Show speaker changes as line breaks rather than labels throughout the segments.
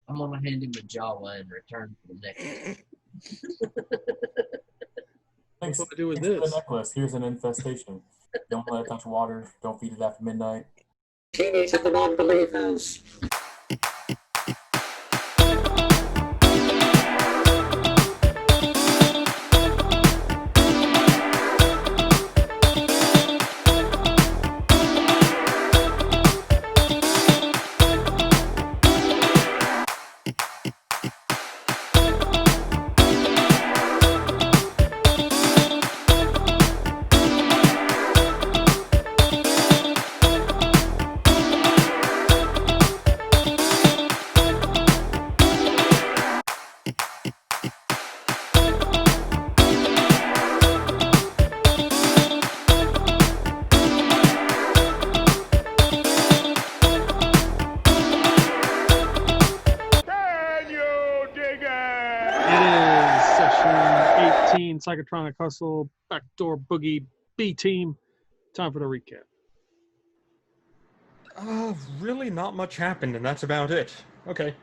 I'm gonna hand him a Jawa in return for the necklace.
Thanks,
What do I do with
thanks for
this?
the necklace. Here's an infestation. Don't let it touch water. Don't feed it after midnight.
Teenage of the non-believers.
It is session 18, Psychotronic Hustle, Backdoor Boogie, B Team. Time for the recap.
Really not much happened, and that's about it. Okay.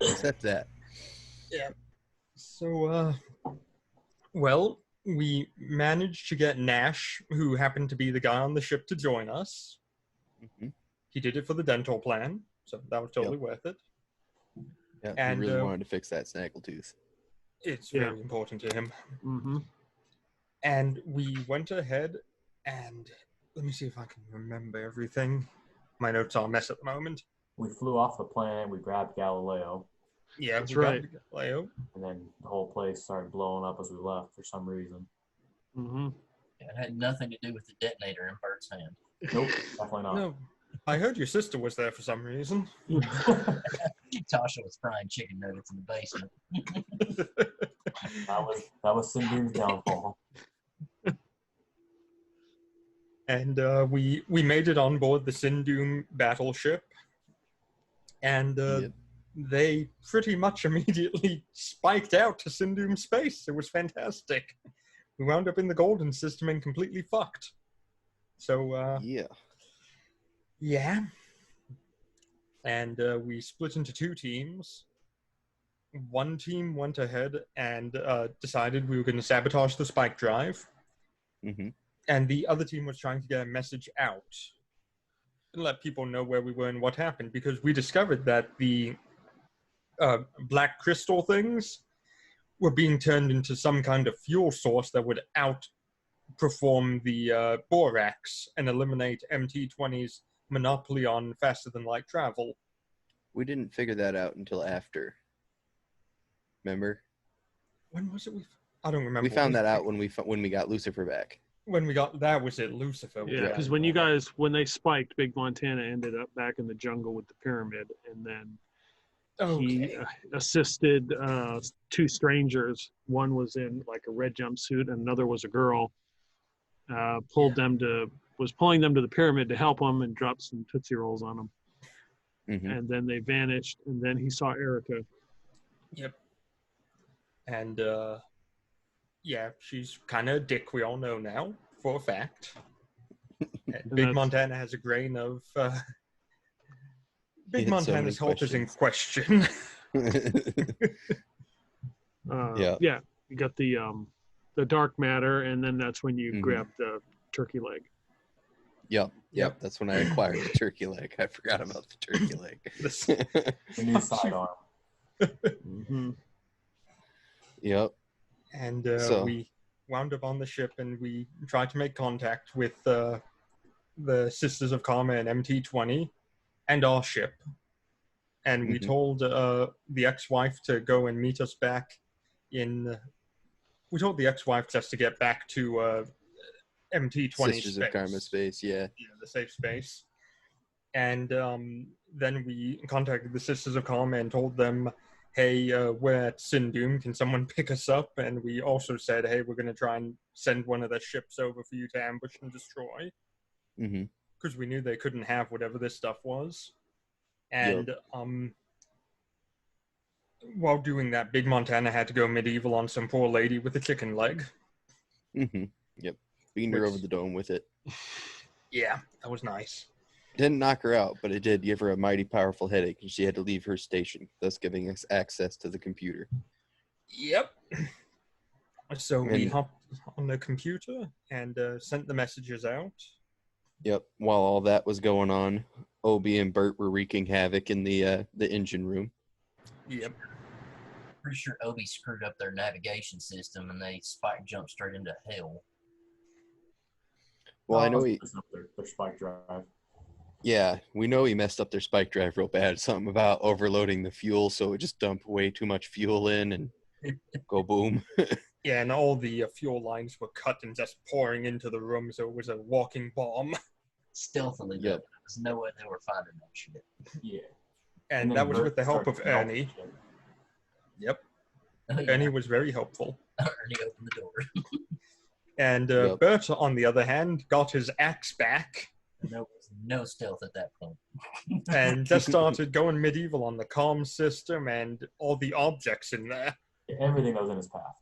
Except that.
Yeah. So, well, we managed to get Nash, who happened to be the guy on the ship, to join us.
Mm-hmm.
He did it for the dental plan, so that was totally worth it.
Yeah,
And,
he really wanted to fix that snaggletooth.
It's very important to him.
Mm-hmm.
And we went ahead and let me see if I can remember everything. My notes are a mess at the moment.
We flew off the planet. We grabbed Galileo.
Yeah,
That's
we got
right.
Galileo.
And then the whole place started blowing up as we left for some reason.
Mm-hmm.
It had nothing to do with the detonator in Bert's hand.
Nope, definitely not.
No, I heard your sister was there for some reason.
Tasha was frying chicken nuggets in the basement.
That was Cindy's downfall.
And we made it on board the Sindoom battleship, and they pretty much immediately spiked out to Sindoom space. It was fantastic. We wound up in the Golden System and completely fucked. So, yeah. And we split into two teams. One team went ahead and decided we were going to sabotage the spike drive.
Mm-hmm.
And the other team was trying to get a message out and let people know where we were and what happened, because we discovered that the black crystal things were being turned into some kind of fuel source that would outperform the borax and eliminate MT-20's monopoly on faster-than-light travel.
We didn't figure that out until after. Remember?
When was it? I don't remember.
We found that out when we got Lucifer back.
When we got that, was it Lucifer?
Yeah, because when they spiked, Big Montana ended up back in the jungle with the pyramid, and then he assisted two strangers. One was in like a red jumpsuit, and another was a girl. Was pulling them to the pyramid to help them, and dropped some Tootsie Rolls on them.
Mm-hmm.
And then they vanished, and then he saw Erica.
Yep. And yeah, she's kind of a dick, we all know now, for a fact. Big Montana has a grain of... Big Montana's health is in question.
Yeah, you got the dark matter, and then that's when you grab the turkey leg.
Yep. That's when I acquired the turkey leg. I forgot about the turkey leg.
The new sidearm.
Mm-hmm.
Yep.
And we wound up on the ship, and we tried to make contact with the Sisters of Karma and MT-20 and our ship. And we told the ex-wife to go and meet us back in... We told the ex-wife just to get back to MT-20
Sisters
space.
of Karma space, yeah.
Yeah, the safe space. And then we contacted the Sisters of Karma and told them, hey, we're at Sindoom, can someone pick us up? And we also said, hey, we're going to try and send one of their ships over for you to ambush and destroy.
Mm-hmm.
Because we knew they couldn't have whatever this stuff was. And while doing that, Big Montana had to go medieval on some poor lady with a chicken leg.
Mm-hmm. Yep. Beamed her over the dome with it.
Yeah, that was nice.
Didn't knock her out, but it did give her a mighty powerful headache, and she had to leave her station, thus giving us access to the computer.
Yep. So we
And-
hopped on the computer and sent the messages out.
Yep. While all that was going on, Obi and Bert were wreaking havoc in the engine room.
Yep.
Pretty sure Obi screwed up their navigation system and they spike jumped straight into hell.
Well, I know he.
Messing up their spike drive.
Yeah, we know he messed up their spike drive real bad. Something about overloading the fuel, so it just dumped way too much fuel in and go boom.
Yeah, and all the fuel lines were cut and just pouring into the room, so it was a walking bomb.
Stealthily,
Yep.
though. There's no way they were finding that shit.
Yeah.
And
then
that was
Bert
with the help of
started melting
Ernie.
shit.
Yep.
Oh, yeah.
Ernie was very helpful.
Ernie opened the door.
And
Yep.
Bert, on the other hand, got his axe back
No stealth at that point.
and just started going medieval on the comm system and all the objects in there.
Yeah, everything that was in his path.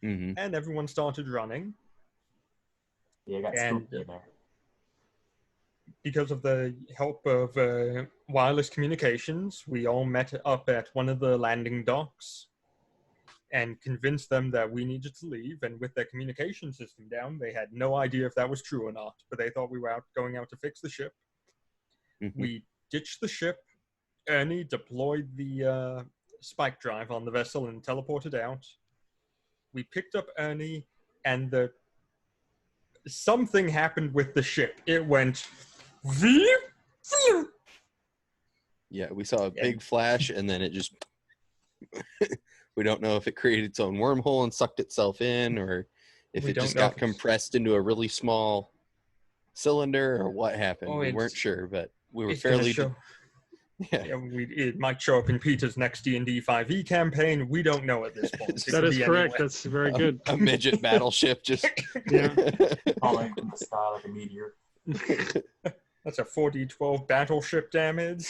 Hmm.
And everyone started running.
Yeah, I got
And-
spooked in there.
Because of the help of wireless communications, we all met up at one of the landing docks and convinced them that we needed to leave. And with their communication system down, they had no idea if that was true or not, but they thought we were going out to fix the ship.
Hmm.
We ditched the ship. Ernie deployed the spike drive on the vessel and teleported out. We picked up Ernie, and something happened with the ship. It went...
Yeah, we saw a big flash, and then it just. We don't know if it created its own wormhole and sucked itself in, or if
We
it
don't
just
know
got
if it's-
compressed into a really small cylinder, or what happened.
Oh,
We weren't
it's-
sure, but we were
It's gonna
fairly.
show-
Yeah.
Yeah, it might show up in Peter's next D&D 5e campaign. We don't know at this point. It
That
could
is
be
correct.
anywhere.
That's very good.
A midget battleship just.
Yeah.
Falling from the sky like a meteor.
That's a 4d12 battleship damage.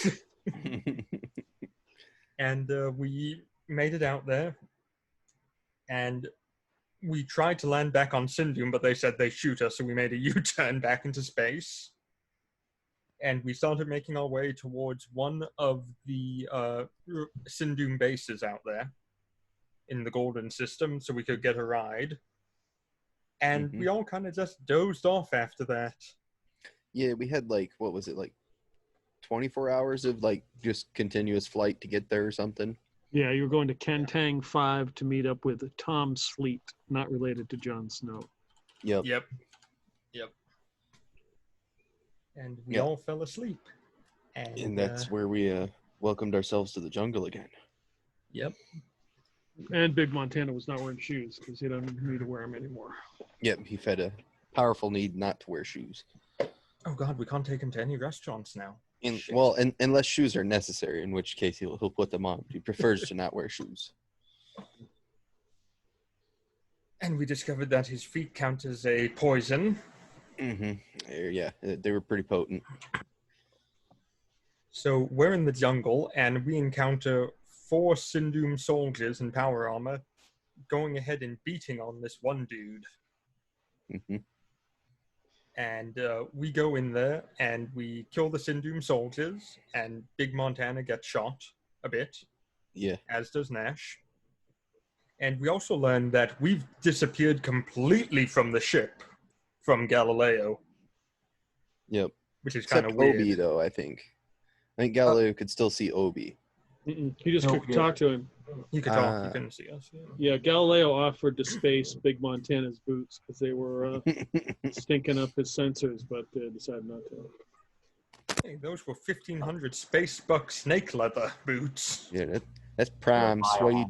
And we made it out there. And we tried to land back on Sindum, but they said they shoot us, so we made a U-turn back into space. And we started making our way towards one of the Sindum bases out there in the Golden System, so we could get a ride. And we all kind of just dozed off after that.
Yeah, we had like, what was it, like 24 hours of like just continuous flight to get there or something?
Yeah, you were going to Kentang 5 to meet up with Tom Sleet, not related to Jon Snow.
Yep.
Yep. And we
Yep.
all fell asleep.
And that's where we welcomed ourselves to the jungle again.
Yep.
And Big Montana was not wearing shoes because he doesn't need to wear them anymore.
Yep, he fed a powerful need not to wear shoes.
Oh God, we can't take him to any restaurants now. Shit.
Well, unless shoes are necessary, in which case he'll put them on. He prefers to not wear shoes.
And we discovered that his feet count as a poison.
Mm-hmm. Yeah, they were pretty potent.
So we're in the jungle, and we encounter 4 Sindum soldiers in power armor going ahead and beating on this one dude.
Mm-hmm.
And we go in there, and we kill the Sindum soldiers, and Big Montana gets shot a bit,
Yeah.
as does Nash. And we also learn that we've disappeared completely from the ship from Galileo,
Yep.
which is kind
Except
of weird.
Obi, though, I think. I think Galileo could still see Obi.
Mm-mm. He just
No,
could
yeah.
talk to him.
You could talk, you
Ah.
couldn't see us. Yeah.
Yeah, Galileo offered to space Big Montana's boots because they were stinking up his sensors, but decided not to.
Hey, those were 1,500 space buck snake leather boots.
Yeah, that's prime suede.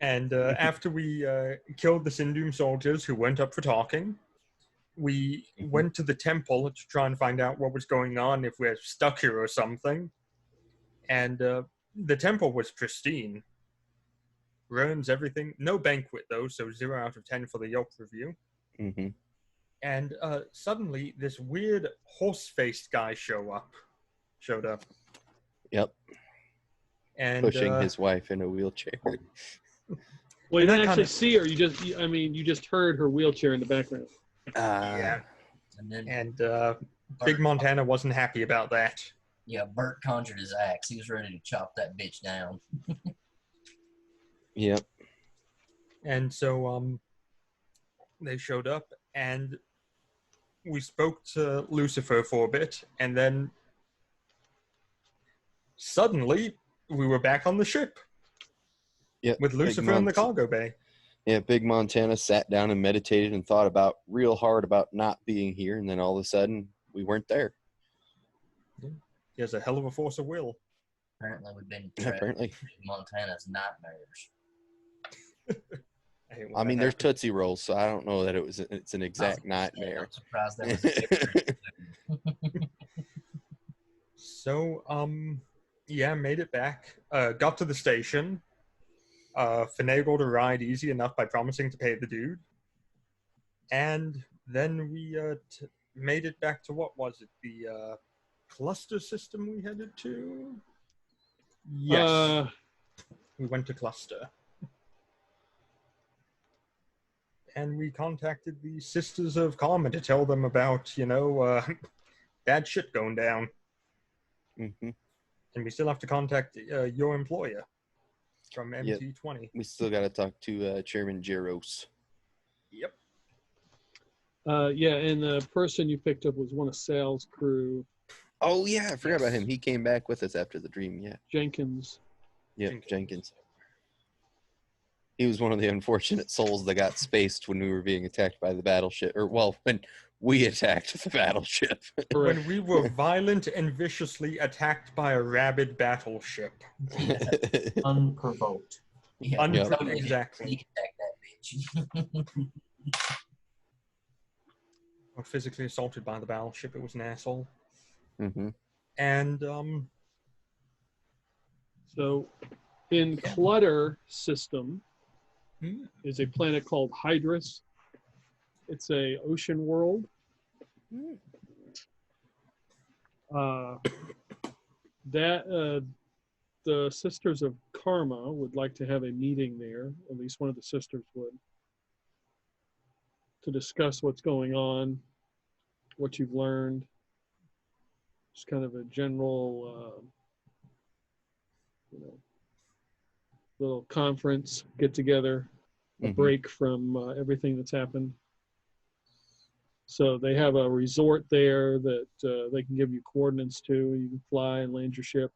And after we killed the Sindum soldiers who went up for talking, we went to the temple to try and find out what was going on, if we're stuck here or something. And the temple was pristine. Ruins, everything. No banquet, though, so 0 out of 10 for the Yelp review.
Mm-hmm.
And suddenly, this weird horse-faced guy showed up.
Yep.
And
Pushing his wife in a wheelchair.
Well, you
that
didn't actually
kinda-
see her. You just heard her wheelchair in the background.
Yeah.
And then
And
Bert,
Big Montana wasn't happy about that.
yeah, Bert conjured his axe. He was ready to chop that bitch down.
Yep.
And so they showed up, and we spoke to Lucifer for a bit, and then suddenly we were back on the ship
Yep.
with Lucifer in the cargo bay.
Yeah, Big Montana sat down and meditated and thought about real hard about not being here, and then all of a sudden we weren't there.
He has a hell of a force of will.
Apparently, we've been
Yeah,
trapped
apparently.
in Montana's nightmares.
hate when
I
that
mean, there's
happens.
Tootsie Rolls, so I don't know that it's an exact nightmare.
I'm surprised that was a different.
So, yeah, made it back. Got to the station. Finagled a ride easy enough by promising to pay the dude. And then we made it back to, what was it? The cluster system we headed to? Yes. We went to cluster. And we contacted the Sisters of Karma to tell them about, bad shit going down.
Mm-hmm.
And we still have to contact your employer from MT20.
We still got to talk to Chairman Jaros.
Yep.
Yeah, and the person you picked up was one of Sal's crew,
Oh, yeah, I forgot about him. He came back with us after the dream, yeah.
Jenkins.
Yeah, Jenkins. He was one of the unfortunate souls that got spaced when we were being attacked by the battleship. Or, well, when we attacked the battleship.
When we were violent and viciously attacked by a rabid battleship.
Unprovoked.
Yeah,
Exactly.
He attacked that bitch.
Or physically assaulted by the battleship. It was an asshole.
Mm-hmm.
And,
So, in Clutter system is a planet called Hydrus. It's a ocean world. The Sisters of Karma would like to have a meeting there. At least one of the sisters would, to discuss what's going on, what you've learned. Just kind of a general, little conference, get together, a break from everything that's happened. So they have a resort there that they can give you coordinates to. You can fly and land your ship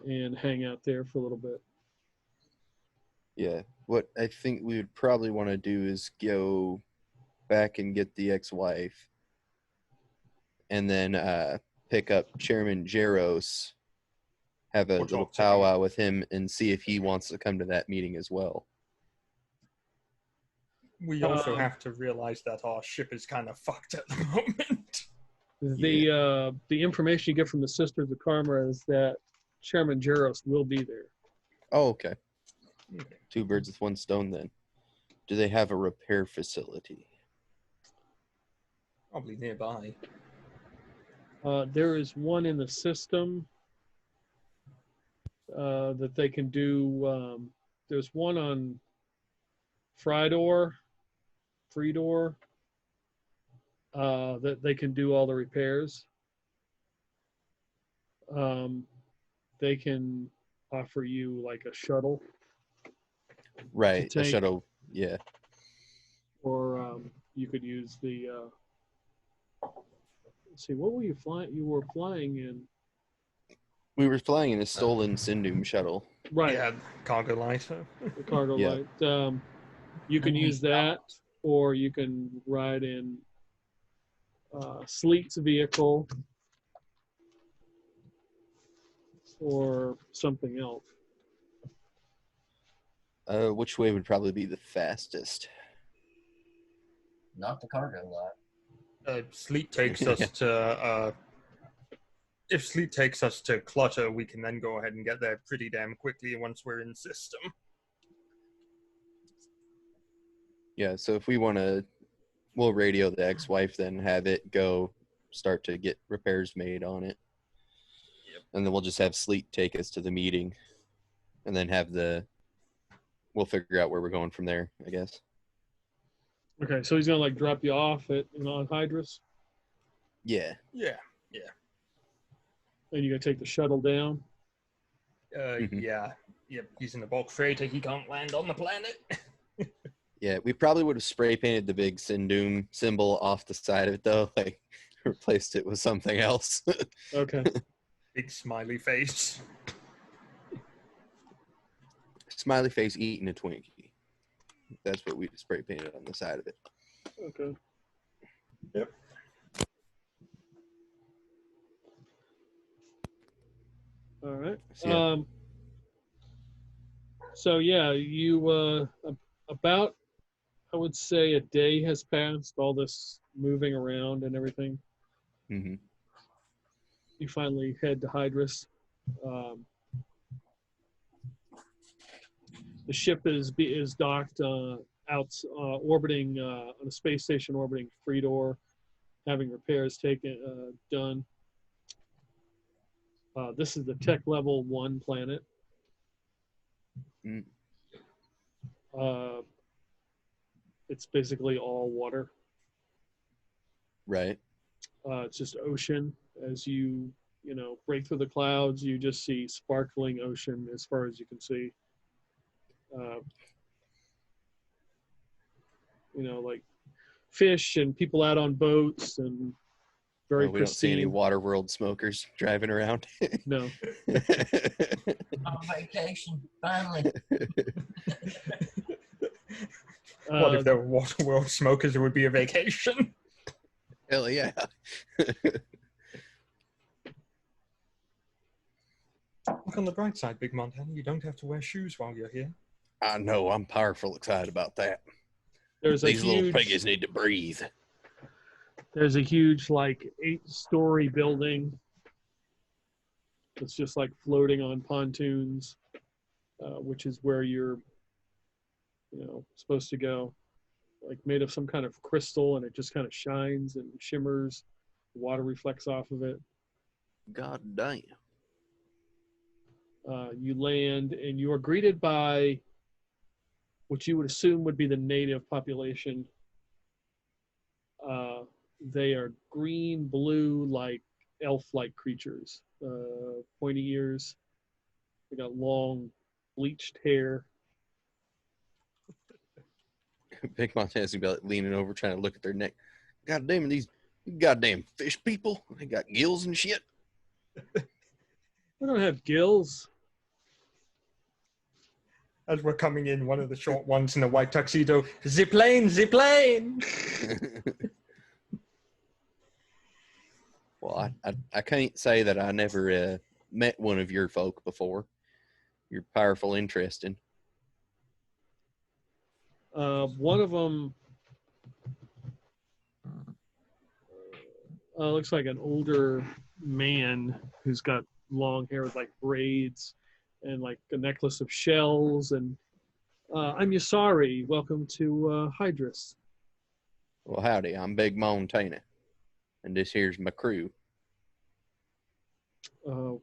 and hang out there for a little bit.
Yeah. What I think we would probably want to do is go back and get the ex-wife and then pick up Chairman Jaros, have a little powwow with him, and see if he wants to come to that meeting as well.
we also have to realize that our ship is kind of fucked at the moment.
The information you get from the Sisters of Karma is that Chairman Jaros will be there.
Oh, okay. Two birds with one stone then. Do they have a repair facility?
Probably nearby.
There is one in the system that they can do. There's one on Freedor, that they can do all the repairs. They can offer you like a shuttle.
Right, a shuttle, yeah.
Or you could use the, let's see, what were you flying? You were flying in.
We were flying in a stolen Sindum shuttle.
Right.
Yeah, cargo light.
The cargo light. You can use that, or you can ride in Sleet's vehicle, or something else.
Which way would probably be the fastest?
Not the cargo lot.
Sleet takes us to if Sleet takes us to Clutter, we can then go ahead and get there pretty damn quickly once we're in system.
Yeah, so if we want to, we'll radio the ex-wife, then have it go start to get repairs made on it. Yep. And then we'll just have Sleet take us to the meeting, and then have we'll figure out where we're going from there, I guess.
Okay, so he's gonna like drop you off at on Hydrus,
Yeah.
Yeah.
and you're gonna take the shuttle down.
Mhm.
Yeah. Yep. Using the bulk freighter, he can't land on the planet.
Yeah, we probably would have spray painted the big Sindoom symbol off the side of it, though. Like, replaced it with something else.
Okay.
Big smiley face.
Smiley face eating a Twinkie. That's what we spray painted on the side of it.
Okay.
Yep.
All right.
So, yeah.
So yeah, you about I would say a day has passed. All this moving around and everything.
Hmm.
You finally head to Hydrus. The ship is docked orbiting on a space station orbiting Freedor, having repairs done. This is the Tech Level 1 planet.
Mm.
It's basically all water.
Right.
It's just ocean. As you break through the clouds, you just see sparkling ocean as far as you can see. Like fish and people out on boats and very
We don't see any
pristine.
Waterworld smokers driving around.
No.
On vacation, finally.
What if there were Waterworld smokers? It would be a vacation.
Hell yeah.
Look on the bright side, Big Montana. You don't have to wear shoes while you're here.
I know. I'm powerful excited about that.
There's
These little
huge,
piggies need to breathe.
There's a huge, like 8-story building. It's just like floating on pontoons, which is where you're, supposed to go. Like made of some kind of crystal, and it just kind of shines and shimmers. The water reflects off of it.
God damn.
You land, and you are greeted by what you would assume would be the native population. They are green, blue, like elf-like creatures. Pointy ears. They got long, bleached hair.
Big Montana's gonna be like leaning over trying to look at their neck. God damn, these goddamn fish people. They got gills and shit.
They don't have gills.
As we're coming in, one of the short ones in a white tuxedo. Zipline, zipline!
Well, I can't say that I never met one of your folk before. You're powerful, interesting.
One of them looks like an older man who's got long hair with like braids and like a necklace of shells. And I'm Yasari. Welcome to Hydrus.
Well, howdy, I'm Big Montana, and this here's my crew.
You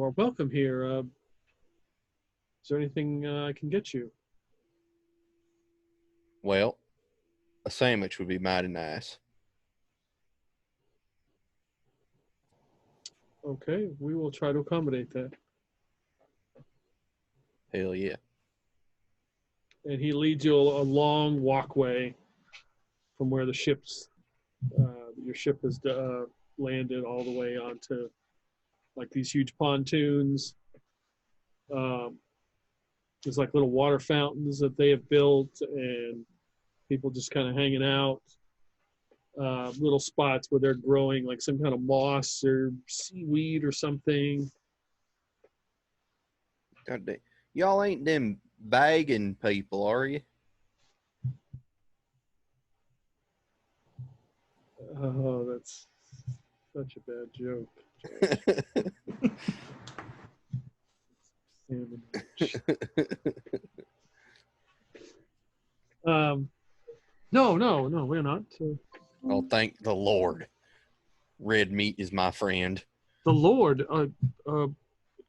are welcome here. Is there anything I can get you?
Well, a sandwich would be mighty nice.
Okay, we will try to accommodate that.
Hell yeah.
And he leads you a long walkway from where the your ship has landed all the way onto like these huge pontoons. There's like little water fountains that they have built, and people just kind of hanging out. Little spots where they're growing like some kind of moss or seaweed or something.
God damn. Y'all ain't them bagging people, are you?
Oh, that's such a bad joke. Sandwich. No, we're not.
Oh, thank the Lord. Red meat is my friend.
The Lord. Do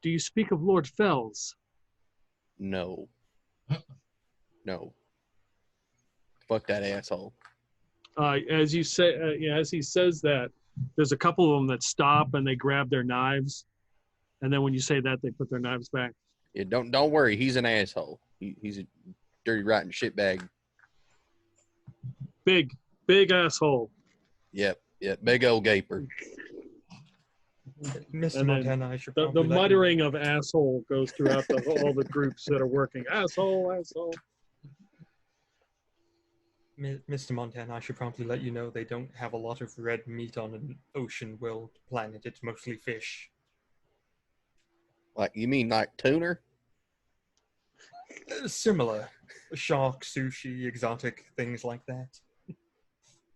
you speak of Lord Fells?
No. No. Fuck that asshole.
As you say, as he says that, there's a couple of them that stop and they grab their knives, and then when you say that, they put their knives back.
Yeah, don't worry. He's an asshole. He's a dirty, rotten shitbag.
Big asshole.
Yep. Big old gaper.
Mr.
And then
Montana, I should
The
probably let you
muttering of asshole goes throughout all the groups that are working. Asshole.
Mr. Montana, I should probably let you know they don't have a lot of red meat on an ocean world planet. It's mostly fish.
Like, you mean like tuner?
Similar. Shark, sushi, exotic things like that.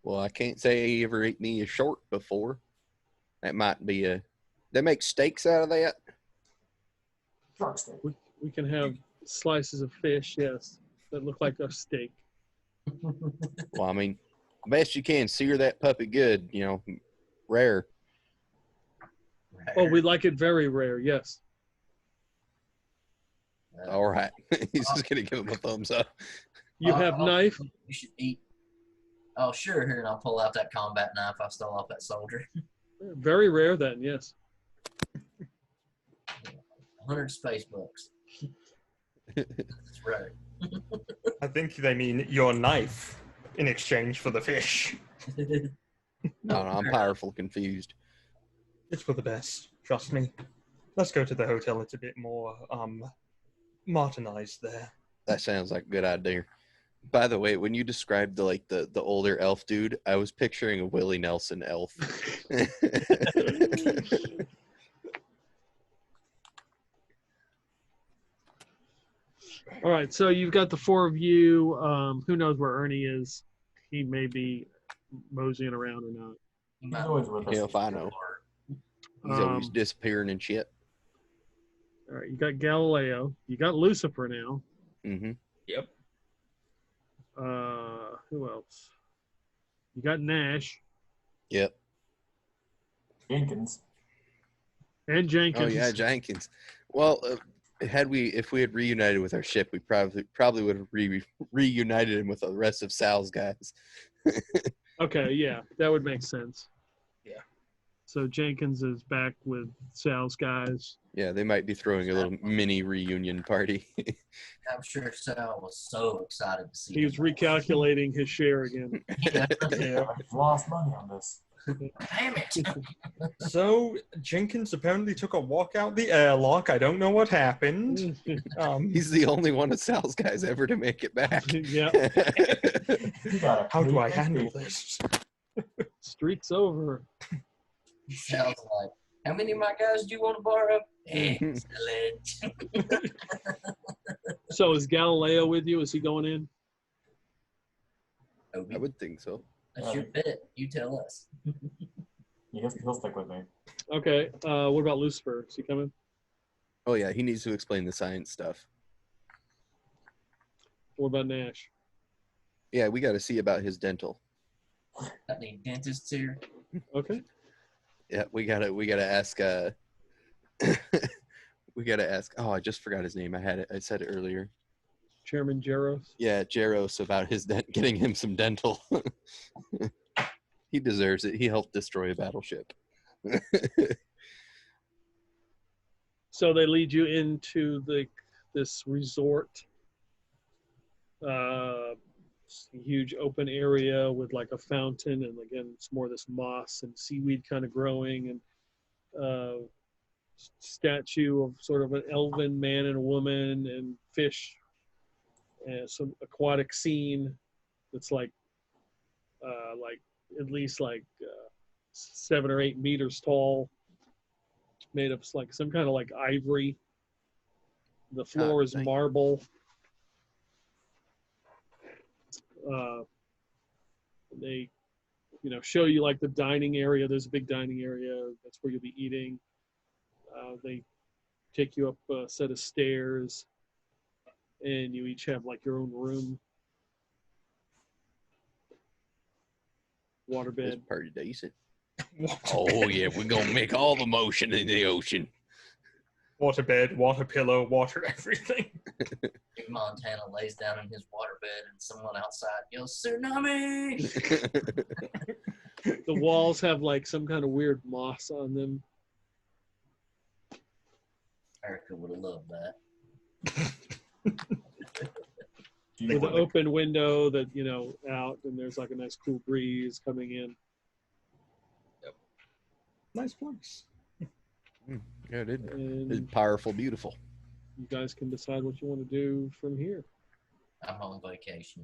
Well, I can't say I ever ate me a short before. That might be a... They make steaks out of that?
Shark steak.
We can have slices of fish, yes, that look like a steak.
Well, I mean, best you can sear that puppy good, rare.
Oh, we like it very rare, yes.
All right. He's just going to give him a thumbs up.
You have knife?
You should eat. Oh, sure. Here, and I'll pull out that combat knife I stole off that soldier.
Very rare then, yes.
100 space bucks. That's right.
I think they mean your knife in exchange for the fish.
No, I'm powerful confused.
It's for the best. Trust me. Let's go to the hotel. It's a bit more, modernized there.
That sounds like a good idea. By the way, when you described the older elf dude, I was picturing a Willie Nelson elf.
All right, so you've got the four of you. Who knows where Ernie is? He may be moseying around or not.
He's always with us.
Hell if I know. He's always disappearing and shit.
All right, you got Galileo. You got Lucifer now.
Mm-hmm.
Yep.
Who else? You got Nash
Yep.
Jenkins.
and Jenkins.
Oh yeah, Jenkins. Well, if we had reunited with our ship, we probably would have reunited him with the rest of Sal's guys.
Okay, yeah, that would make sense.
Yeah.
So Jenkins is back with Sal's guys.
Yeah, they might be throwing a little mini reunion party.
I'm sure Sal was so excited to see
He was recalculating his share again.
Yeah.
Yeah, I've lost money on this.
Damn it.
So Jenkins apparently took a walk out the airlock. I don't know what happened.
He's the only one of Sal's guys ever to make it back.
Yeah,
You got a
How do I
pretty
handle
face.
this?
streak's over.
Sal's like, how many of my guys do you want to borrow? Excellent.
So is Galileo with you? Is he going in?
I would think so.
That's your bit. You tell us.
He'll stick with me.
Okay. What about Lucifer? Is he coming?
Oh yeah, he needs to explain the science stuff.
What about Nash?
Yeah, we got to see about his dental.
Got any dentists here?
Okay.
Yeah, we gotta ask. We gotta ask. Oh, I just forgot his name. I said it earlier.
Chairman Jaros.
Yeah, Jaros about his getting him some dental. He deserves it. He helped destroy a battleship.
So they lead you into this resort. Huge open area with like a fountain, and again, it's more this moss and seaweed kind of growing, and statue of sort of an elven man and a woman and fish, and some aquatic scene that's like at least 7 or 8 meters tall, made of like some kind of like ivory. The floor is
thank you.
marble. They, show you like the dining area. There's a big dining area. That's where you'll be eating. They take you up a set of stairs, and you each have like your own room.
It's
Waterbed.
pretty decent. Oh yeah, we're gonna make all the motion in the ocean.
Water bed, water pillow, water everything.
Big Montana lays down in his waterbed and someone outside yells, "Tsunami!"
The walls have like some kind of weird moss on them.
Erica would have loved that.
With an open window that, out, and there's like a nice cool breeze coming in.
Nice place.
Yeah, it is.
And
It's powerful, beautiful.
you guys can decide what you want to do from here.
I'm on vacation.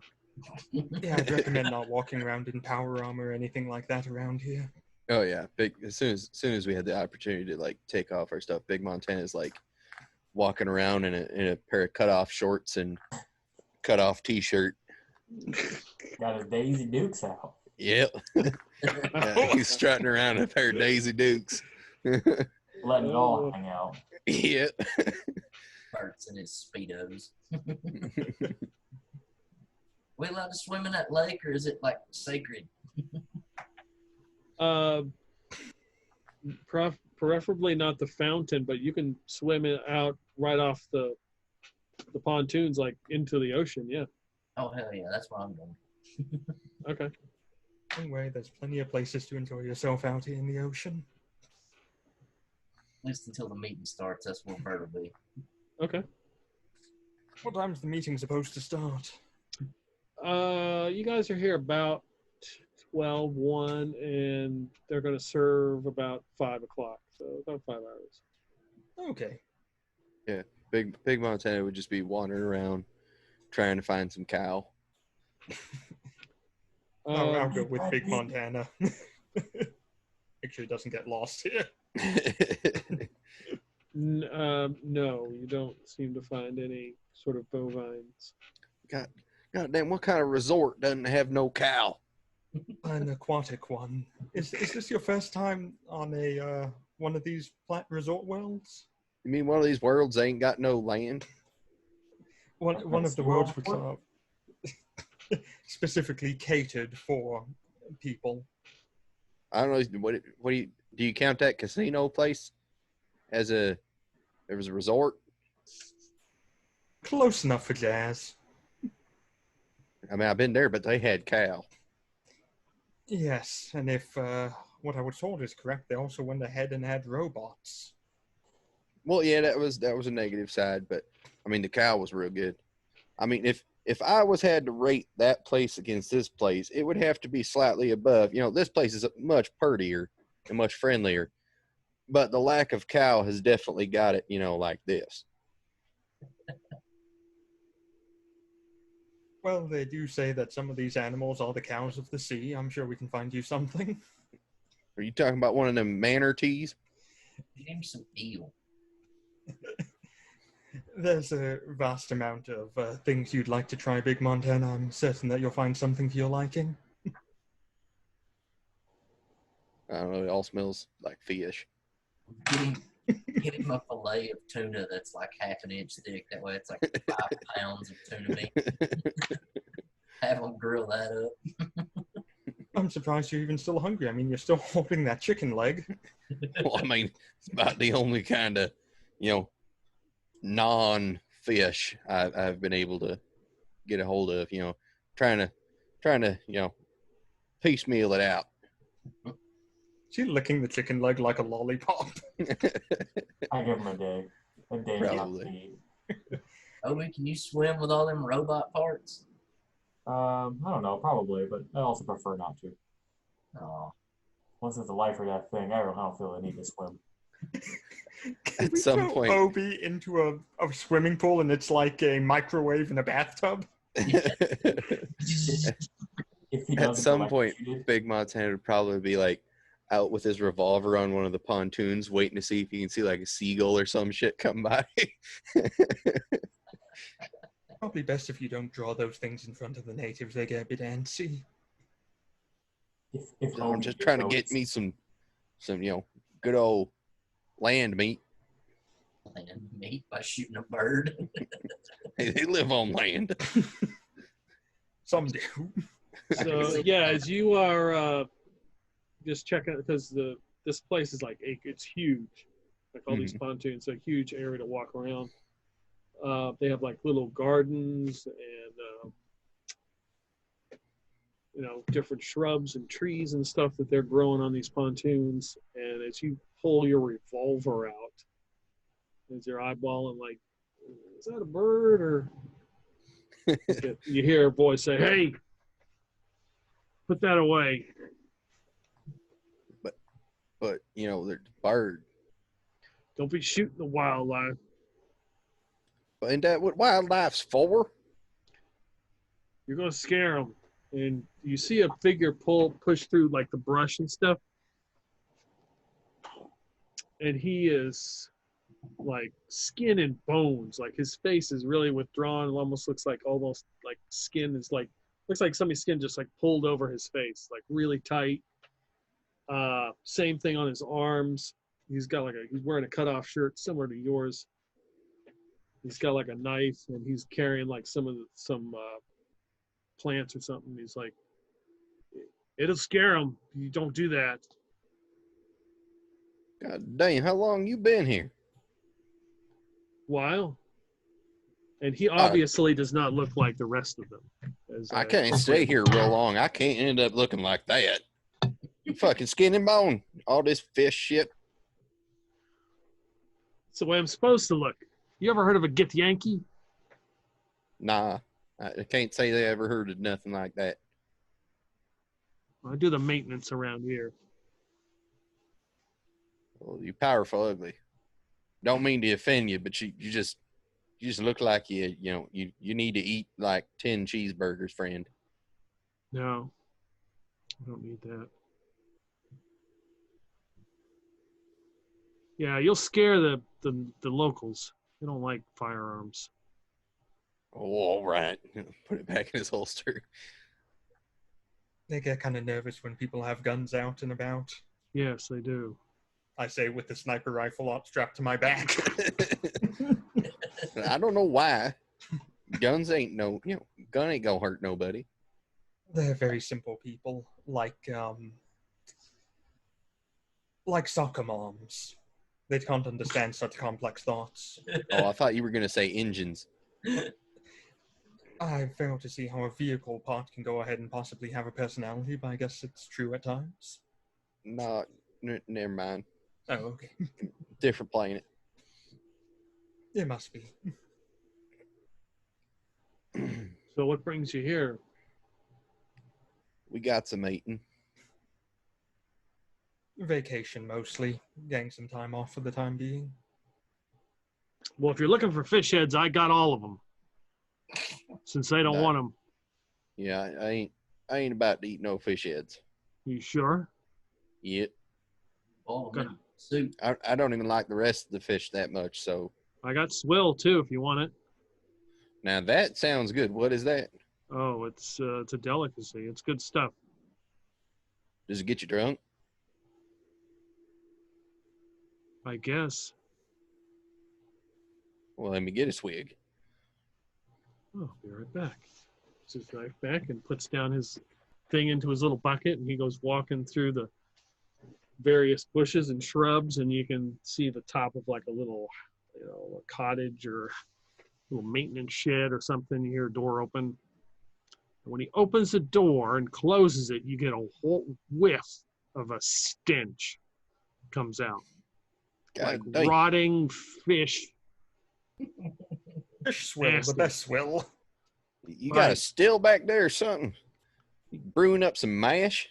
Yeah, I'd recommend not walking around in power armor or anything like that around here.
Oh yeah, as soon as we had the opportunity to like take off our stuff, Big Montana's like walking around in a pair of cutoff shorts and cutoff t-shirt.
Got his Daisy Dukes out.
Yep. Yeah, he's strutting around in a pair of Daisy Dukes.
Letting it all hang out.
Yep.
Farts in his Speedos. We allowed to swim in that lake, or is it like sacred?
Preferably not the fountain, but you can swim it out right off the pontoons, like into the ocean. Yeah.
Oh hell yeah, that's where I'm going.
Okay.
Anyway, there's plenty of places to enjoy yourself out here in the ocean.
At least until the meeting starts, that's where Bert will be.
Okay.
What time's the meeting supposed to start?
You guys are here about 12:01, and they're going to serve about 5 o'clock, so about 5 hours.
Okay.
Yeah, Big Montana would just be wandering around trying to find some cow.
I'll go with Big Montana. Make sure he doesn't get lost here.
No, you don't seem to find any sort of bovines.
God damn, what kind of resort doesn't have no cow?
An aquatic one. Is this your first time on a one of these resort worlds?
You mean one of these worlds ain't got no land?
One of the worlds which are specifically catered for people.
I don't know. What do you count that casino place as there was a resort?
Close enough for jazz.
I mean, I've been there, but they had cow.
Yes, and if what I was told is correct, they also went ahead and had robots.
Well, yeah, that was a negative side, but I mean, the cow was real good. I mean, if I had to rate that place against this place, it would have to be slightly above. This place is much prettier and much friendlier, but the lack of cow has definitely got it, like this.
Well, they do say that some of these animals are the cows of the sea. I'm sure we can find you something.
Are you talking about one of them manor teas?
Get him some eel.
There's a vast amount of things you'd like to try, Big Montana. I'm certain that you'll find something to your liking.
I don't know. It all smells like fish.
Get him a fillet of tuna that's like half an inch thick. That way it's like 5 pounds of tuna meat. Have him grill that up.
I'm surprised you're even still hungry. I mean, you're still holding that chicken leg.
Well, I mean, it's about the only kind of, non-fish I've been able to get a hold of. Trying to piecemeal it out.
Is he licking the chicken leg like a lollipop?
I give him a day. A day.
Probably.
Obi, can you swim with all them robot parts?
I don't know, probably, but I also prefer not to.
Oh.
Once it's the life or death thing, I don't feel the need to swim.
At some point,
Obi into a swimming pool and it's like a microwave in a bathtub.
At some point, Big Montana would probably be like out with his revolver on one of the pontoons, waiting to see if he can see like a seagull or some shit come by.
Probably best if you don't draw those things in front of the natives. They get a bit antsy.
If
I'm just trying to get me some good old land meat.
Land meat by shooting a bird.
Hey, they live on land.
Some do.
So yeah, as you are just checking, because this place is like it's huge. Like all these pontoons, a huge area to walk around. They have like little gardens and different shrubs and trees and stuff that they're growing on these pontoons. And as you pull your revolver out, as you're eyeballing, like, is that a bird? Or you hear a voice say, "Hey, put that away."
But there's a bird.
Don't be shooting the wildlife.
But ain't that what wildlife's for?
You're gonna scare them. And you see a figure push through like the brush and stuff. And he is like skin and bones. Like his face is really withdrawn. It almost looks like skin is like, looks like somebody's skin just like pulled over his face, like really tight. Same thing on his arms. He's wearing a cutoff shirt similar to yours. He's got like a knife and he's carrying like some plants or something. He's like, it'll scare them. You don't do that.
God damn, how long you been here?
While. And he obviously does not look like the rest of them.
I can't stay here real long. I can't end up looking like that. You fucking skin and bone. All this fish shit.
It's the way I'm supposed to look. You ever heard of a Gith Yankee?
Nah, I can't say they ever heard of nothing like that.
I do the maintenance around here.
Well, you powerful ugly. Don't mean to offend you, but you just look like you need to eat like 10 cheeseburgers, friend.
No, I don't need that. Yeah, you'll scare the locals. They don't like firearms.
Oh, all right. Put it back in his holster.
They get kind of nervous when people have guns out and about.
Yes, they do.
I say with the sniper rifle strapped to my back.
I don't know why. Guns ain't gun ain't gonna hurt nobody.
They're very simple people, like soccer moms. They can't understand such complex thoughts.
Oh, I thought you were gonna say engines.
I fail to see how a vehicle part can go ahead and possibly have a personality, but I guess it's true at times.
No, never mind.
Oh, okay.
Different planet.
It must be.
So what brings you here?
We got some eating.
Vacation mostly. Getting some time off for the time being.
Well, if you're looking for fish heads, I got all of them. Since they don't want them.
Yeah, I ain't about to eat no fish heads.
You sure?
Yep.
Oh,
Good.
Soup.
I don't even like the rest of the fish that much, so.
I got swill too, if you want it.
Now that sounds good. What is that?
Oh, it's a delicacy. It's good stuff.
Does it get you drunk?
I guess.
Well, let me get a swig.
Oh, I'll be right back. Puts his knife back and puts down his thing into his little bucket, and he goes walking through the various bushes and shrubs, and you can see the top of like a little, a cottage or a little maintenance shed or something. You hear a door open. And when he opens the door and closes it, you get a whole whiff of a stench comes out.
God
like
dang.
rotting fish.
Fish swill,
Nasty.
the best swill.
You got a
Right.
still back there or something? You brewing up some mash?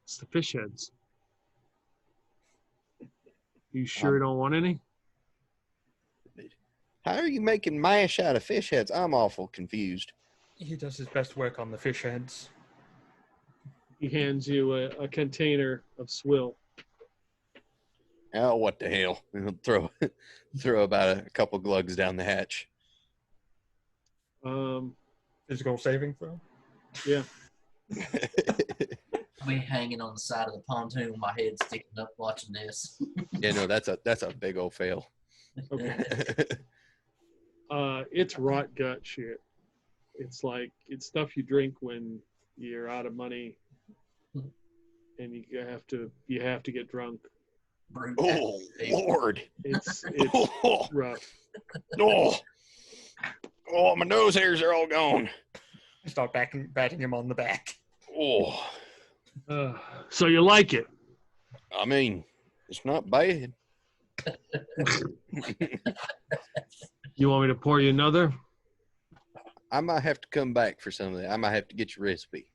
It's the fish heads. You sure don't want any?
How are you making mash out of fish heads? I'm awful confused.
He does his best work on the fish heads.
He hands you a container of swill.
Oh, what the hell? He'll throw about a couple glugs down the hatch.
Physical saving throw.
Yeah.
I'll be hanging on the side of the pontoon with my head sticking up watching this.
Yeah, no, that's a big old fail.
Okay. It's rot gut shit. It's stuff you drink when you're out of money and you have to get drunk.
brute.
Oh, Lord.
It's
Oh,
rough.
oh, oh, my nose hairs are all gone.
Start batting him on the back.
Oh,
So you like it?
I mean, it's not bad.
You want me to pour you another?
I might have to come back for some of that. I might have to get your recipe.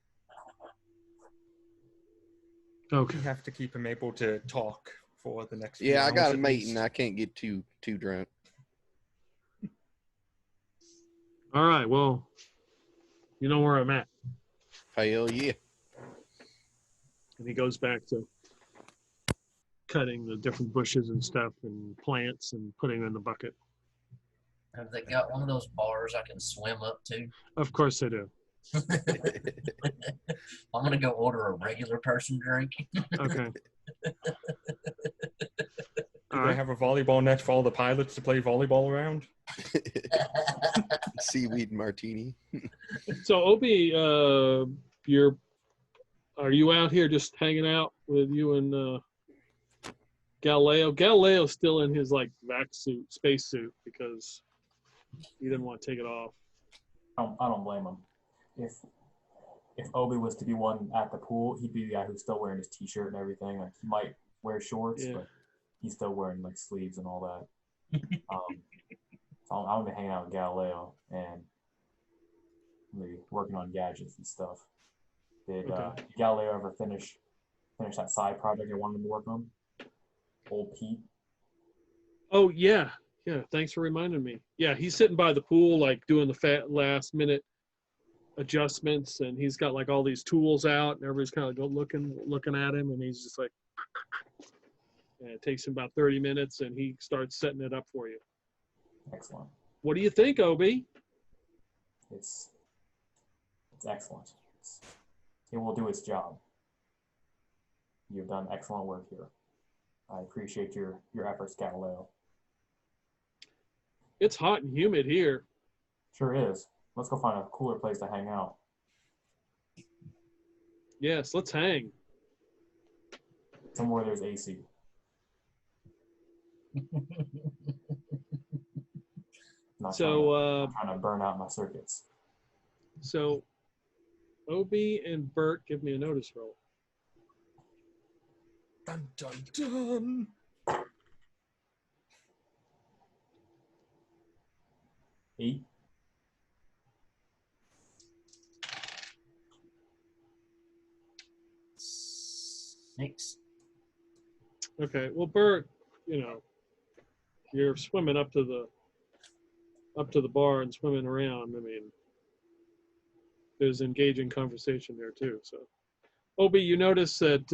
Okay.
You have to keep him able to talk for the next.
Yeah, I
few
got
hours
a
at
mate,
least.
and I can't get too drunk.
All right. Well, you know where I'm at.
Hell yeah.
And he goes back to cutting the different bushes and stuff and plants and putting them in the bucket.
Have they got one of those bars I can swim up to?
Of course they do.
I'm gonna go order a regular person drink.
Okay.
Do
All
they
right.
have a volleyball net for all the pilots to play volleyball around?
Seaweed martini.
So Obi, are you out here just hanging out with you and Galileo? Galileo's still in his like vac suit, space suit, because he didn't want to take it off.
I don't blame him. If Obi was to be one at the pool, he'd be the guy who's still wearing his t-shirt and everything. Like he might wear shorts,
Yeah.
but he's still wearing like sleeves and all that. So I'm gonna be hanging out with Galileo and maybe working on gadgets and stuff. Did
Okay.
Galileo ever finish that side project I wanted him to work on? Old Pete.
Oh yeah, yeah. Thanks for reminding me. Yeah, he's sitting by the pool, like doing the last minute adjustments, and he's got like all these tools out, and everybody's kind of looking at him, and he's just like, and it takes him about 30 minutes, and he starts setting it up for you.
Excellent.
What do you think, Obi?
It's excellent. It will do its job. You've done excellent work here. I appreciate your efforts, Galileo.
It's hot and humid here.
Sure is. Let's go find a cooler place to hang out.
Yes, let's hang.
Somewhere there's AC. Not
So,
trying to burn out my circuits.
so Obi and Bert, give me a notice roll.
Dun dun dun.
Eight.
Six.
Okay. Well, Bert, you're swimming up to the bar and swimming around. I mean, there's engaging conversation there too. So, Obi, you notice that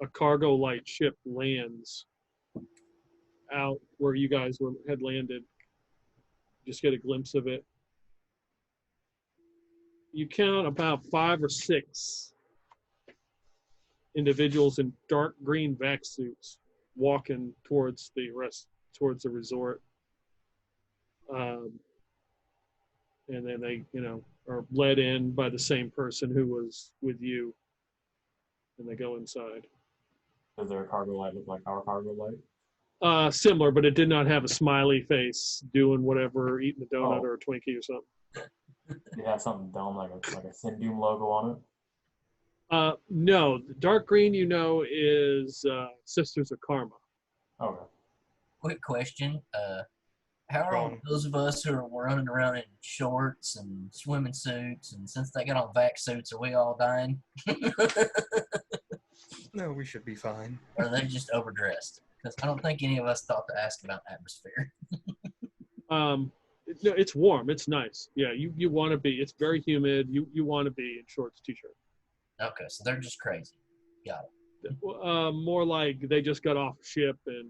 a cargo light ship lands out where you guys had landed. Just get a glimpse of it. You count about 5 or 6 individuals in dark green vac suits walking towards the resort. And then they, are led in by the same person who was with you, and they go inside.
Does their cargo light look like our cargo light?
Similar, but it did not have a smiley face doing whatever, eating a donut
Oh.
or a Twinkie or something.
Did it have something dumb like a Sin Doom logo on it?
No, the dark green, is Sisters of Karma.
Okay.
Quick question. How are all those of us who are running around in shorts and swimming suits, and since they got on vac suits, are we all dying?
No, we should be fine.
Or are they just overdressed? Because I don't think any of us thought to ask about atmosphere.
No, it's warm. It's nice. Yeah, you want to be. It's very humid. You want to be in shorts, t-shirt.
Okay, so they're just crazy. Got it.
More like they just got off a ship and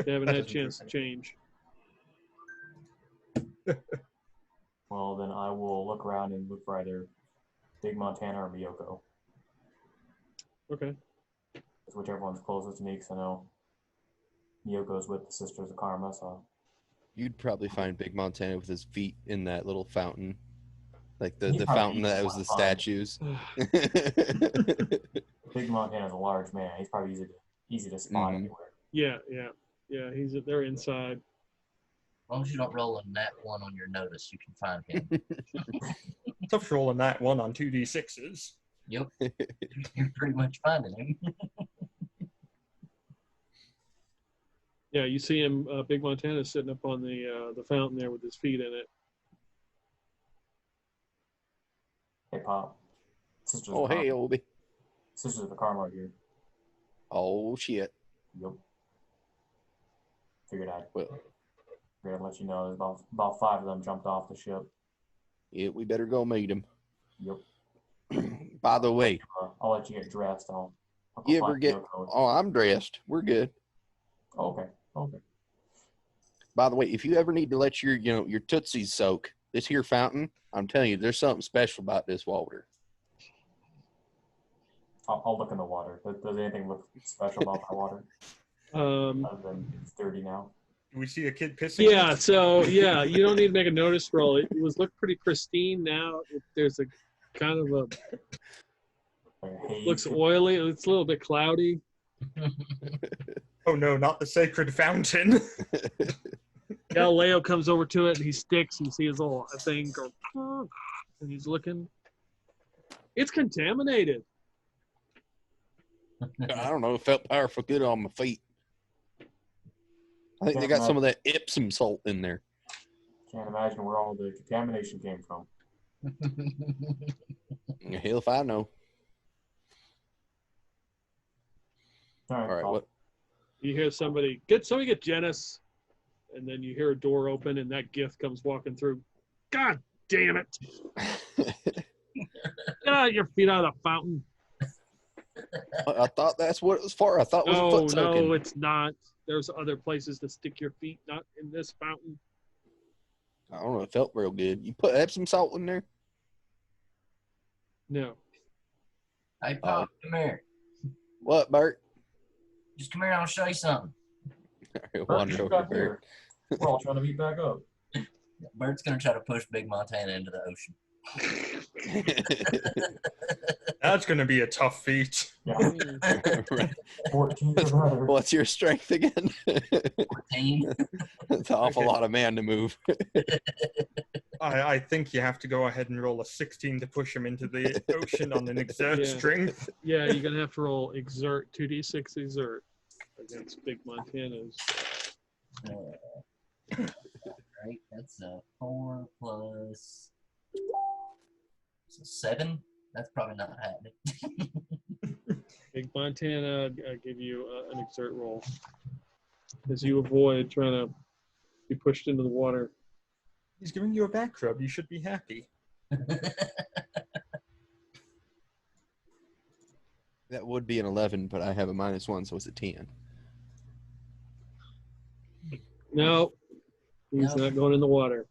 they haven't had a chance to change.
Well, then I will look around and look for either Big Montana or Miyoko.
Okay.
Whichever one's closest to me, because I know Miyoko's with the Sisters of Karma, so.
You'd probably find Big Montana with his feet in that little fountain. Like the
He's probably
fountain that was the
fine.
statues.
Big Montana's a large man. He's probably easy easy to spot
Mhm.
anywhere.
Yeah. They're inside.
As long as you don't roll a nat 1 on your notice, you can find him.
Tough rolling that one on 2d6s.
Yep. You're pretty much finding him.
Yeah, you see him. Big Montana sitting up on the fountain there with his feet in it.
Hey, Pop. Sisters
Oh,
of
hey,
Karma.
Obi.
Sisters of the Karma are here.
Oh, shit.
Yep. Figured I'd
Well,
let you know. There's about 5 of them jumped off the ship.
yeah, we better go meet him.
Yep.
By the way,
I'll let you get dressed. I'll go
you ever
find
get...
Yoko.
Oh, I'm dressed. We're good.
Okay.
By the way, if you ever need to let your tootsies soak, this here fountain, I'm telling you, there's something special about this water.
I'll look in the water. Does anything look special about that water? Other than it's dirty now.
Do we see a kid pissing?
Yeah, so yeah, you don't need to make a notice roll. It was looked pretty pristine. Now there's a kind of a
Like a haze.
looks oily. It's a little bit cloudy.
Oh no, not the sacred fountain.
Galileo comes over to it and he sticks. You see his little thing go, and he's looking. It's contaminated.
I don't know. It felt powerful good on my feet. I think they got some of that Epsom salt in there.
Can't imagine where all the contamination came from.
Hell if I know.
All right.
All right, what?
You hear somebody get Janice, and then you hear a door open and that gift comes walking through. God damn it! Get out your feet out of the fountain.
I thought that's what it was for. I thought it was a foot soaking.
No, it's not. There's other places to stick your feet, not in this fountain.
I don't know. It felt real good. You put Epsom salt in there?
No.
Hey, Pop, come here.
What, Bert?
Just come here and I'll show you something.
Wander
Get
over
back
to Bert.
here. We're all trying to meet back up.
Bert's going to try to push Big Montana into the ocean.
That's going to be a tough feat.
Yeah.
Right.
14 or better.
What's your strength again?
14.
It's an awful lot of man to move.
I think you have to go ahead and roll a 16 to push him into the ocean on an exert
Yeah.
strength.
Yeah, you're gonna have to roll exert 2d6 exert against Big Montana's.
Right, that's a 4 plus 7. That's probably not happening.
Big Montana give you an exert roll as you avoid trying to be pushed into the water.
He's giving you a back rub. You should be happy.
That would be an 11, but I have a -1, so it's a 10.
No, he's
No.
not going in the water.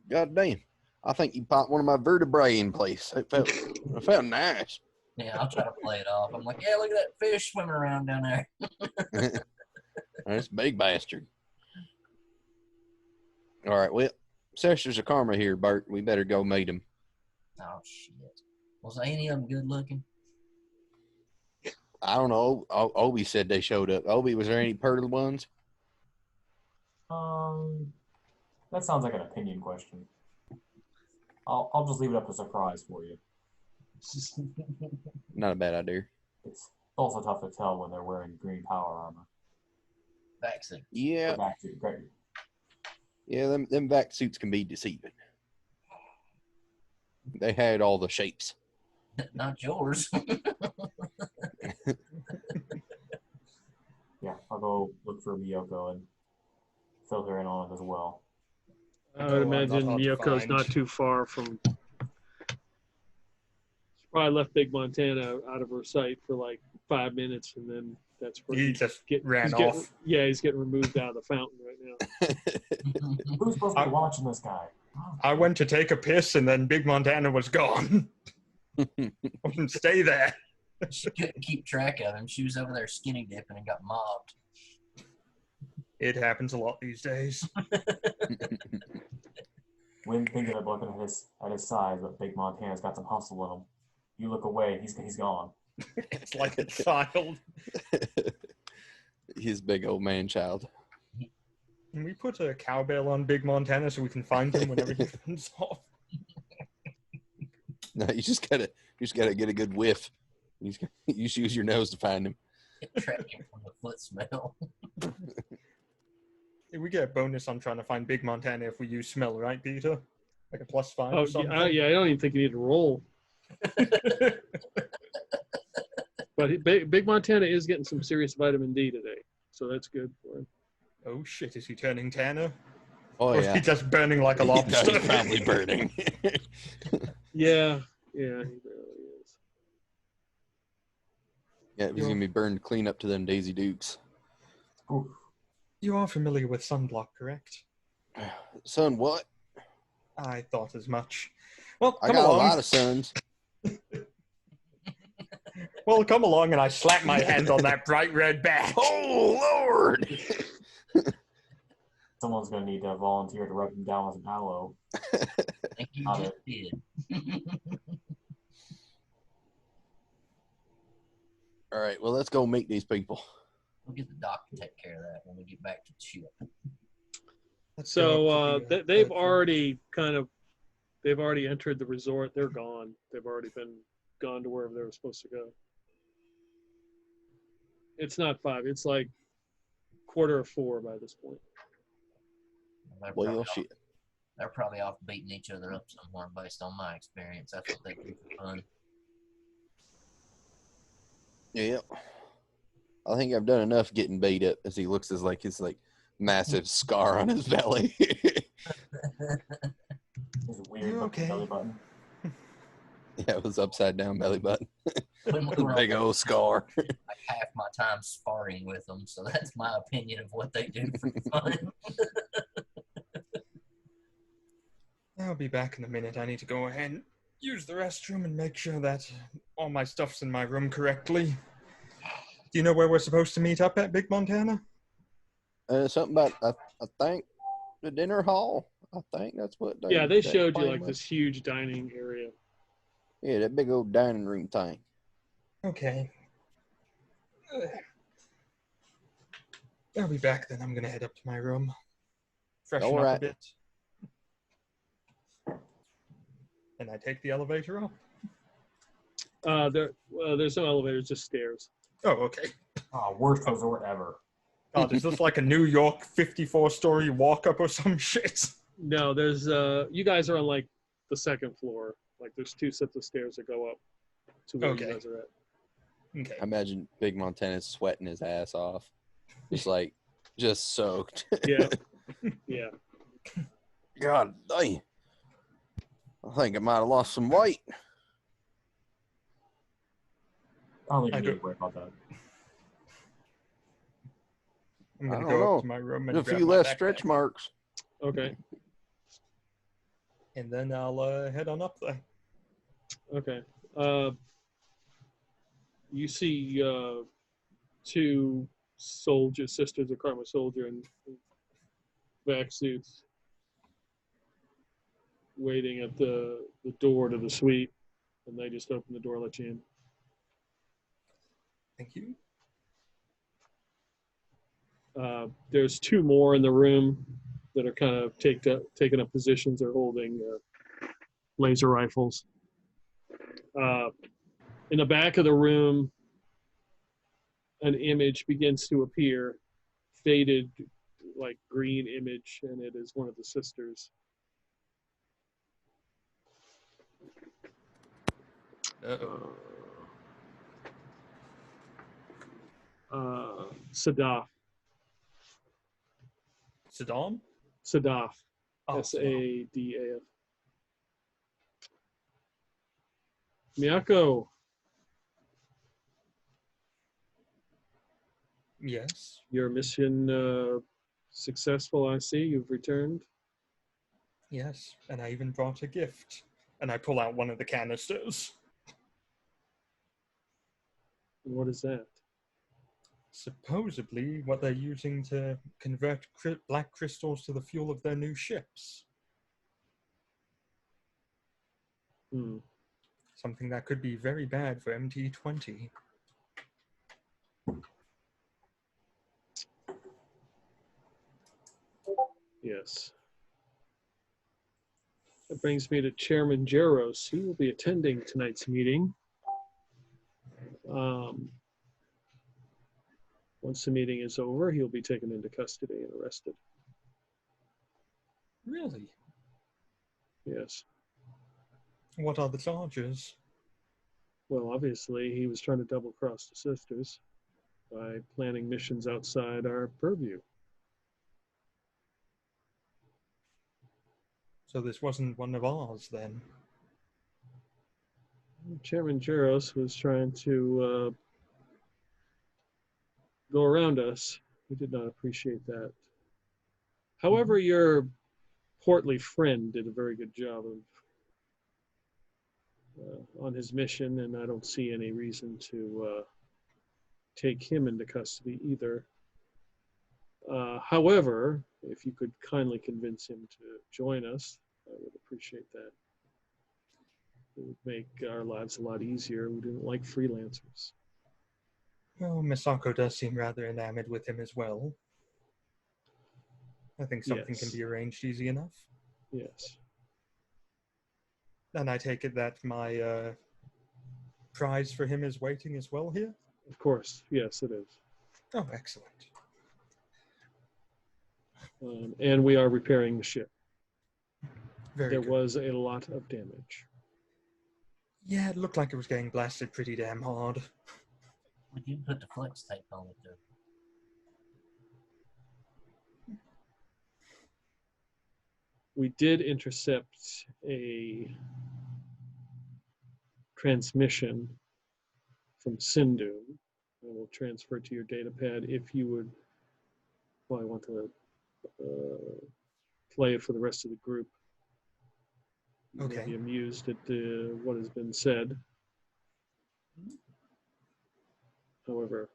God damn. I think you popped one of my vertebrae in place. It felt nice.
Yeah, I'll try to play it off. I'm like, yeah, look at that fish swimming around down there.
That's a big bastard. All right, well, Sisters of Karma here, Bert. We better go meet him.
Oh, shit. Was any of them good looking?
I don't know. Obi said they showed up. Obi, was there any purtle ones?
That sounds like an opinion question. I'll just leave it up to surprise for you.
Not a bad idea.
It's also tough to tell when they're wearing green power armor.
Vaccine.
Yeah,
Back to great.
yeah. Them vac suits can be deceiving. They had all the shapes.
Not yours.
Yeah, I'll go look for Miyoko and fill her in on it as well.
I would
Oh, I'm not
imagine
hard to
Miyoko's
find.
not too far from. She probably left Big Montana out of her sight for like 5 minutes, and then that's where
He just ran
he's
off.
He's getting removed out of the fountain right now.
Who's supposed to be watching this guy?
I went to take a piss and then Big Montana was gone. Wouldn't stay there.
She couldn't keep track of him. She was over there skinny dipping and got mobbed.
It happens a lot these days.
When thinking of looking at his size, but Big Montana's got some hustle in him. You look away, he's gone.
It's like a child.
His big old man child.
Can we put a cowbell on Big Montana so we can find him whenever he runs off?
No, you just gotta get a good whiff. You just use your nose to find him.
Track him from the foot smell.
We get a bonus on trying to find Big Montana if we use smell, right, Peter? Like a +5
Oh,
or something?
yeah, I don't even think you need to roll. But Big Montana is getting some serious vitamin D today, so that's good for him.
Oh shit, is he turning tanner?
Oh
Or is
yeah,
he just burning like a
No,
lobster?
he's probably burning.
Yeah, he really is.
Yeah, he's gonna be burned clean up to them Daisy Dukes.
Oof.
You are familiar with sunblock, correct?
Son, what?
I thought as much. Well,
I
come
got
along.
a lot of sons.
Well, come along and I slap my hand on that bright red back.
Oh Lord!
Someone's gonna need to volunteer to rub him down with an aloe.
I think you
Got
just did.
All right, well, let's go meet these people.
We'll get the doctor to take care of that when we get back to the ship.
Let's go
So
up to the,
they've
third
already entered the resort. They're gone. They've already been gone to wherever they were supposed to go. It's not 5. It's like 3:45 by this point.
They're
Well,
probably,
shit.
they're probably off beating each other up somewhere based on my experience. That's what they do for fun.
Yeah. I think I've done enough getting beat up as he looks as like his like massive scar on his belly.
His weird
You
looking
okay?
belly button.
Yeah, it was upside down belly button.
When we were
Big
on
old scar.
like half my time sparring with them, so that's my opinion of what they do for fun.
I'll be back in a minute. I need to go ahead and use the restroom and make sure that all my stuff's in my room correctly. Do you know where we're supposed to meet up at, Big Montana?
Something about I think the dinner hall. I think that's what they.
Yeah, they showed you
explained
like
was.
this huge dining area.
Yeah, that big old dining room thing.
Okay. I'll be back then. I'm going to head up to my room. Freshen
All
up
right.
a bit. And I take the elevator up.
There's no elevators, just stairs.
Oh, okay.
Oh, worst resort ever.
God, is this like a New York 54-story walk-up or some shit?
No, there's you guys are on like the second floor. Like there's 2 sets of stairs that go up to where
Okay.
you guys are at.
Okay.
I imagine Big Montana's sweating his ass off, just soaked.
Yeah, yeah.
God dang. I think I might have lost some weight.
I don't think
I
you need
do-
to worry about that.
I'm
I
going to
don't
go
know.
up to my room and
There's a
grab
few
my
less
backpack.
stretch marks.
Okay,
And then I'll head on up there.
okay. You see 2 sisters of Karma Soldier in vac suits waiting at the door to the suite, and they just open the door, let you in.
Thank you.
There's 2 more in the room that are kind of taking up positions. They're holding laser rifles. In the back of the room, an image begins to appear, faded, like green image, and it is one of the sisters.
Uh-oh.
Sadaf.
Saddam?
Sadaf.
Oh, Saddam.
Sadaf. Miyako,
Yes.
your mission successful, I see. You've returned.
Yes. And I even brought a gift. And I pull out one of the canisters.
What is that?
Supposedly what they're using to convert black crystals to the fuel of their new ships.
Hmm.
Something that could be very bad for MT20.
Yes. That brings me to Chairman Jaros. He will be attending tonight's meeting. Once the meeting is over, he'll be taken into custody and arrested.
Really?
Yes.
What are the charges?
Well, obviously, he was trying to double-cross the sisters by planning missions outside our purview.
So this wasn't one of ours, then?
Chairman Jaros was trying to go around us. We did not appreciate that. However, your portly friend did a very good job of on his mission, and I don't see any reason to take him into custody either. However, if you could kindly convince him to join us, I would appreciate that. It would make our lives a lot easier. We didn't like freelancers.
Well, Misako does seem rather enamored with him as well. I think something can
Yes.
be arranged easy enough.
Yes.
And I take it that my prize for him is waiting as well here?
Of course. Yes, it is.
Oh, excellent.
And we are repairing the ship.
Very
There
good.
was a lot of damage.
Yeah, it looked like it was getting blasted pretty damn hard.
We did put the flex tape on it, though.
We did intercept a transmission from Sindhu. I will transfer to your data pad if you would probably want to play it for the rest of the group. You may
Okay.
be amused at what has been said. However,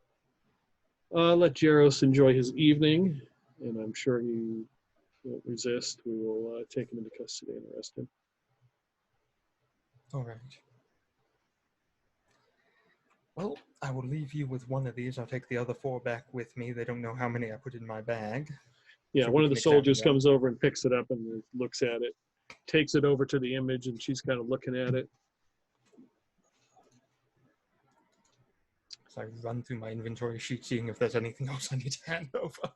let Jaros enjoy his evening, and I'm sure he won't resist. We will take him into custody and arrest him.
All right. Well, I will leave you with one of these. I'll take the other 4 back with me. They don't know how many I put in my bag.
Yeah,
So
one
we
of the
can examine
soldiers
that.
comes over and picks it up and looks at it, takes it over to the image, and she's kind of looking at it.
So I run through my inventory sheet, seeing if there's anything else I need to hand over.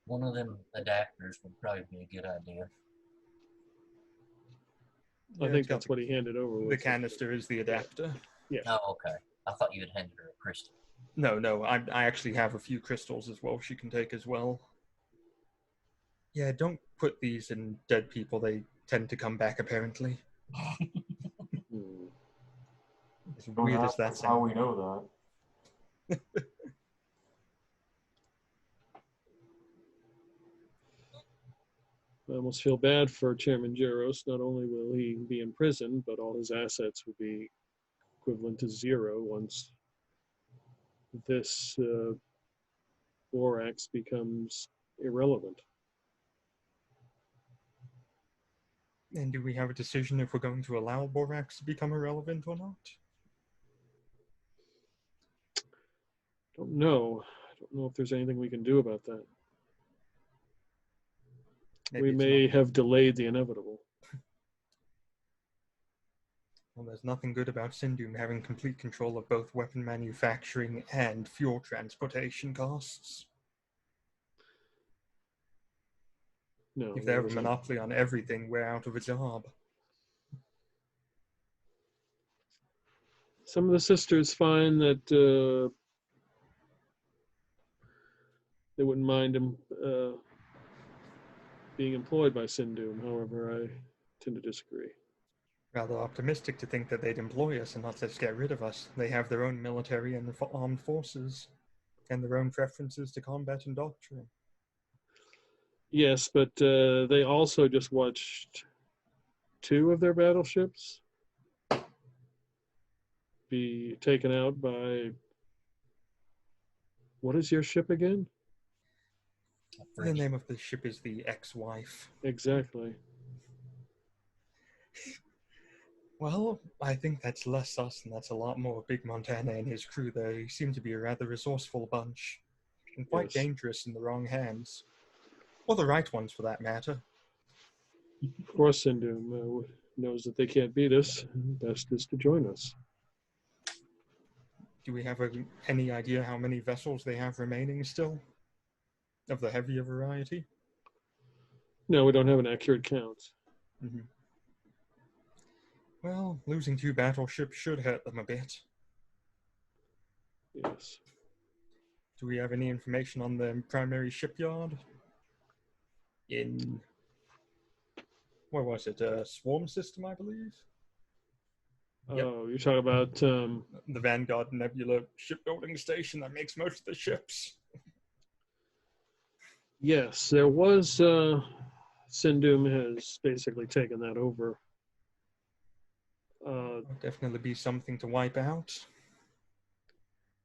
One of them adapters would probably be a good idea.
I
Yeah,
think
it's got
that's what he handed over.
the
was
canister is the adapter.
Oh, okay. I thought you had handed her a crystal.
No, I actually have a few crystals as well she can take as well. Yeah, don't put these in dead people. They tend to come back, apparently.
Hmm.
As
Don't
weird as
ask
that
us how
sounds.
we know that.
I almost feel bad for Chairman Jaros. Not only will he be in prison, but all his assets will be equivalent to 0 once this borax becomes irrelevant.
And do we have a decision if we're going to allow borax to become irrelevant or not?
Don't know. I don't know if there's anything we can do about that.
Maybe
We
it's
may
not.
have delayed the inevitable.
Well, there's nothing good about Sindum having complete control of both weapon manufacturing and fuel transportation costs.
No.
If they have a
there's
monopoly on everything, we're out of a job.
Some of the sisters find that they wouldn't mind him being employed by Sindum. However, I tend to disagree.
Rather optimistic to think that they'd employ us and not just get rid of us. They have their own military and armed forces, and their own preferences to combat and doctrine.
Yes, but they also just watched 2 of their battleships be taken out by, what is your ship again?
The name of the ship is the Ex-Wife.
Exactly.
Well, I think that's less us and that's a lot more Big Montana and his crew. They seem to be a rather resourceful bunch and quite
Yes.
dangerous in the wrong hands. Or the right ones, for that matter.
Of course, Sindum knows that they can't beat us. Best is to join us.
Do we have any idea how many vessels they have remaining still? Of the heavier variety?
No, we don't have an accurate count.
Mm-hmm. Well, losing 2 battleships should hurt them a bit.
Yes.
Do we have any information on the primary shipyard? In... Where was it? Swarm system, I believe? Yep.
Oh, you're talking about
The Vanguard Nebula shipbuilding station that makes most of the ships.
yes, there was Sindum has basically taken that over.
Definitely be something to wipe out.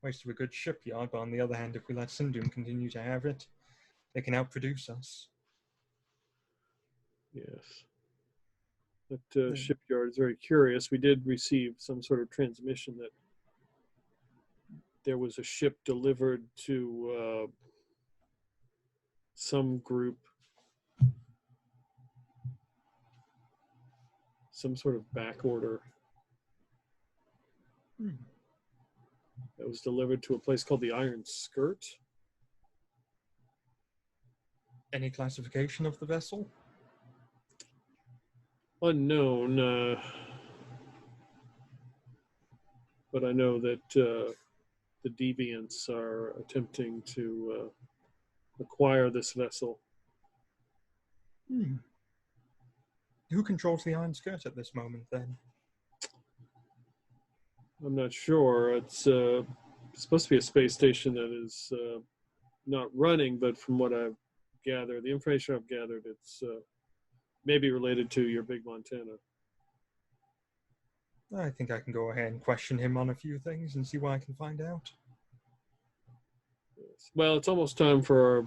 Waste of a good shipyard, but on the other hand, if we let Sindum continue to have it, they can outproduce us.
Yes. That shipyard is very curious. We did receive some sort of transmission that there was a ship delivered to some group, some sort of back order. That was delivered to a place called the Iron Skirt.
Any classification of the vessel?
Unknown, but I know that the deviants are attempting to acquire this vessel.
Who controls the Iron Skirt at this moment, then?
I'm not sure. It's supposed to be a space station that is not running, but from what I've gathered, the information I've gathered, it's maybe related to your Big Montana.
I think I can go ahead and question him on a few things and see what I can find out.
Yes. Well, it's almost time for our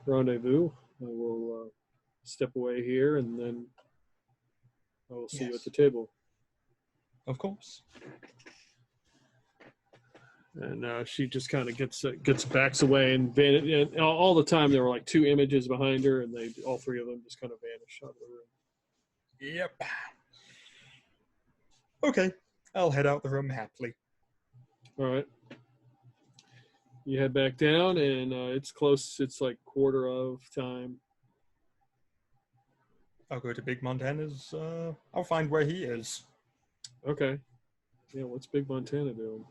rendezvous. I will step away here, and then I will see you at the table.
Of course.
And she just kind of backs away and and all the time there were like 2 images behind her, and all 3 of them just kind of vanish out of the room.
Yep. Okay, I'll head out the room happily.
All right. You head back down, and it's close. It's like quarter of time.
I'll go to Big Montana's. I'll find where he is.
Okay. Yeah, what's Big Montana doing?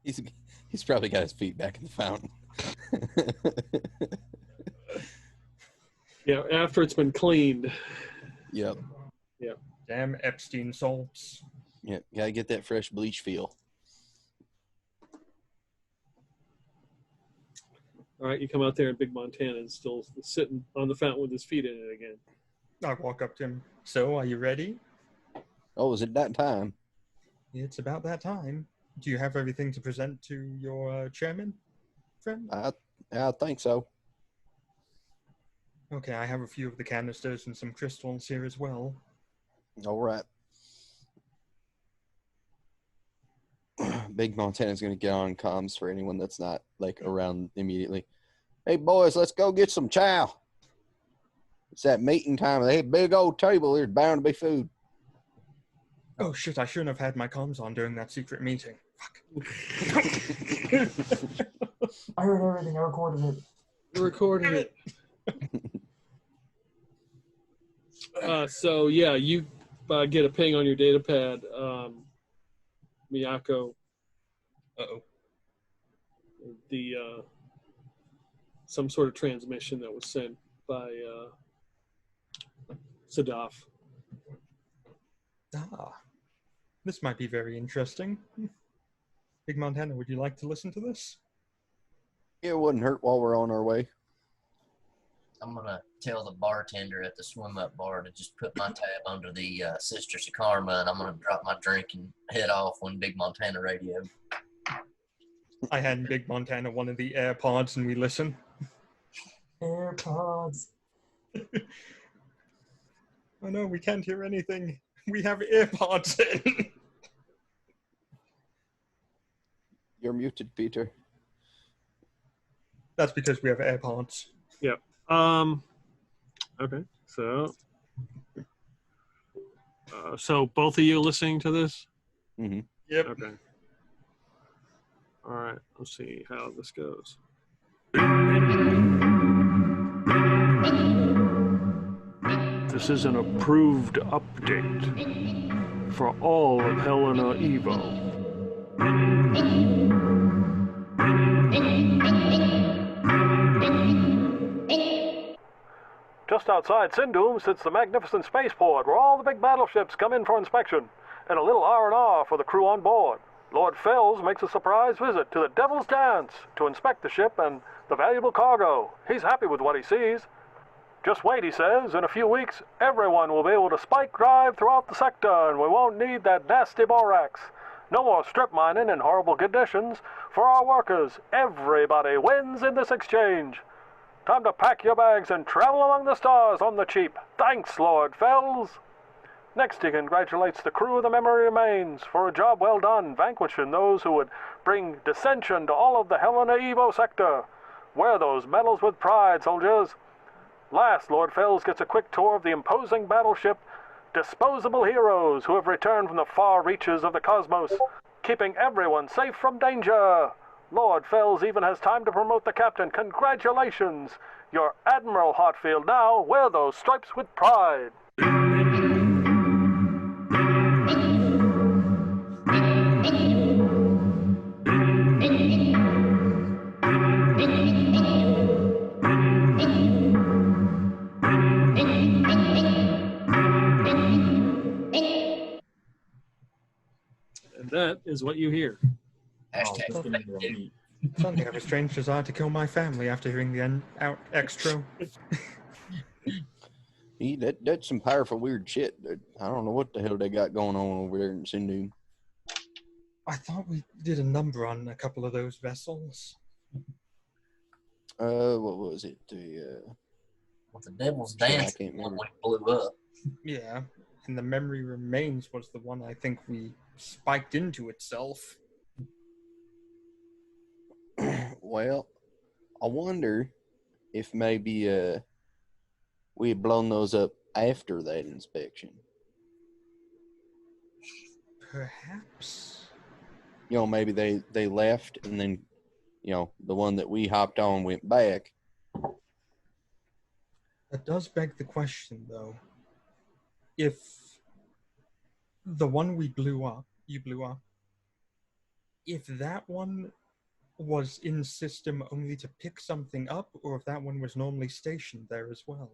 He's probably got his feet back in the fountain.
Yeah, after it's been cleaned.
Yep.
Yeah.
Damn Epstein salts.
Yep. Gotta get that fresh bleach feel.
All right, you come out there, and Big Montana is still sitting on the fountain with his feet in it again.
I walk up to him. So, are you ready?
Oh, is it that time?
It's about that time. Do you have everything to present to your chairman, friend?
I think so.
Okay, I have a few of the canisters and some crystals here as well.
All right. Big Montana's going to get on comms for anyone that's not like around immediately. Hey, boys, let's go get some chow. It's that meeting time. Hey, big old table. There's bound to be food.
Oh, shit, I shouldn't have had my comms on during that secret meeting. Fuck.
I heard everything. I recorded it.
You recorded it. So, yeah, you get a ping on your data pad. Miyako.
Uh-oh.
The some sort of transmission that was sent by Sadaf.
This might be very interesting. Big Montana, would you like to listen to this?
It wouldn't hurt while we're on our way.
I'm going to tell the bartender at the swim-up bar to just put my tab under the Sisters of Karma, and I'm going to drop my drink and head off when Big Montana radio.
I hand Big Montana one of the AirPods and we listen.
AirPods.
Oh no, we can't hear anything. We have earpods in.
You're muted, Peter.
That's because we have AirPods.
Yep. Okay. So both of you listening to this?
Mm-hmm.
Yep.
Okay. All right. Let's see how this goes. This is an approved update for all of Helena Evo. Just outside Sindoom sits the magnificent spaceport where all the big battleships come in for inspection, and a little R&R for the crew on board. Lord Fells makes a surprise visit to the Devil's Dance to inspect the ship and the valuable cargo. He's happy with what he sees. Just wait, he says. In a few weeks, everyone will be able to spike drive throughout the sector, and we won't need that nasty borax. No more strip mining in horrible conditions. For our workers, everybody wins in this exchange. Time to pack your bags and travel among the stars on the cheap. Thanks, Lord Fells. Next, he congratulates the crew of the Memory Remains for a job well done, vanquishing those who would bring dissension to all of the Helena Evo sector. Wear those medals with pride, soldiers. Last, Lord Fells gets a quick tour of the imposing battleship Disposable Heroes, who have returned from the far reaches of the cosmos, keeping everyone safe from danger. Lord Fells even has time to promote the captain. Congratulations! You're Admiral Hartfield now. Wear those stripes with pride. And that is what you hear.
Hashtag
just give me a real beat.
Suddenly I have a strange desire to kill my family after hearing the out extra.
That's some powerful weird shit. I don't know what the hell they got going on over there in Sindoom.
I thought we did a number on a couple of those vessels.
What was it?
Well, the Devil's
Shit, I
Dance
can't
one
remember.
when it blew up.
Yeah, and the Memory Remains was the one I think we spiked into itself.
Well, I wonder if maybe we had blown those up after that inspection.
Perhaps.
You know, maybe they left and then, you know, the one that we hopped on went back.
That does beg the question, though. If the one you blew up, if that one was in system only to pick something up, or if that one was normally stationed there as well.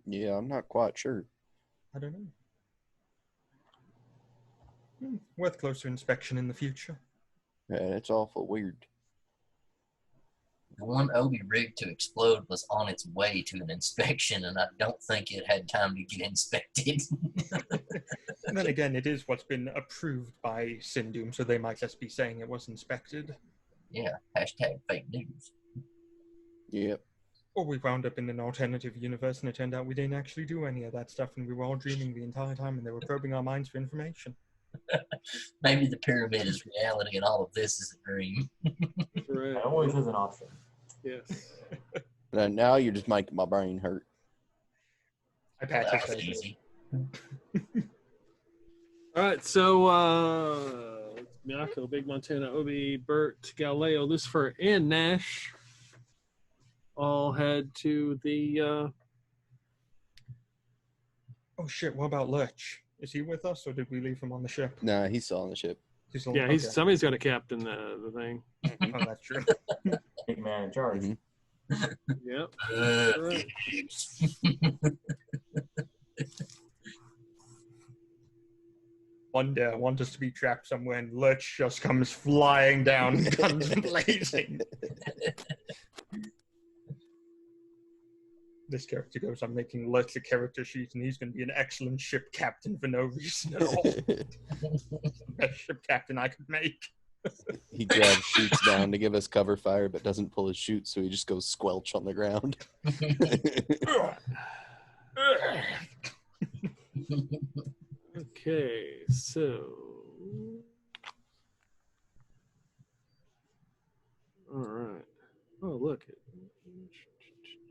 Yeah, I'm not quite sure.
I don't know. Worth closer inspection in the future.
Yeah, that's awful weird.
The one Obi rigged to explode was on its way to an inspection, and I don't think it had time to get inspected.
And then again, it is what's been approved by Sindoom, so they might just be saying it was inspected.
Yeah, hashtag fake news.
Yep.
Or we wound up in an alternative universe and it turned out we didn't actually do any of that stuff and we were all dreaming the entire time and they were probing our minds for information.
Maybe the pyramid is reality and all of this is a dream.
Right.
That always is an option.
Yes.
Now you're just making my brain hurt.
I patched
That was
it.
easy.
All right, so Miyako, Big Montana, Obi, Bert, Galileo, Lucifer, and Nash all head to the...
Oh shit, what about Lurch? Is he with us or did we leave him on the ship?
Nah, he's still on the ship.
He's on,
Yeah,
okay.
somebody's got to captain the thing.
Oh, that's true.
Big man in charge.
Mhm.
Yep. Right.
One day I want us to be trapped somewhere and Lurch just comes flying down, guns blazing. This character goes, I'm making Lurch a character sheet and he's going to be an excellent ship captain for no reason at all. Best ship captain I could make.
He grabs shoots down to give us cover fire, but doesn't pull his chute, so he just goes squelch on the ground.
Okay, so all right. Oh, look.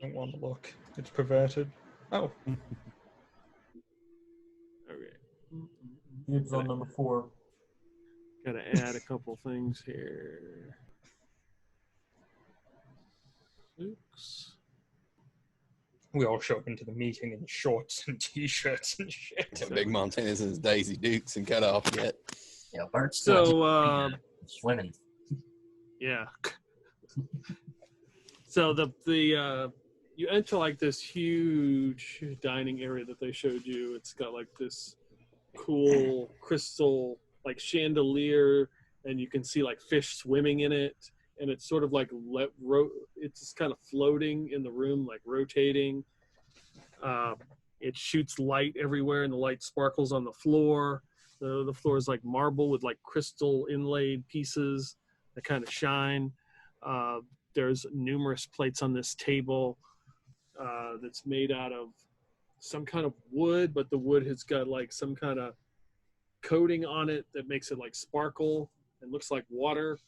Don't want to look. It's perverted. Oh,
Okay.
Dibs on number 4.
Gotta add a couple things here. Oops.
we all show up into the meeting in shorts and t-shirts and shit.
Yeah, Big Montana's in his Daisy Dukes and cut off yet.
Yeah, Bert's still
So,
swimming.
yeah. So the you enter like this huge dining area that they showed you. It's got like this cool crystal like chandelier, and you can see like fish swimming in it, and it's sort of like it's just kind of floating in the room, like rotating. It shoots light everywhere, and the light sparkles on the floor. The floor is like marble with like crystal inlaid pieces that kind of shine. There's numerous plates on this table that's made out of some kind of wood, but the wood has got like some kind of coating on it that makes it like sparkle and looks like water.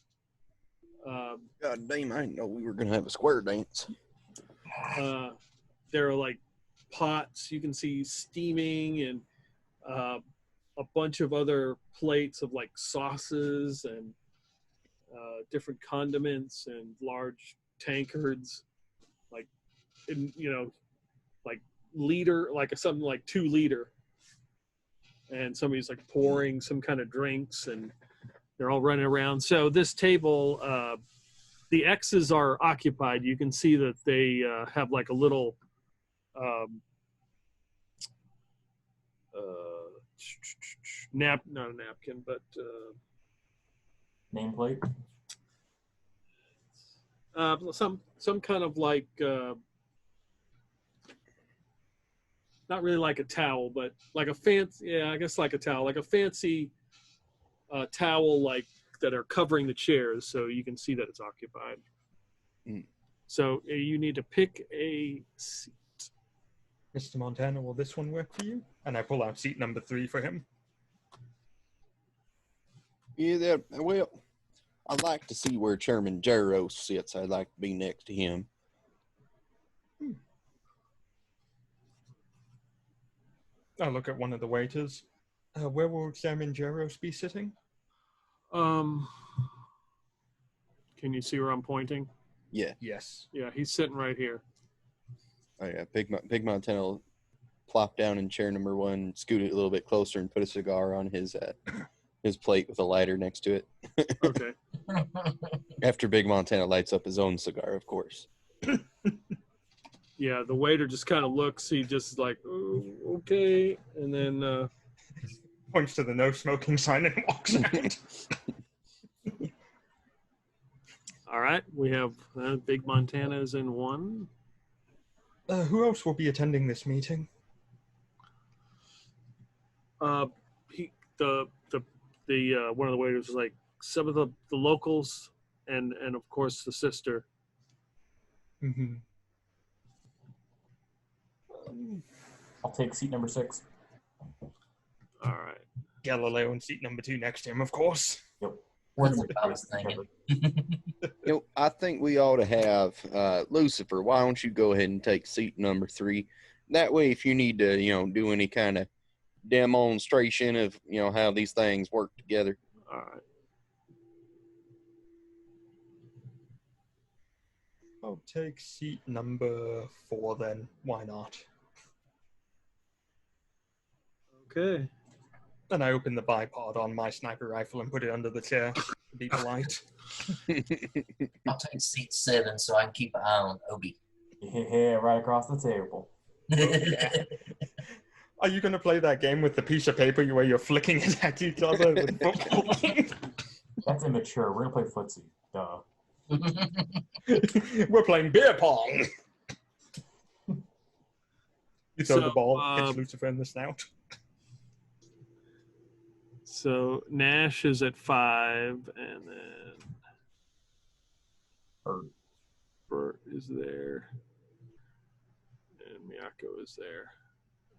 God damn, I didn't know we were going to have a square dance.
There are like pots you can see steaming, and a bunch of other plates of like sauces and different condiments and large tankards, like like liter, like something like 2 liter, and somebody's like pouring some kind of drinks, and they're all running around. So this table, the X's are occupied. You can see that they have like a little not a napkin, but
Nameplate.
some kind of like not really like a towel, but like a fancy, I guess like a towel, like a fancy towel like that are covering the chairs, so you can see that it's occupied. So you need to pick a seat.
Mr. Montana, will this one work for you? And I pull out seat number 3 for him.
Yeah, well, I'd like to see where Chairman Jarrow sits. I'd like to be next to him.
I'll look at one of the waiters. Where will Chairman Jarrow be sitting?
Can you see where I'm pointing?
Yeah.
Yes.
Yeah, he's sitting right here.
Oh, yeah. Big Montana will plop down in chair number 1, scoot it a little bit closer, and put a cigar on his plate with a lighter next to it.
Okay.
After Big Montana lights up his own cigar, of course.
Yeah, the waiter just kind of looks. He just like, oh, okay, and then
Points to the no smoking sign and walks out.
all right, we have Big Montana's in one.
Who else will be attending this meeting?
The one of the waiters was like some of the locals and of course the sister.
Mm-hmm.
I'll take seat number 6.
All right.
Galileo in seat number 2 next to him, of course.
Yep.
That's what I was thinking.
I think we ought to have Lucifer. Why don't you go ahead and take seat number 3? That way, if you need to, do any kind of demonstration of, how these things work together.
All right.
I'll take seat number 4 then. Why not?
Okay.
Then I open the bipod on my sniper rifle and put it under the chair to be polite.
I'll take seat 7 so I can keep an eye on Obi.
Yeah, right across the table.
Are you going to play that game with the piece of paper where you're flicking it at each other with football?
That's immature. We're going to play footsie. Duh.
We're playing beer pong. You throw the ball, hits Lucifer in the snout.
So Nash is at 5, and then Bert is there, and Miyako is there.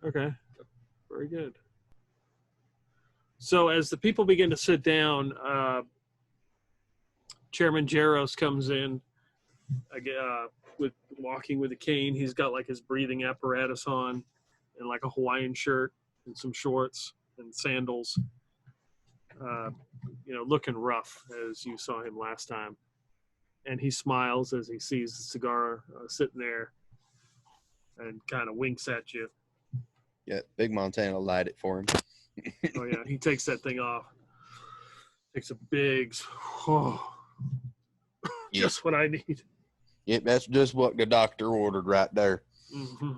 Okay. Very good. So as the people begin to sit down, Chairman Jaros comes in, with walking with a cane. He's got like his breathing apparatus on, and like a Hawaiian shirt and some shorts and sandals. Looking rough as you saw him last time. And he smiles as he sees the cigar sitting there, and kind of winks at you.
Yeah, Big Montana light it for him.
Oh yeah, he takes that thing off. Takes a big, just what I need.
Yep, that's just what the doctor ordered right there.
Mm-hmm.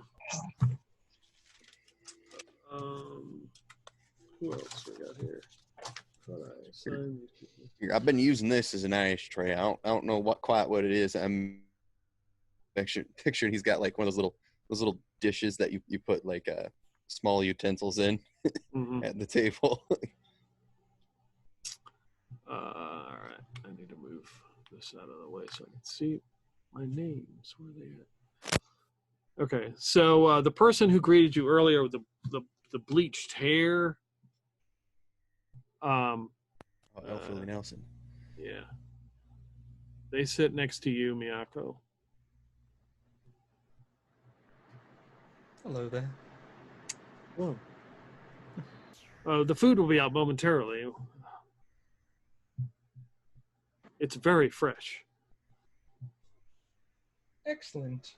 Who else we got here?
Here, I've been using this as an ashtray. I don't know quite what it is. I'm picturing he's got like one of those little dishes that you put like small utensils in at the table.
All right, I need to move this out of the way so I can see my names. Where are they at? Okay, so the person who greeted you earlier with the bleached hair.
Elfie Nelson.
Yeah. They sit next to you, Miyako.
Hello there.
Whoa. The food will be out momentarily. It's very fresh.
Excellent.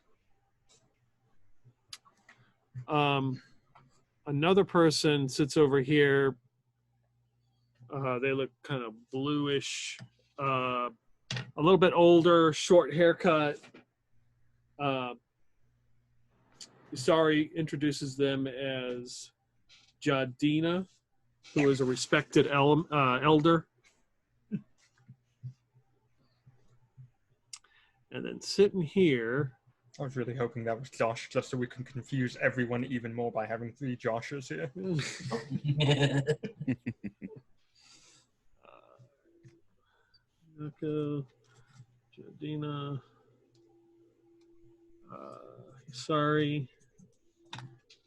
Another person sits over here. They look kind of bluish, a little bit older, short haircut. Usari introduces them as Jadina, who is a respected elder. And then sitting here.
I was really hoping that was Josh, just so we can confuse everyone even more by having 3 Joshes here.
Miyako, Jadina, Usari.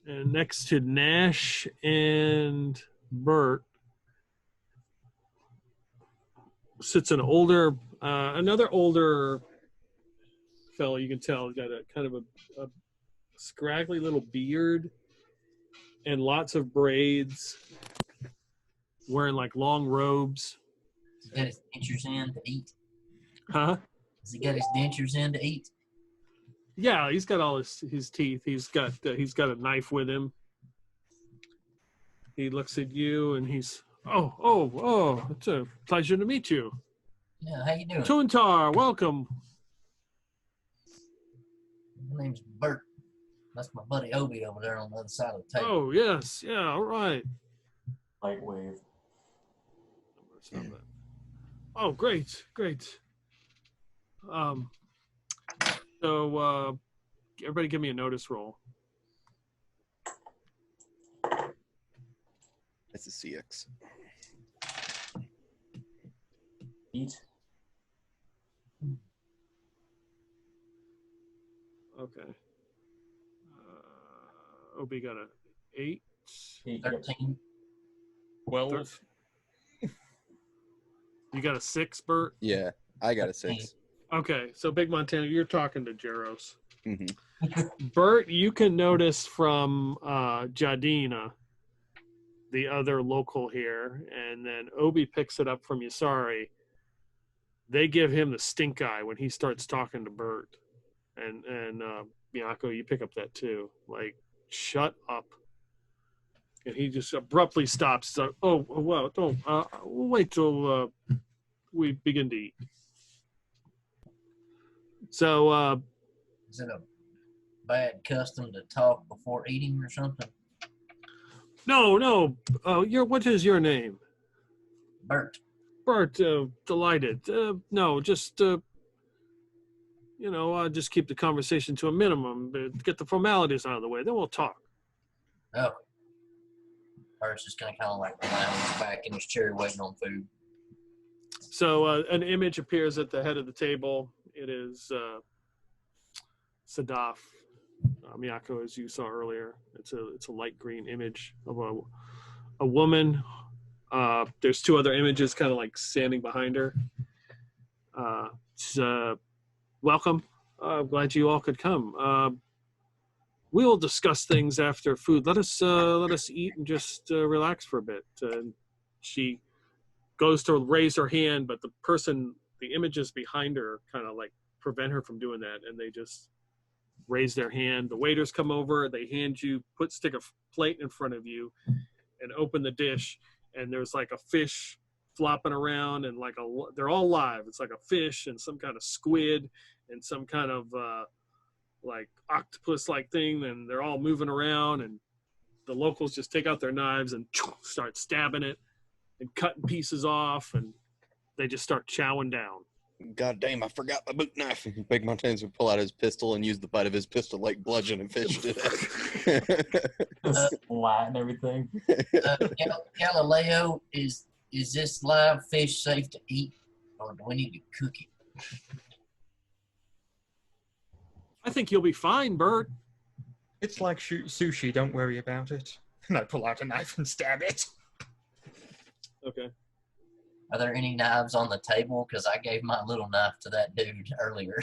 And next to Nash and Bert sits an another older fellow. You can tell got a kind of a scraggly little beard and lots of braids, wearing like long robes.
Has he got his dentures in to eat?
Huh?
Has he got his dentures in to eat?
Yeah, he's got all his teeth. He's got a knife with him. He looks at you and he's, oh, it's a pleasure to meet you.
Yeah, how you doing?
Tuntar, welcome.
My name's Bert. That's my buddy Obi over there on the other side of the table.
Oh, yes. Yeah, all right.
Light wave.
Oh, great. So everybody give me a notice roll.
That's a CX.
Eat.
Okay. Obi got a 8.
13.
12.
You got a 6, Bert?
Yeah, I got a 6.
Okay, so Big Montana, you're talking to Jaros.
Mm-hmm.
Bert, you can notice from Jadina, the other local here, and then Obi picks it up from Usari. They give him the stink eye when he starts talking to Bert. And Miyako, you pick up that too. Like, shut up. And he just abruptly stops. So, well, don't. We'll wait till we begin to eat. So,
Is it a bad custom to talk before eating or something?
no. What is your name?
Bert.
Bert, delighted. No, just just keep the conversation to a minimum. Get the formalities out of the way. Then we'll talk.
Oh. Bert's just gonna kind of like lie on his back in his chair waiting on food.
So an image appears at the head of the table. It is Sadaf. Miyako, as you saw earlier. It's a light green image of a woman. There's two other images kind of like standing behind her. Welcome. I'm glad you all could come. We will discuss things after food. Let us eat and just relax for a bit. She goes to raise her hand, but the images behind her kind of like prevent her from doing that, and they just raise their hand. The waiters come over, they stick a plate in front of you and open the dish, and there's like a fish flopping around, and they're all live. It's like a fish and some kind of squid and some kind of like octopus like thing, and they're all moving around, and the locals just take out their knives and start stabbing it and cutting pieces off, and they just start chowing down.
God damn, I forgot my boot knife. Big Montans would pull out his pistol and use the butt of his pistol like bludgeon and fish to death.
Splat and everything.
Galileo, is this live fish safe to eat, or do we need to cook it?
I think you'll be fine, Bert.
It's like sushi, don't worry about it. And I pull out a knife and stab it.
Okay.
Are there any knives on the table? Because I gave my little knife to that dude earlier.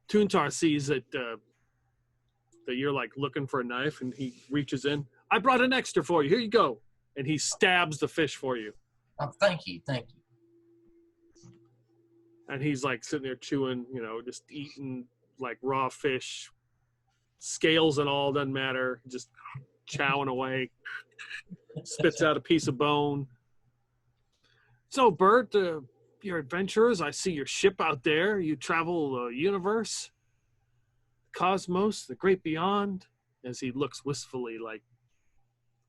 Toontar sees that you're like looking for a knife, and he reaches in. I brought an extra for you. Here you go. And he stabs the fish for you.
Oh, thank you.
And he's like sitting there chewing, just eating like raw fish, scales and all, doesn't matter, just chowing away, spits out a piece of bone. So, Bert, you're adventurers. I see your ship out there. You travel the universe, cosmos, the great beyond, as he looks wistfully like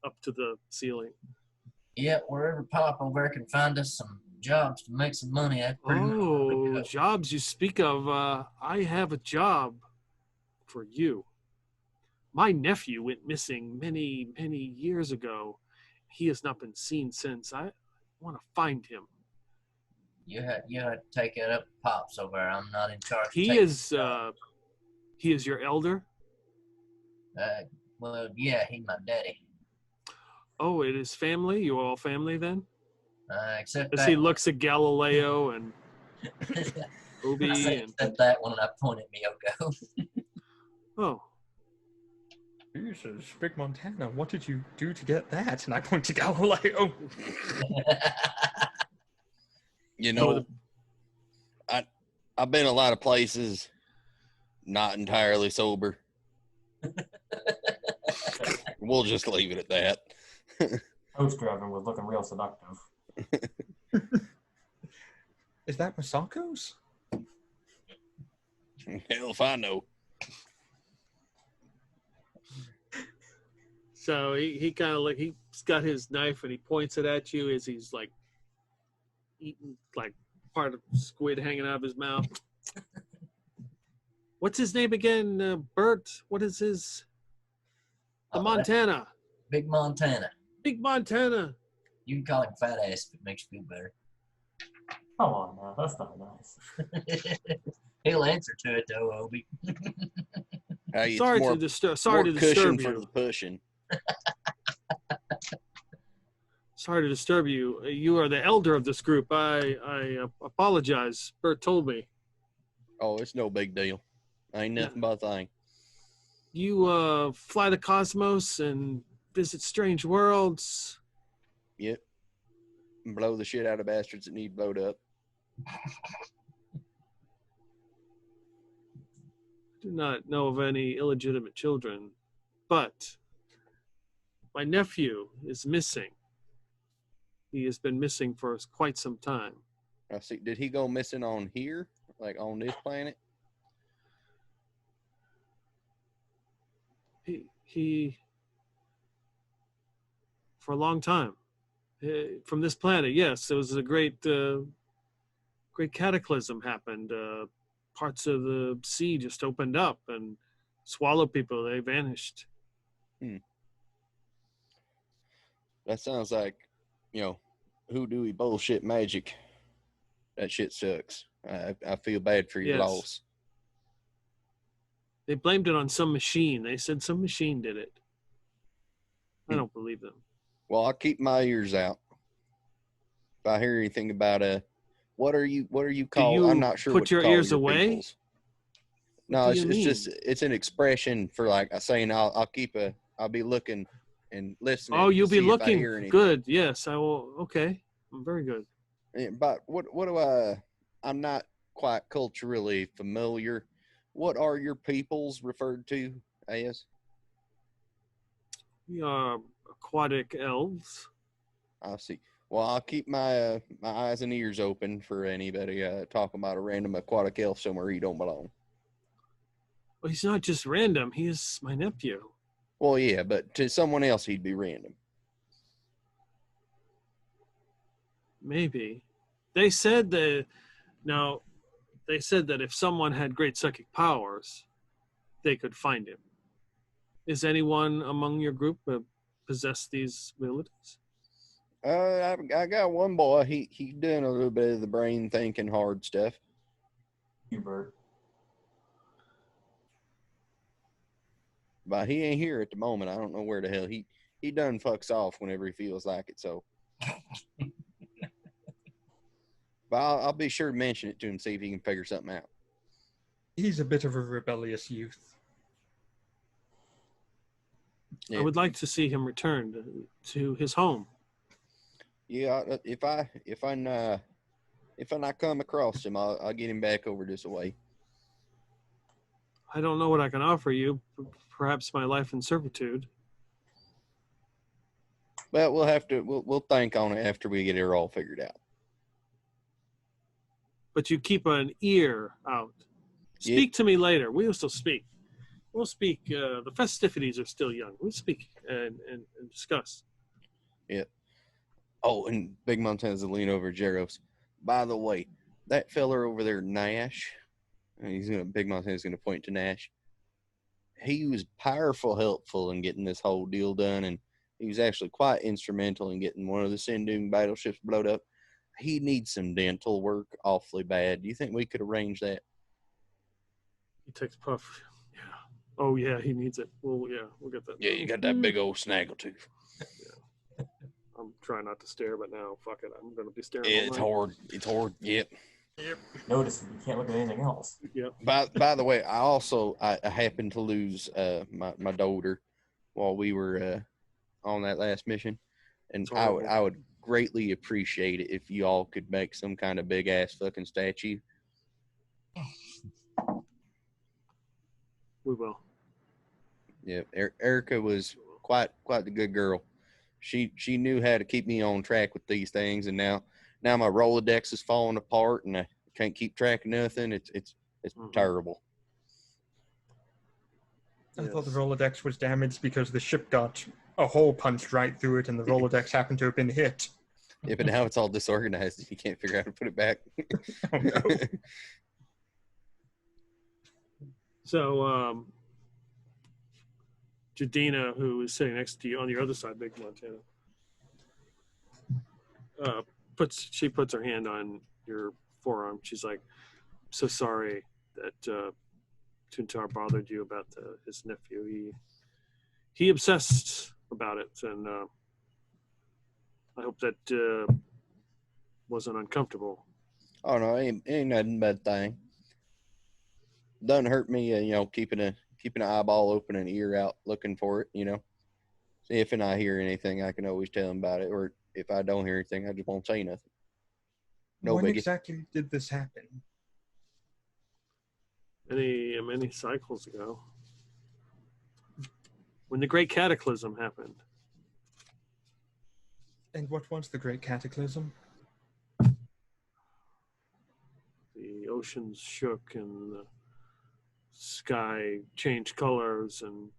up to the ceiling.
Yeah, wherever Pop over there can find us some jobs to make some money.
Jobs you speak of. I have a job for you. My nephew went missing many, many years ago. He has not been seen since. I want to find him.
You had to take it up with Pops over there. I'm not in charge.
He is your elder?
Well, yeah, he's my daddy.
Oh, it is family? You all family then?
Except
as he looks at Galileo and Boogie.
Except that one, and I point at Miyoko.
Oh.
Jesus, Big Montana, what did you do to get that? And I point to Galileo.
I've been a lot of places, not entirely sober. We'll just leave it at that.
Coach driving was looking real seductive.
Is that Masako's?
Hell if I know.
So he kind of he's got his knife and he points it at you as he's like eating like part of squid hanging out of his mouth. What's his name again? Bert? What is his? Montana.
Big Montana.
Big Montana.
You can call him Fat Ass if it makes you feel better.
Come on now, that's not nice.
He'll answer to it though, Obi.
Hey,
sorry to disturb you.
For the pushing.
Sorry to disturb you. You are the elder of this group. I apologize. Bert told me.
Oh, it's no big deal. Ain't nothing but a thing.
You fly the cosmos and visit strange worlds.
Yep. And blow the shit out of bastards that need blowed up.
Do not know of any illegitimate children, but my nephew is missing. He has been missing for quite some time.
I see. Did he go missing on here, like on this planet?
He for a long time from this planet. Yes, there was a great cataclysm happened. Parts of the sea just opened up and swallowed people. They vanished.
That sounds like, hoodoo bullshit magic. That shit sucks. I feel bad for your
Yes.
loss.
They blamed it on some machine. They said some machine did it. I don't believe them.
Well, I'll keep my ears out. If I hear anything about what are you called?
you
I'm not sure
put
what to
your
call
ears
your
away?
peoples. No,
What do
it's
you
just
mean?
it's an expression for like saying I'll be looking and listening.
Oh, you'll
to
be
see if I
looking.
hear anything.
Good. Yes, I will. Okay. Very good.
But what do I'm not quite culturally familiar. What are your peoples referred to as?
We are aquatic elves.
I see. Well, I'll keep my my eyes and ears open for anybody talking about a random aquatic elf somewhere he don't belong.
Well, he's not just random. He is my nephew.
Well, yeah, but to someone else he'd be random.
Maybe. They said that. Now, they said that if someone had great psychic powers, they could find him. Is anyone among your group possess these abilities?
I got one boy. He doing a little bit of the brain thinking hard stuff.
Hubert.
But he ain't here at the moment. I don't know where the hell he done fucks off whenever he feels like it. So, but I'll be sure to mention it to him, see if he can figure something out.
He's a bit of a rebellious youth.
Yeah.
I would like to see him return to his home.
Yeah, if I not come across him, I'll get him back over this way.
I don't know what I can offer you. Perhaps my life in servitude.
But we'll think on it after we get it all figured out.
But you keep an ear out. Speak to me later. We will still speak. We'll speak. The festivities are still young. We'll speak and discuss.
Yeah. Oh, and Big Montana's will lean over Jeros. By the way, that feller over there, Nash, and Big Montana's gonna point to Nash. He was powerful helpful in getting this whole deal done, and he was actually quite instrumental in getting one of the Sindung battleships blowed up. He needs some dental work awfully bad. Do you think we could arrange that?
He takes a puff. Yeah. Oh yeah, he needs it. Well, yeah, we'll get that.
Yeah, you got that big old snaggletooth.
Yeah. I'm trying not to stare, but now, fuck it, I'm gonna be staring.
Yeah,
all
it's
night.
hard. It's hard. Yep.
Notice you can't look at anything else.
Yep.
By the way, I happened to lose my daughter while we were on that last mission, and
It's horrible.
I would greatly appreciate it if you all could make some kind of big ass fucking statue.
We will.
Yeah, Erica was quite the good girl. She knew how to keep me on track with these things, and now my Rolodex is falling apart, and I can't keep track of nothing. It's terrible.
I thought the Rolodex was damaged because the ship got a hole punched right through it, and the Rolodex happened to have been hit.
Yeah, but now it's all disorganized. You can't figure out how to put it back.
Oh, no.
So, Jadina, who is sitting next to you on your other side, Big Montana, puts her hand on your forearm. She's like, "So sorry that Tuntar bothered you about his nephew. He obsessed about it, and I hope that wasn't uncomfortable."
Oh no, ain't nothing but a thing. Doesn't hurt me, keeping an eyeball open and ear out looking for it. See if I hear anything, I can always tell him about it. Or if I don't hear anything, I just won't say nothing. No
when
biggie.
exactly did this happen?
Many cycles ago, when the Great Cataclysm happened.
And what was the Great Cataclysm?
The oceans shook and the sky changed colors and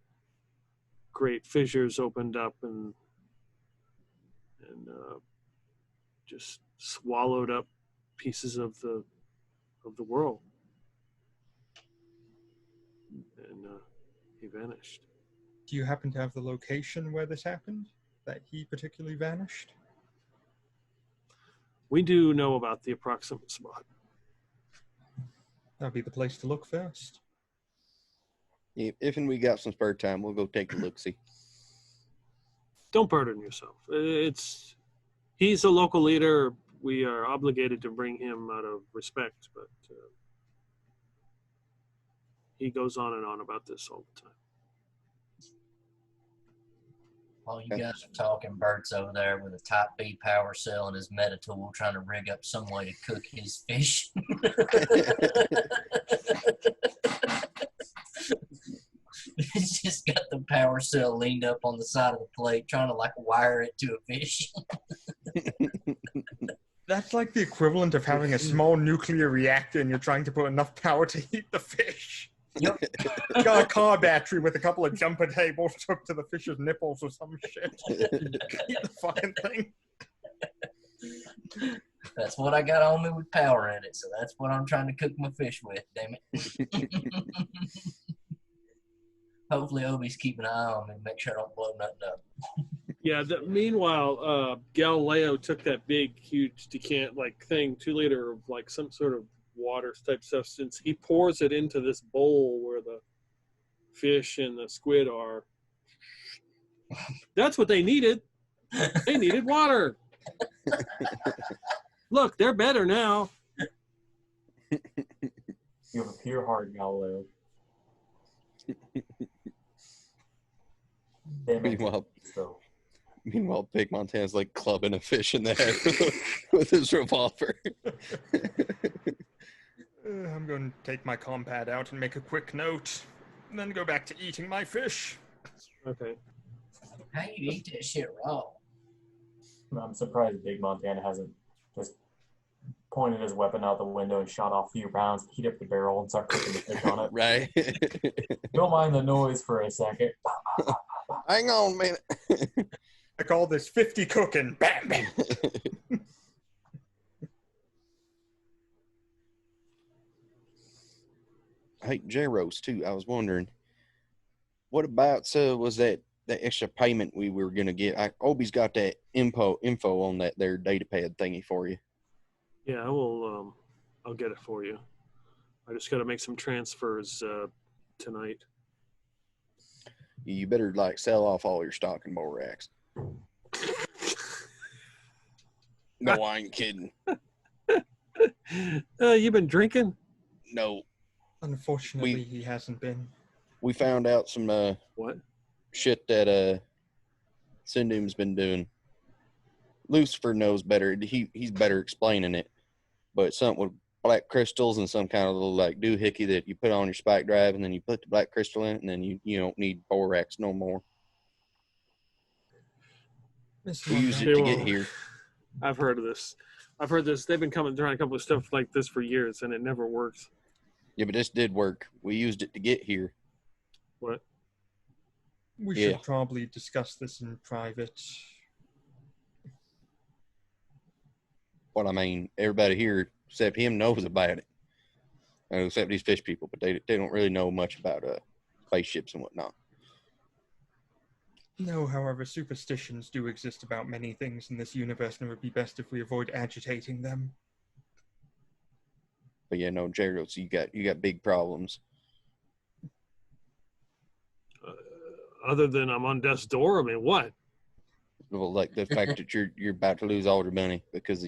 great fissures opened up and just swallowed up pieces of the world. And he vanished.
Do you happen to have the location where this happened? That he particularly vanished?
We do know about the approximate spot.
That'd be the place to look first.
If and we got some spare time, we'll go take a look-see.
Don't burden yourself. He's a local leader. We are obligated to bring him out of respect, but he goes on and on about this all the time.
While you guys are talking, Bert's over there with a Type B power cell and his Metatool trying to rig up some way to cook his fish. He's just got the power cell leaned up on the side of the plate trying to like wire it to a fish.
That's like the equivalent of having a small nuclear reactor and you're trying to put enough power to heat the fish.
Yep.
Got a car battery with a couple of jumper tables hooked to the fish's nipples or some shit. Heat the fucking thing.
That's what I got on me with power in it, so that's what I'm trying to cook my fish with, damn it. Hopefully Obi's keeping an eye on me and make sure I don't blow nothing up.
Yeah, meanwhile, Galileo took that big, huge decant thing, 2 liter of like some sort of water type substance. He pours it into this bowl where the fish and the squid are. That's what they needed. They needed water. Look, they're better now.
You have a pure heart, Galileo.
Meanwhile, Big Montana's like clubbing a fish in the head with his revolver.
I'm going to take my compad out and make a quick note, and then go back to eating my fish.
Okay.
How you eat that shit raw?
I'm surprised Big Montana hasn't just pointed his weapon out the window and shot off a few rounds, heat up the barrel, and start cooking the fish on it.
Right.
Don't mind the noise for a second.
Hang on a minute.
I call this 50 cooking. Bam, bam.
Hey, J-Rose, too. I was wondering, what about, was that extra payment we were going to get? Obi's got that info on that their data pad thingy for you.
Yeah, I will. I'll get it for you. I just got to make some transfers tonight.
You better sell off all your stock in borax. No, I ain't kidding.
You been drinking?
No.
Unfortunately, he hasn't been.
We found out some
What?
shit that Sindum's been doing. Lucifer knows better. He's better explaining it. But something with black crystals and some kind of little doohickey that you put on your spike drive, and then you put the black crystal in it, and then you don't need borax no more. We used it to get here.
I've heard of this. They've been trying a couple of stuff like this for years, and it never works.
Yeah, but this did work. We used it to get here.
What?
We should probably discuss this in private.
What I mean, everybody here except him knows about it. Except these fish people, but they don't really know much about spaceships and whatnot.
No, however, superstitions do exist about many things in this universe, and it would be best if we avoid agitating them.
But yeah, no, Jared, so you got big problems.
Other than I'm on death's door, I mean, what?
Well, the fact that you're about to lose all your money because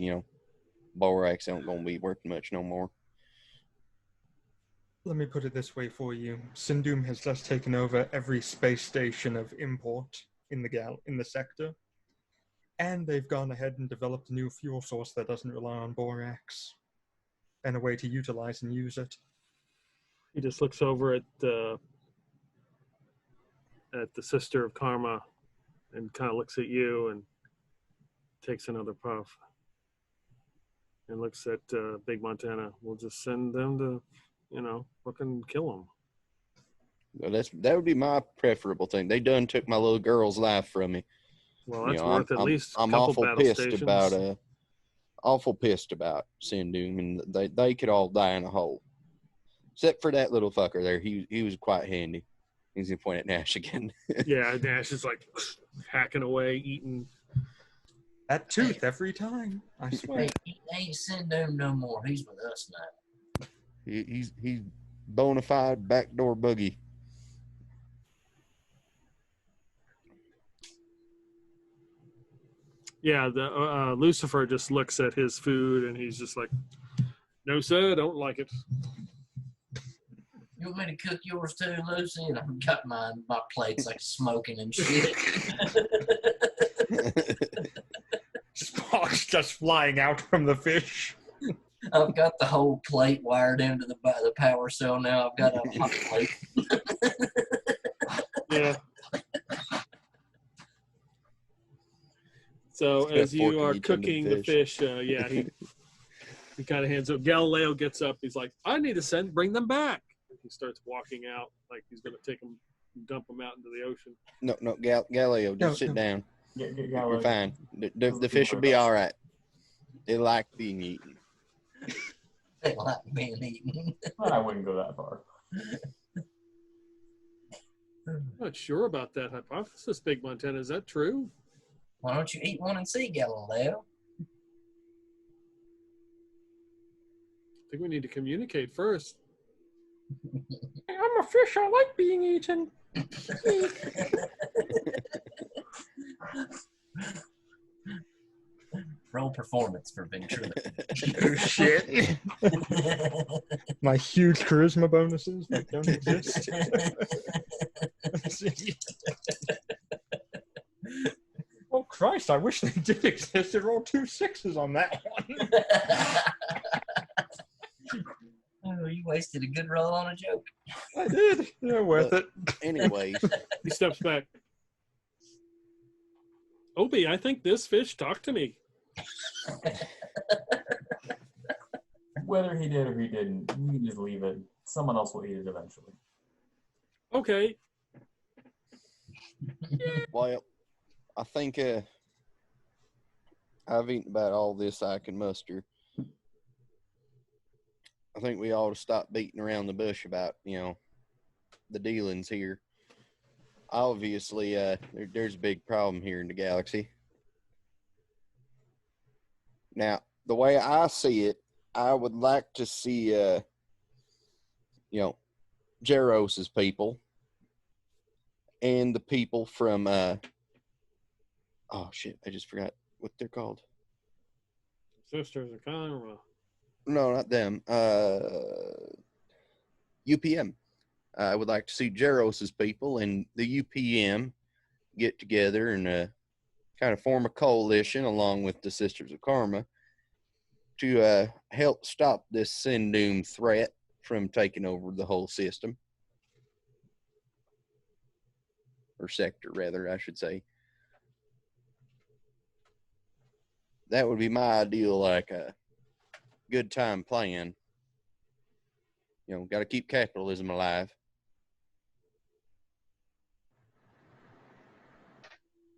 borax ain't gonna be worth much no more.
Let me put it this way for you. Sindum has thus taken over every space station of import in the sector. And they've gone ahead and developed a new fuel source that doesn't rely on borax. And a way to utilize and use it.
He just looks over at the sister of Karma and kind of looks at you and takes another puff. And looks at Big Montana. We'll just send them to, fucking kill them.
Well, that would be my preferable thing. They done took my little girl's life from me.
Well, that's worth at least a
I'm
couple
awful
battle
pissed
stations.
awful pissed about Sindum, and they could all die in a hole. Except for that little fucker there. He was quite handy. He's going to point at Nash again.
Yeah, Nash is hacking away, eating.
That tooth every time. I swear.
Hey, he ain't Sindum no more. He's with us now.
He's bona fide backdoor boogie.
Yeah, the Lucifer just looks at his food and he's just like, "No, sir, I don't like it."
You want me to cook yours too, Lucy? And I've got my plates like smoking and shit.
Sparks just flying out from the fish.
I've got the whole plate wired into the power cell now. I've got a hot plate.
Yeah. So
got
as
a
you
fork in
are
each end of the
cooking the fish, yeah, he kind of hands up. Galileo gets up. He's like, "I need to bring them back." He starts walking out like he's going to take them, dump them out into the ocean.
No, Galileo, just sit down.
Galileo.
You're fine. The fish will be all right. They like being eaten.
They like being eaten.
I wouldn't go that far.
I'm not sure about that hypothesis, Big Montana. Is that true?
Why don't you eat one and see, Galileo?
I think we need to communicate first.
I'm a fish. I like being eaten.
Roll performance for ventriloquism.
Oh, shit. My huge charisma bonuses that don't exist. Oh, Christ, I wish they did exist. There were all 2 6s on that one.
Oh, you wasted a good roll on a joke.
I did. Yeah, worth it.
Anyways,
He steps back. Obi, I think this fish talked to me.
Whether he did or he didn't, you can just leave it. Someone else will eat it eventually.
Okay.
well, I think I've eaten about all this I can muster. I think we ought to stop beating around the bush about, the dealings here. Obviously, there's a big problem here in the galaxy. Now, the way I see it, I would like to see, Jaros's people and the people from, oh shit, I just forgot what they're called.
Sisters of Karma.
No, not them. UPM. I would like to see Jaros's people and the UPM get together and kind of form a coalition along with the Sisters of Karma to help stop this Sindum threat from taking over the whole system. Or sector, rather, I should say. That would be my ideal, like, good time plan. Got to keep capitalism alive.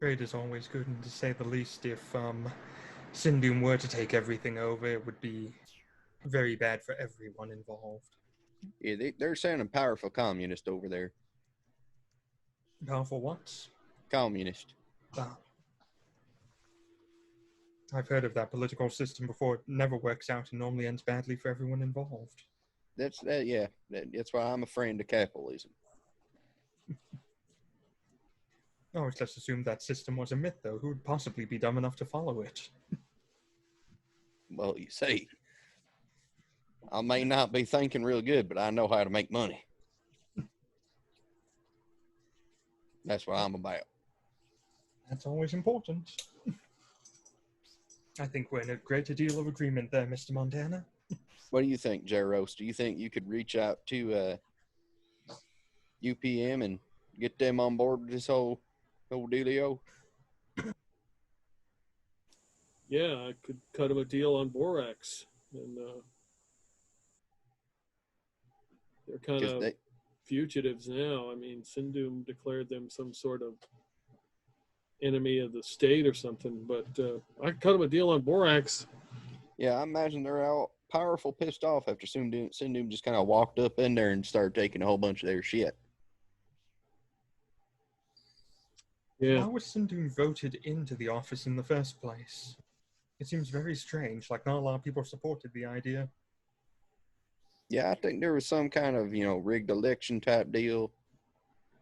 Trade is always good, and to say the least, if Sindum were to take everything over, it would be very bad for everyone involved.
Yeah, they're sounding powerful communist over there.
Powerful what?
Communist.
Ah. I've heard of that political system before. It never works out and normally ends badly for everyone involved.
That's why I'm a friend of capitalism.
Oh, let's assume that system was a myth, though. Who would possibly be dumb enough to follow it?
Well, you see, I may not be thinking real good, but I know how to make money. That's what I'm about.
That's always important. I think we're in a great deal of agreement there, Mr. Montana.
What do you think, Jaros? Do you think you could reach out to UPM and get them on board with this whole dealio?
Yeah, I could cut him a deal on borax. And they're kind of fugitives now. I mean, Sindum declared them some sort of enemy of the state or something, but I could cut them a deal on borax.
Yeah, I imagine they're all powerful pissed off after Sindum just kind of walked up in there and started taking a whole bunch of their shit.
Yeah.
Why was Sindung voted into the office in the first place? It seems very strange, like not a lot of people supported the idea.
Yeah, I think there was some kind of, rigged election type deal,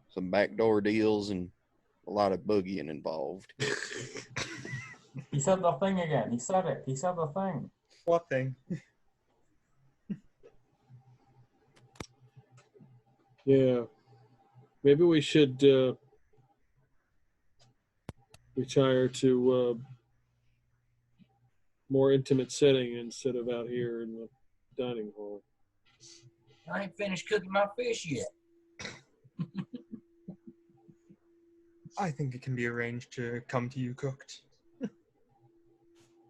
some backdoor deals, and a lot of boogieing involved.
He said the thing again. He said it. He said the thing.
What thing?
Yeah. Maybe we should retire to more intimate setting instead of out here in the dining hall.
I ain't finished cooking my fish yet.
I think it can be arranged to come to you cooked.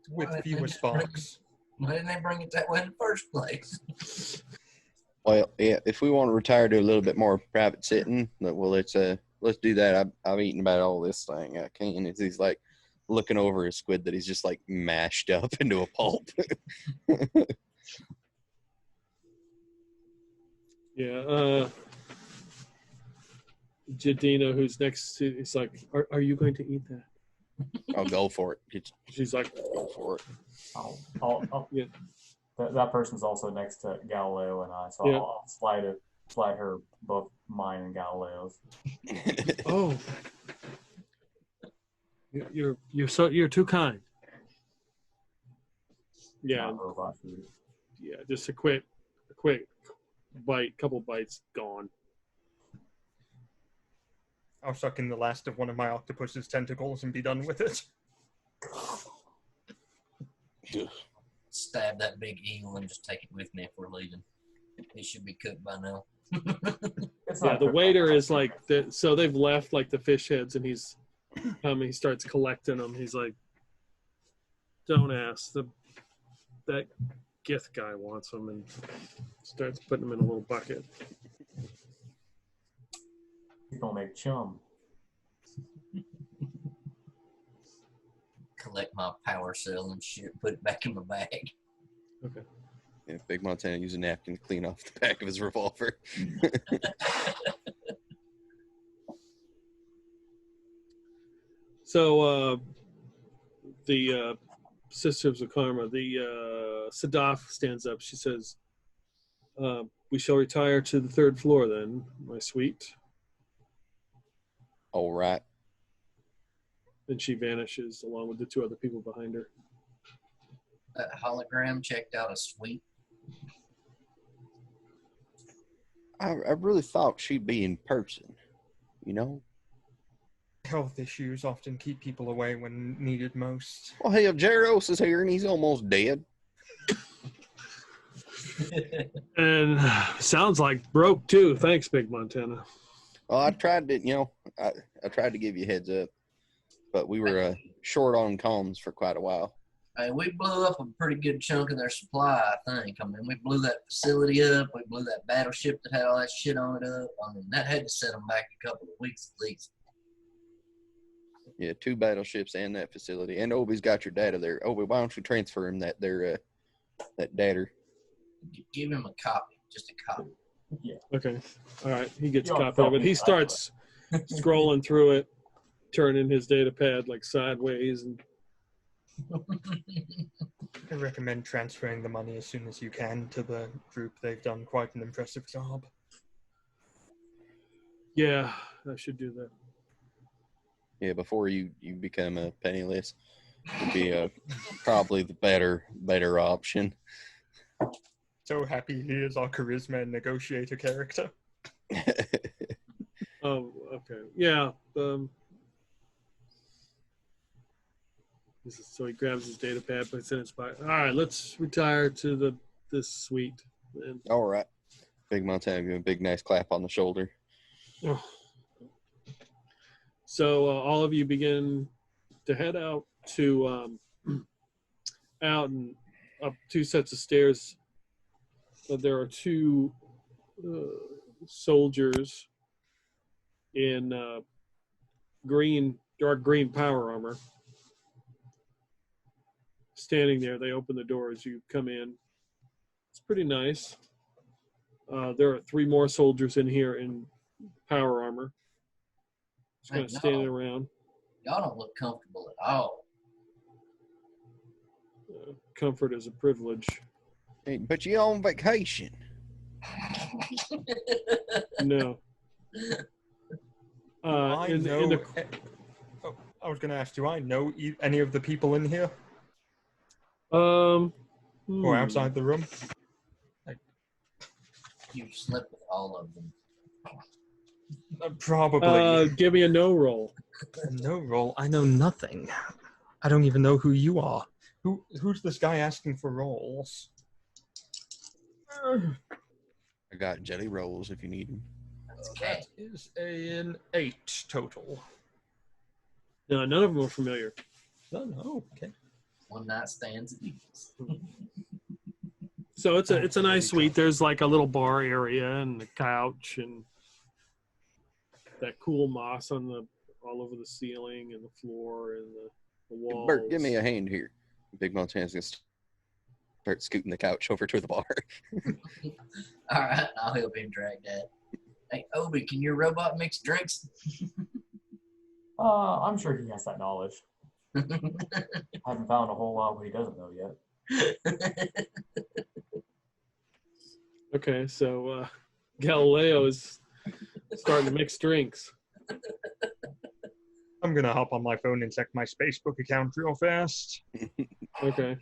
With
Why
fewer
didn't they
sparks.
Why didn't they bring it that way in the first place?
Well, yeah, if we want to retire to a little bit more private sitting, well, let's do that. I've eaten about all this thing I can. He's like looking over his squid that he's just like mashed up into a pulp.
Yeah. Jadina, who's next to, is like, are you going to eat that?
I'll go for it.
She's like,
Go for it.
I'll
Yeah.
That person's also next to Galileo and I, so
Yeah.
I'll slide her both mine and Galileo's.
oh, you're too kind. Yeah.
Not robot food.
Yeah. Just a quick bite, couple bites, gone.
I'll suck in the last of one of my octopus's tentacles and be done with it.
Stab that big eel and just take it with me if we're leaving. It should be cooked by now.
It's
Yeah,
not
the
cooked
waiter
by
is like, so they've left like the fish heads, and he's coming. He starts collecting them. He's like, "Don't ask. That Gith guy wants them," and starts putting them in a little bucket.
He's gonna make chum.
Collect my power cell and shit, put it back in my bag.
Okay.
Yeah, Big Montana used a napkin to clean off the back of his revolver.
So the Sisters of Karma, the Sadaf stands up. She says, "We shall retire to the third floor then, my sweet."
All right.
And she vanishes along with the two other people behind her.
That hologram checked out a suite.
I really thought she'd be in person,
Health issues often keep people away when needed most.
Well, hell, Jaros is here and he's almost dead.
And sounds like broke too. Thanks, Big Montana.
Well, I tried to, I tried to give you a heads up, but we were short on comms for quite a while.
Hey, we blew up a pretty good chunk of their supply, I think. I mean, we blew that facility up. We blew that battleship that had all that shit on it up. I mean, that had to set them back a couple of weeks at least.
Yeah, 2 battleships and that facility. And Obi's got your data there. Obi, why don't you transfer him that data?
Give him a copy, just a copy.
Yeah.
Okay. All right. He gets a
You
copy of it. He
don't
starts scrolling through it, turning his data pad like sideways, and
I recommend transferring the money as soon as you can to the group. They've done quite an impressive job.
yeah, I should do that.
Yeah, before you become a penniless, would be probably the better option.
So happy he is our charisma and negotiator character.
Oh, okay. Yeah. So he grabs his data pad, puts it in his pocket. All right, let's retire to this suite. And,
All right. Big Montana, give him a big nice clap on the shoulder.
so all of you begin to head out to out and up 2 sets of stairs. There are 2 soldiers in dark green power armor standing there. They open the door as you come in. It's pretty nice. There are 3 more soldiers in here in power armor. Just kind of standing around.
Y'all don't look comfortable at all.
Comfort is a privilege.
Hey, but you on vacation.
No.
I
In
know.
the,
I was going to ask, do I know any of the people in here or outside the room?
You slept with all of them.
Probably.
give me a no roll.
No roll. I know nothing. I don't even know who you are. Who's this guy asking for rolls?
I got jelly rolls if you need them.
That is an 8 total.
No, none of them are familiar.
No, okay.
One night stands at ease.
So it's a nice suite. There's like a little bar area and a couch and that cool moss all over the ceiling and the floor and the walls.
Bert, give me a hand here. Big Montana's gonna start scooting the couch over to the bar.
All right, I'll help him drag that. Hey, Obi, can your robot mix drinks?
I'm sure he has that knowledge. I haven't found a whole lot what he doesn't know yet.
Okay, so Galileo is starting to mix drinks.
I'm going to hop on my phone and check my Facebook account real fast.
Okay.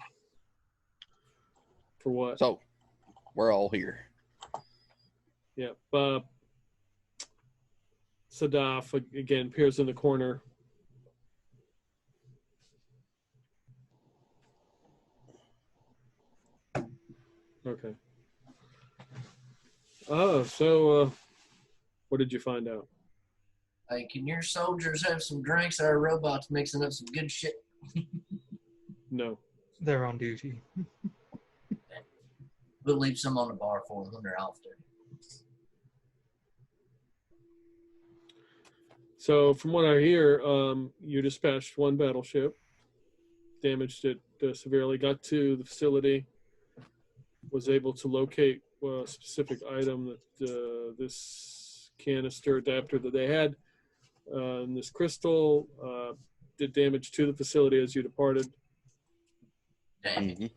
For what?
So, we're all here.
Yep. Sadaf again appears in the corner. Okay. Oh, so what did you find out?
Hey, can your soldiers have some drinks? Our robot's mixing up some good shit.
No.
They're on duty.
We'll leave some on the bar for them when they're off there.
So from what I hear, you dispatched one battleship, damaged it severely, got to the facility, was able to locate a specific item that this canister adapter that they had, and this crystal did damage to the facility as you departed.
Dang.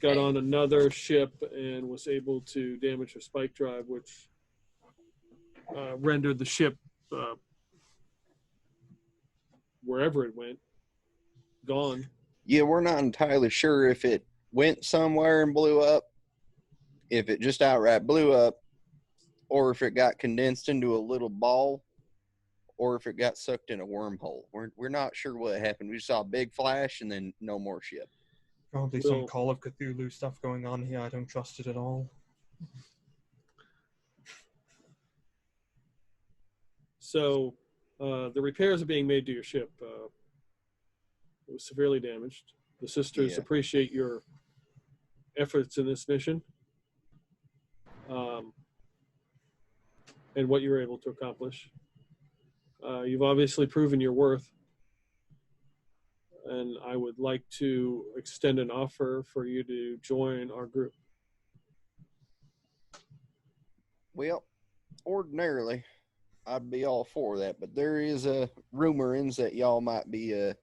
Got on another ship and was able to damage a spike drive, which rendered the ship wherever it went gone.
Yeah, we're not entirely sure if it went somewhere and blew up, if it just outright blew up, or if it got condensed into a little ball, or if it got sucked in a wormhole. We're not sure what happened. We saw a big flash and then no more ship.
Probably some Call of Cthulhu stuff going on here. I don't trust it at all.
So the repairs are being made to your ship. It was severely damaged. The sisters appreciate your efforts in this mission and what you were able to accomplish. You've obviously proven your worth, and I would like to extend an offer for you to join our group.
Well, ordinarily, I'd be all for that, but there is a rumorings that y'all might be,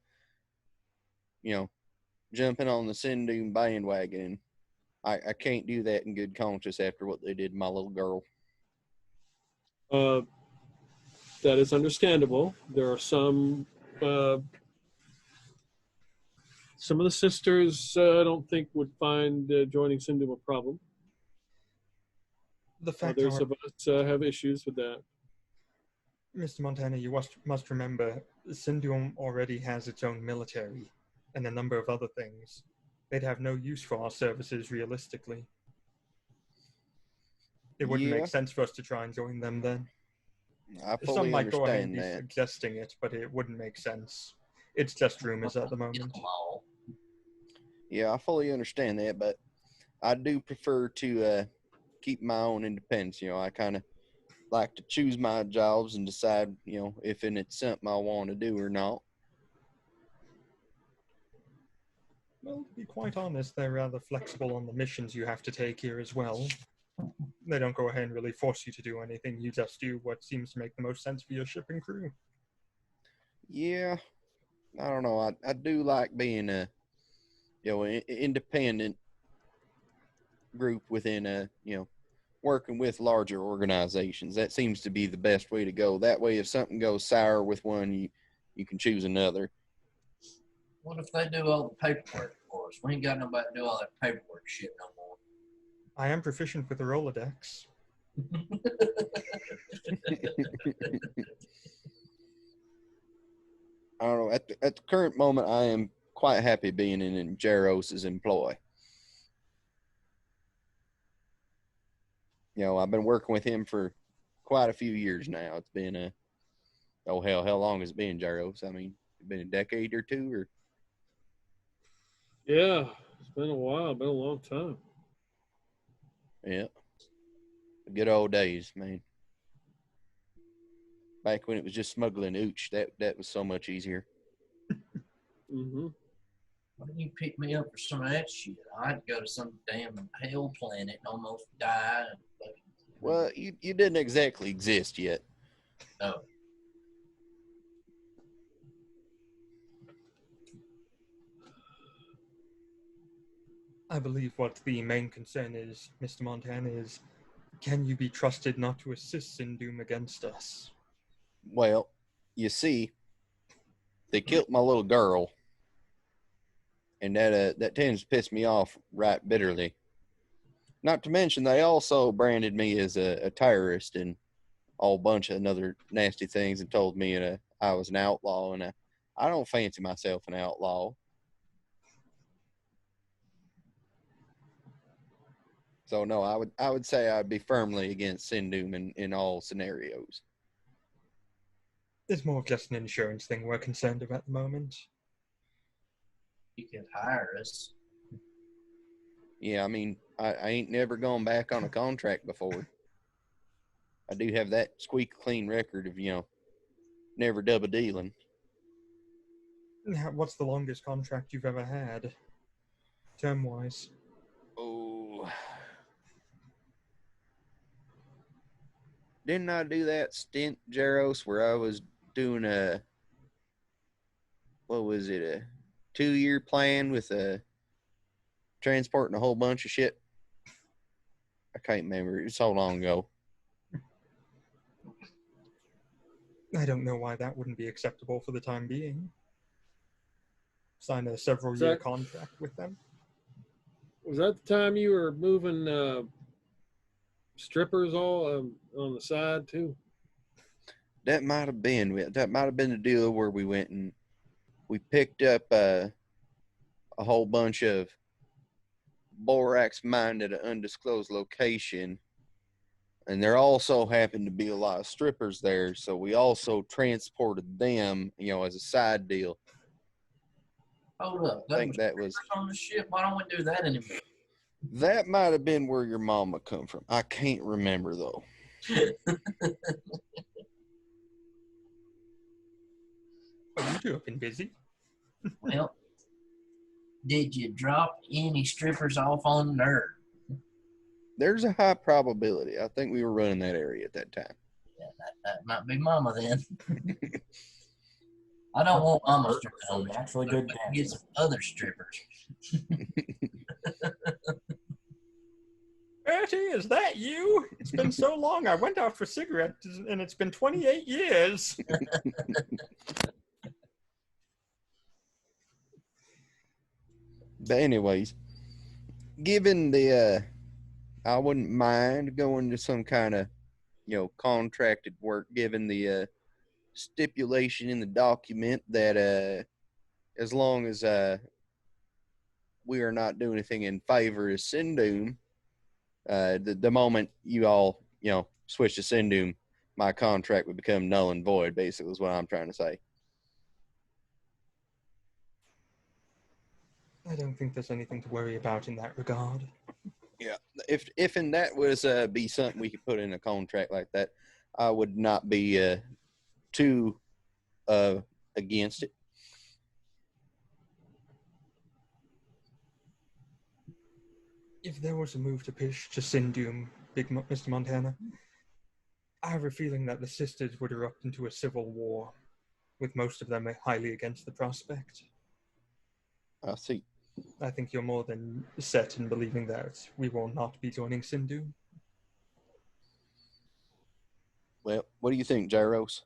jumping on the Sindoom bandwagon. I can't do that in good conscience after what they did to my little girl.
That is understandable. There are some of the sisters I don't think would find joining Sindoom a problem.
The fact
Others of us have issues with that.
Mr. Montana, you must remember, Sindoom already has its own military and a number of other things. They'd have no use for our services realistically. It wouldn't make sense for us to try and join them then.
I fully
Some might go ahead and
understand
be
that.
suggesting it, but it wouldn't make sense. It's just rumors at the moment.
Yeah, I fully understand that, but I do prefer to keep my own independence. I kind of like to choose my jobs and decide, if it's something I want to do or not.
Well, to be quite honest, they're rather flexible on the missions you have to take here as well. They don't go ahead and really force you to do anything. You just do what seems to make the most sense for your ship and crew.
Yeah, I don't know. I do like being a independent group within working with larger organizations. That seems to be the best way to go. That way, if something goes sour with one, you can choose another.
What if they do all the paperwork for us? We ain't got nobody to do all that paperwork shit no more.
I am proficient with the Rolodex.
I don't know. At the current moment, I am quite happy being in Jaros's employ. I've been working with him for quite a few years now. It's been oh hell, how long has it been, Jaros? I mean, it's been a decade or two, or
Yeah, it's been a while, been a long time.
yeah, the good old days, man. Back when it was just smuggling ooch, that was so much easier.
Mm-hmm.
Why didn't you pick me up for some of that shit? I'd go to some damn hell planet and almost die.
Well, you didn't exactly exist yet.
No.
I believe what the main concern is, Mr. Montana, is can you be trusted not to assist Sindoom against us?
Well, you see, they killed my little girl, and that tends to piss me off right bitterly. Not to mention, they also branded me as a terrorist and a whole bunch of other nasty things and told me I was an outlaw, and I don't fancy myself an outlaw. So no, I would say I'd be firmly against Sindoom in all scenarios.
It's more of just an insurance thing we're concerned about at the moment.
You could hire us.
Yeah, I mean, I ain't never gone back on a contract before. I do have that squeak clean record of, never double dealing.
What's the longest contract you've ever had, term-wise?
Oh. Didn't I do that stint, Jaros, where I was doing a 2-year plan with transporting a whole bunch of shit? I can't remember. It's so long ago.
I don't know why that wouldn't be acceptable for the time being. Sign a several-year contract with them.
Was that the time you were moving strippers all on the side too?
That might have been the deal where we went and we picked up a whole bunch of borax mine at an undisclosed location, and there also happened to be a lot of strippers there, so we also transported them, as a side deal.
Hold up.
I think that was
on the ship. Why don't we do that anymore?
That might have been where your mama come from. I can't remember though.
Oh, you two have been busy.
Well, did you drop any strippers off on Nerd?
There's a high probability. I think we were running that area at that time.
Yeah, that might be Mama then. I don't want Mama stripping on me.
Actually, good
Get some other strippers.
Bertie, is that you? It's been so long. I went out for cigarettes, and it's been 28 years.
But anyways, given the, I wouldn't mind going to some kind of, contracted work, given the stipulation in the document that as long as we are not doing anything in favor of Sindoom, the moment you all, switch to Sindoom, my contract would become null and void, basically, is what I'm trying to say.
I don't think there's anything to worry about in that regard.
Yeah, if and that was be something we could put in a contract like that, I would not be too against it.
If there was a move to pitch to Sindoom, Mr. Montana, I have a feeling that the sisters would erupt into a civil war with most of them highly against the prospect.
I see.
I think you're more than set in believing that we will not be joining Sindhu.
Well, what do you think, Gyros?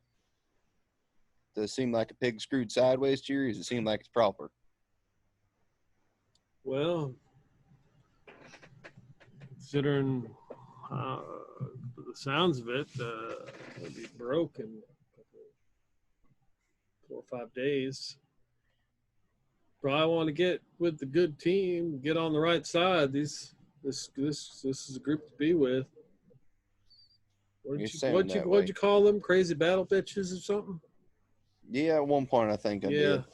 Does it seem like a pig screwed sideways to you, or does it seem like it's proper?
Well, considering the sounds of it, it'll be broke in 4 or 5 days. Probably want to get with the good team, get on the right side. This is a group to be with. What'd you call them? Crazy battle bitches or something?
Yeah, at one point I think I
Yeah.
did.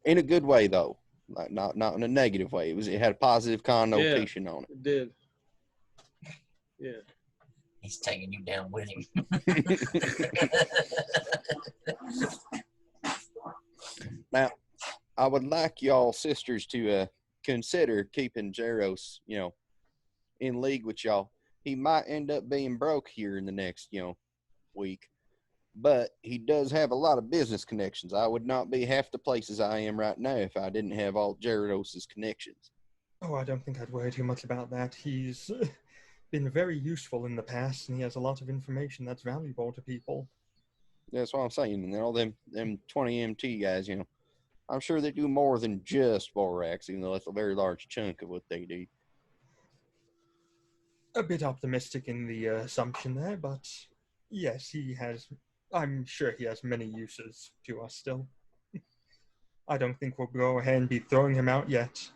In a good way though. Like not in a negative way. It had a positive connotation on it.
It did. Yeah.
He's taking you down with him.
Now, I would like y'all sisters to consider keeping Jaros, in league with y'all. He might end up being broke here in the next, week. But he does have a lot of business connections. I would not be half the places I am right now if I didn't have all Gyaros's connections.
Oh, I don't think I'd worry too much about that. He's been very useful in the past, and he has a lot of information that's valuable to people.
That's what I'm saying. And all them 20 MT guys, I'm sure they do more than just Borax, even though that's a very large chunk of what they do.
A bit optimistic in the assumption there, but yes, I'm sure he has many uses to us still. I don't think we'll go ahead and be throwing him out yet.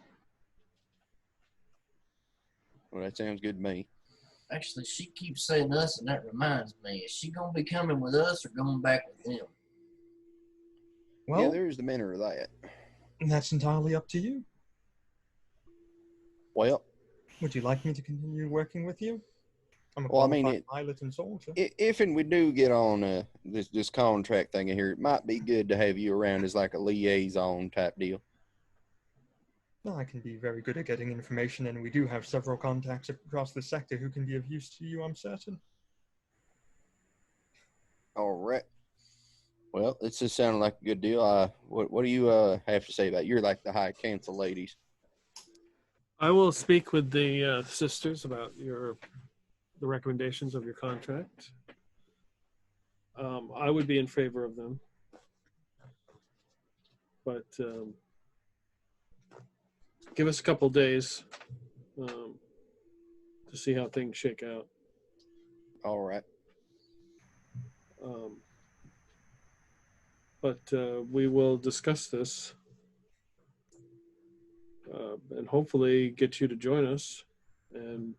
Well, that sounds good to me.
Actually, she keeps saying us, and that reminds me. Is she going to be coming with us or going back with them?
Well,
yeah, there's the manner of that.
That's entirely up to you.
Well,
would you like me to continue working with you? I'm a pilot and soldier.
If and we do get on this contract thing here, it might be good to have you around as like a liaison type deal.
No, I can be very good at getting information, and we do have several contacts across the sector who can be of use to you, I'm certain.
All right. Well, this just sounded like a good deal. What do you have to say about it? You're like the high council ladies.
I will speak with the sisters about the recommendations of your contract. I would be in favor of them, but give us a couple days to see how things shake out.
All right.
But we will discuss this and hopefully get you to join us and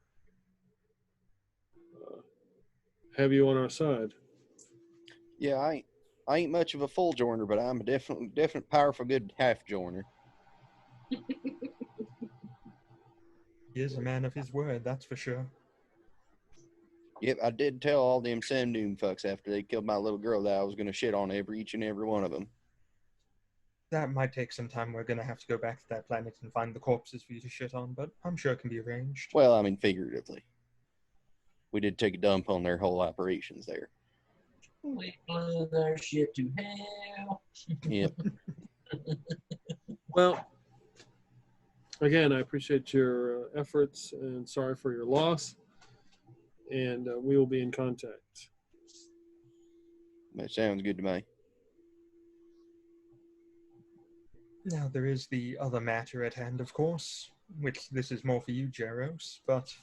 have you on our side.
Yeah, I ain't much of a full joiner, but I'm a definite powerful good half joiner.
He is a man of his word, that's for sure.
Yep, I did tell all them Sam Doom fucks after they killed my little girl that I was going to shit on each and every one of them.
That might take some time. We're going to have to go back to that planet and find the corpses for you to shit on, but I'm sure it can be arranged.
Well, I mean, figuratively. We did take a dump on their whole operations there.
We blew their shit to hell.
Yep.
Well, again, I appreciate your efforts and sorry for your loss. And we will be in contact.
That sounds good to me.
Now, there is the other matter at hand, of course, which this is more for you, Jaros, but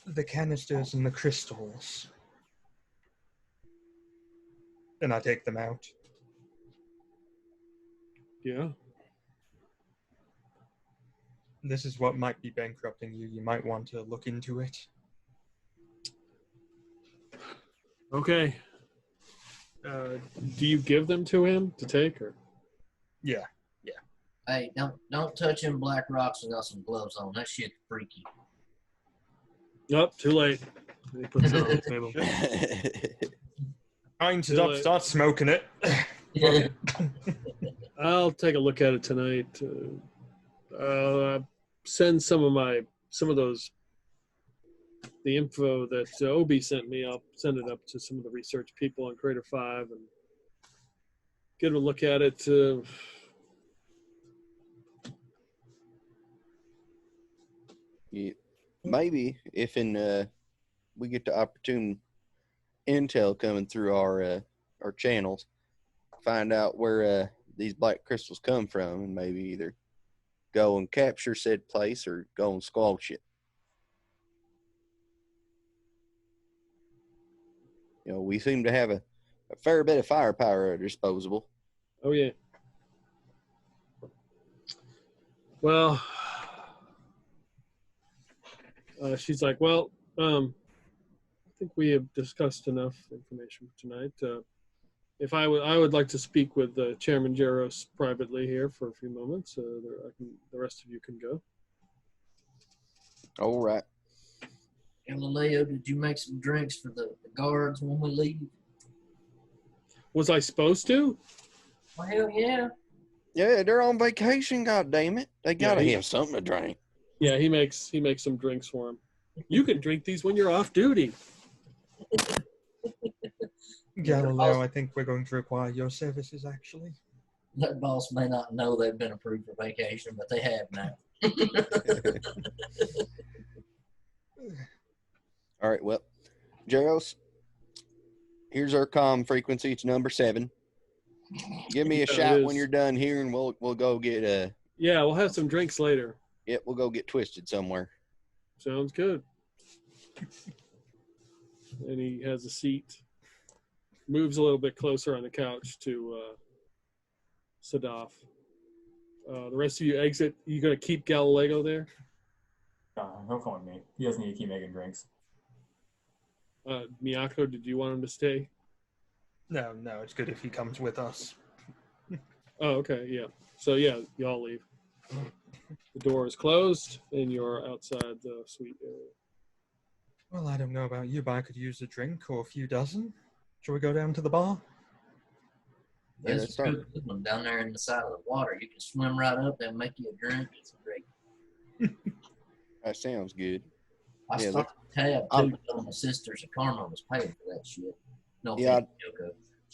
the canisters and the crystals. And I take them out.
Yeah.
This is what might be bankrupting you. You might want to look into it.
Okay. Do you give them to him to take, or?
Yeah.
Hey, don't touch them black rocks without some gloves on. That shit's freaky.
Nope, too late. He puts it on the table.
Fine, start smoking it.
I'll take a look at it tonight. Send some of those, the info that Obi sent me. I'll send it up to some of the research people on Crater 5 and get a look at it.
Yeah, maybe if we get the opportune intel coming through our channels, find out where these black crystals come from, and maybe either go and capture said place or go and squelch it. You know, we seem to have a fair bit of firepower at our disposal.
Oh yeah. Well, she's like, well, I think we have discussed enough information for tonight. If I would like to speak with Chairman Jaros privately here for a few moments. The rest of you can go.
All right.
Galileo, did you make some drinks for the guards when we leave?
Was I supposed to?
Well, hell yeah.
Yeah, they're on vacation. God damn it! They gotta
he-
have something to drink.
Yeah, he makes some drinks for him. You can drink these when you're off duty.
Galileo, I think we're going to require your services, actually.
That boss may not know they've been approved for vacation, but they have now.
All right, well, Jaros, here's our comm frequency. It's number 7. Give me a
Yeah,
shot
it
when
is.
you're done here, and we'll go get
Yeah, we'll have some drinks later.
we'll go get twisted somewhere.
Sounds good. And he has a seat. Moves a little bit closer on the couch to Sadaf. The rest of you exit. You gonna keep Galileo there?
He'll come with me. He doesn't need to keep making drinks.
Miyako, did you want him to stay?
No, it's good if he comes with us.
Oh, okay, yeah. So yeah, y'all leave. The door is closed, and you're outside the suite area.
Well, I don't know about you, but I could use a drink or a few dozen. Shall we go down to the bar?
Yeah,
There's
let's
a
start.
good one down there in the side of the water. You can swim right up there and make you a drink. It's great.
That sounds good.
I
Yeah,
started a tab
I'm-
too. Telling my sisters that Karma was paying for that shit. No,
Yeah,
offense, Yoko.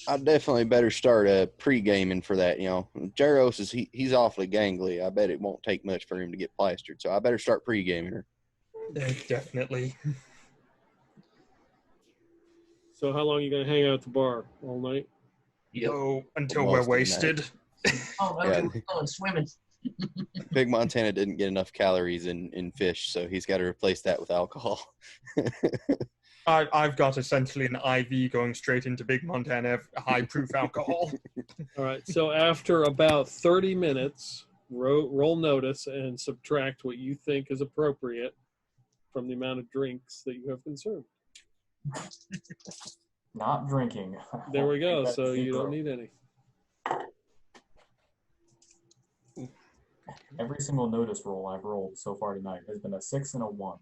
I definitely better start pre-gaming for that. You know, Jaros is he's awfully gangly. I bet it won't take much for him to get plastered. So I better start pre-gaming her.
Definitely.
So how long are you gonna hang out at the bar? All night?
Yep.
Oh, until
Most
we're
of the
wasted.
Oh, no,
Yeah.
we're going swimming.
Big Montana didn't get enough calories in fish, so he's got to replace that with alcohol.
I've got essentially an IV going straight into Big Montana, high-proof alcohol.
All right. So after about 30 minutes, roll notice and subtract what you think is appropriate from the amount of drinks that you have consumed.
Not drinking.
There we go.
That's
So you
zero.
don't need any.
Every single notice roll I've rolled so far tonight has been a 6 and a 1.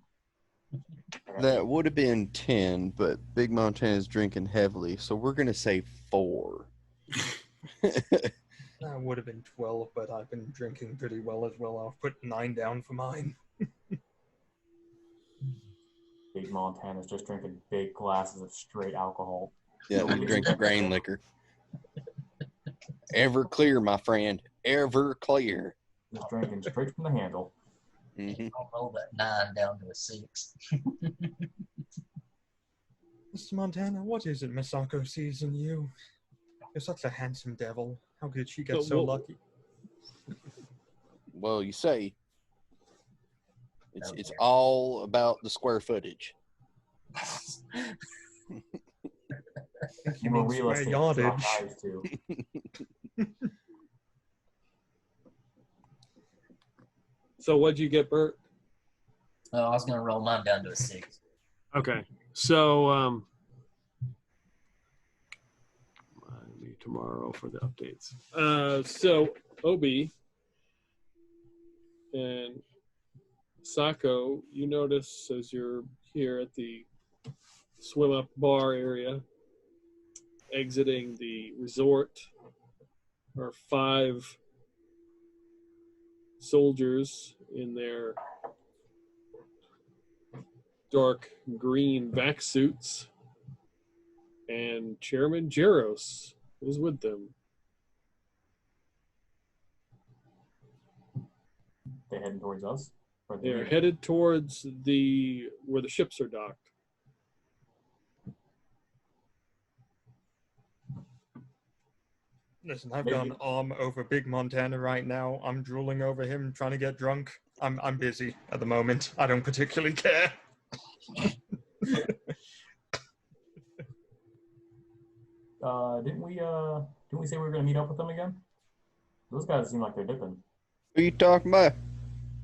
That would have been 10, but Big Montana's drinking heavily, so we're gonna say 4.
That would have been 12, but I've been drinking pretty well as well. I'll put 9 down for mine.
Big Montana's just drinking big glasses of straight alcohol.
Yeah, we drink grain liquor. Ever clear, my friend. Ever clear.
Just drinking straight from the handle.
Mm-hmm.
I'll roll that 9 down to a 6.
Mr. Montana, what is it Misako sees in you? You're such a handsome devil. How could she get so lucky?
Well, you say it's all about the square footage.
You
More
mean
real
square
estate,
yardage.
not eyes, too.
So what'd you get, Bert?
Oh, I was going to roll mine down to a 6.
Okay. So maybe tomorrow for the updates. So Obi and Sako, you notice as you're here at the swim up bar area, exiting the resort, are 5 soldiers in their dark green vac suits, and Chairman Jaros is with them.
they heading towards us? Or
They're headed towards where the ships are docked.
Listen, I've got an arm over Big Montana right now. I'm drooling over him, trying to get drunk. I'm busy at the moment. I don't particularly care.
Didn't we say we were gonna meet up with them again? Those guys seem like they're dipping.
Who are you talking about?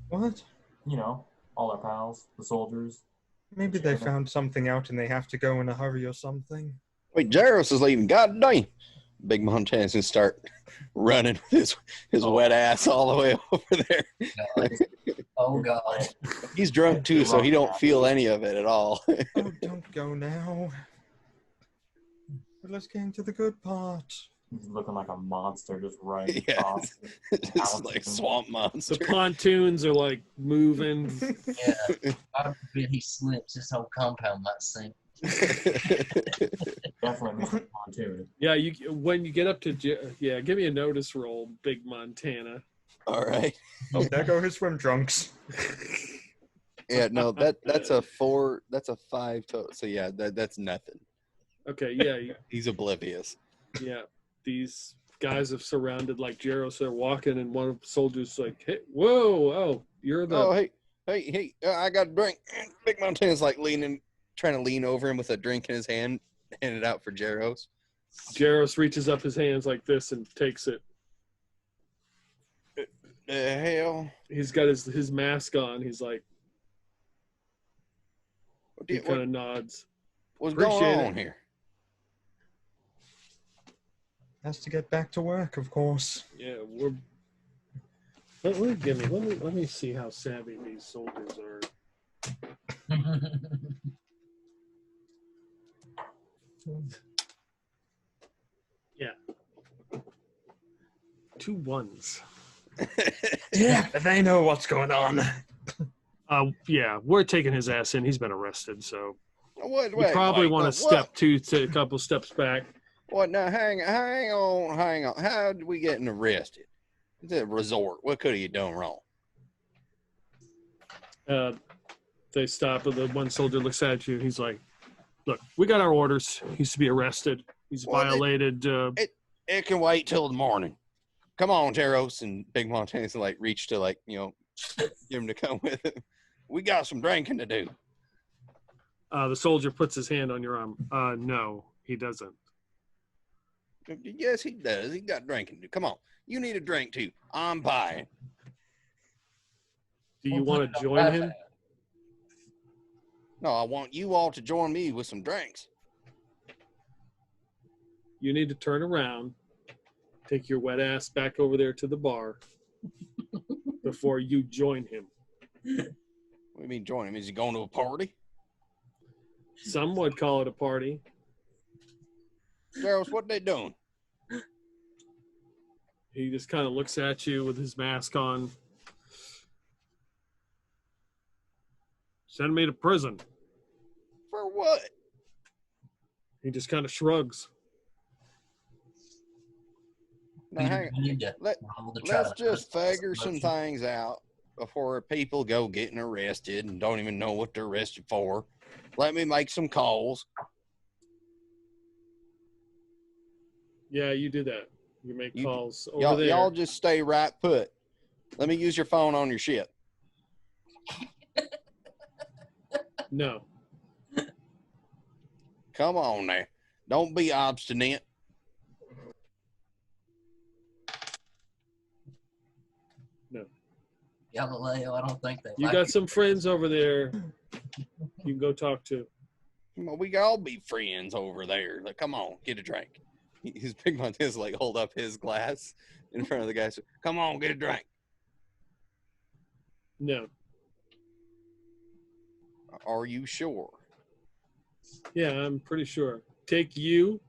What?
You know, all our pals, the soldiers.
Maybe they found something out and they have to go in a hurry or something.
Wait, Jairus is leaving. God dang. Big Montana's gonna start running with his wet ass all the way over there.
God. Oh God.
He's drunk too, so he don't feel any of it at all.
Oh, don't go now. But let's get into the good part.
He's looking like a monster just running
Yeah.
off.
Just like swamp monster.
The pontoons are like moving.
Yeah. God forbid he slips, his whole compound might sink.
Definitely missing pontoon.
Yeah, when you get up to give me a notice roll, Big Montana.
All right.
Oh, there go his swim trunks.
Yeah, no, that's a 4. That's a 5 total. So yeah, that's nothing.
Okay, yeah,
He's oblivious.
yeah. These guys have surrounded like Jaros. They're walking, and one of the soldiers like, "Hey, whoa, oh, you're the."
Oh, hey, I got a drink. Big Montana's like trying to lean over him with a drink in his hand, hand it out for Jaros.
Jaros reaches up his hands like this and takes it.
The hell?
He's got his mask on. He's like, he kind of nods.
What's
Appreciate
going on
it.
here?
Has to get back to work, of course.
Yeah, let me see how savvy these soldiers are. Yeah. 2 1s.
Yeah, they know what's going on.
Yeah, we're taking his ass in. He's been arrested, so
Wait,
we probably want to
what?
step a couple steps back.
What? Now, hang on. How did we get arrested? It's a resort. What could have you done wrong?
They stop, and the one soldier looks at you. He's like, "Look, we got our orders. He's to be arrested. He's violated."
It can wait till the morning. Come on, Jaros. And Big Montana's like reach to give him to come with him. We got some drinking to do.
The soldier puts his hand on your arm. No, he doesn't.
Yes, he does. He got drinking to do. Come on. You need a drink too. I'm buying.
Do you want to join him?
No, I want you all to join me with some drinks.
You need to turn around, take your wet ass back over there to the bar before you join him.
What do you mean join him? Is he going to a party?
Some would call it a party.
Jaros, what they doing?
He just kind of looks at you with his mask on. Send me to prison.
For what?
He just kind of shrugs.
Now, hang on. Let's just figure some things out before people go getting arrested and don't even know what they're arrested for. Let me make some calls.
Yeah, you do that. You make calls over there.
Y'all just stay right put. Let me use your phone on your ship.
No.
Come on there. Don't be obstinate.
No.
Galileo, I don't think they
You got some friends over there you can go talk to.
Well, we can all be friends over there. Like, come on, get a drink. His Big Montana's like hold up his glass in front of the guy. So, come on, get a drink.
No.
Are you sure?
Yeah, I'm pretty sure. Take you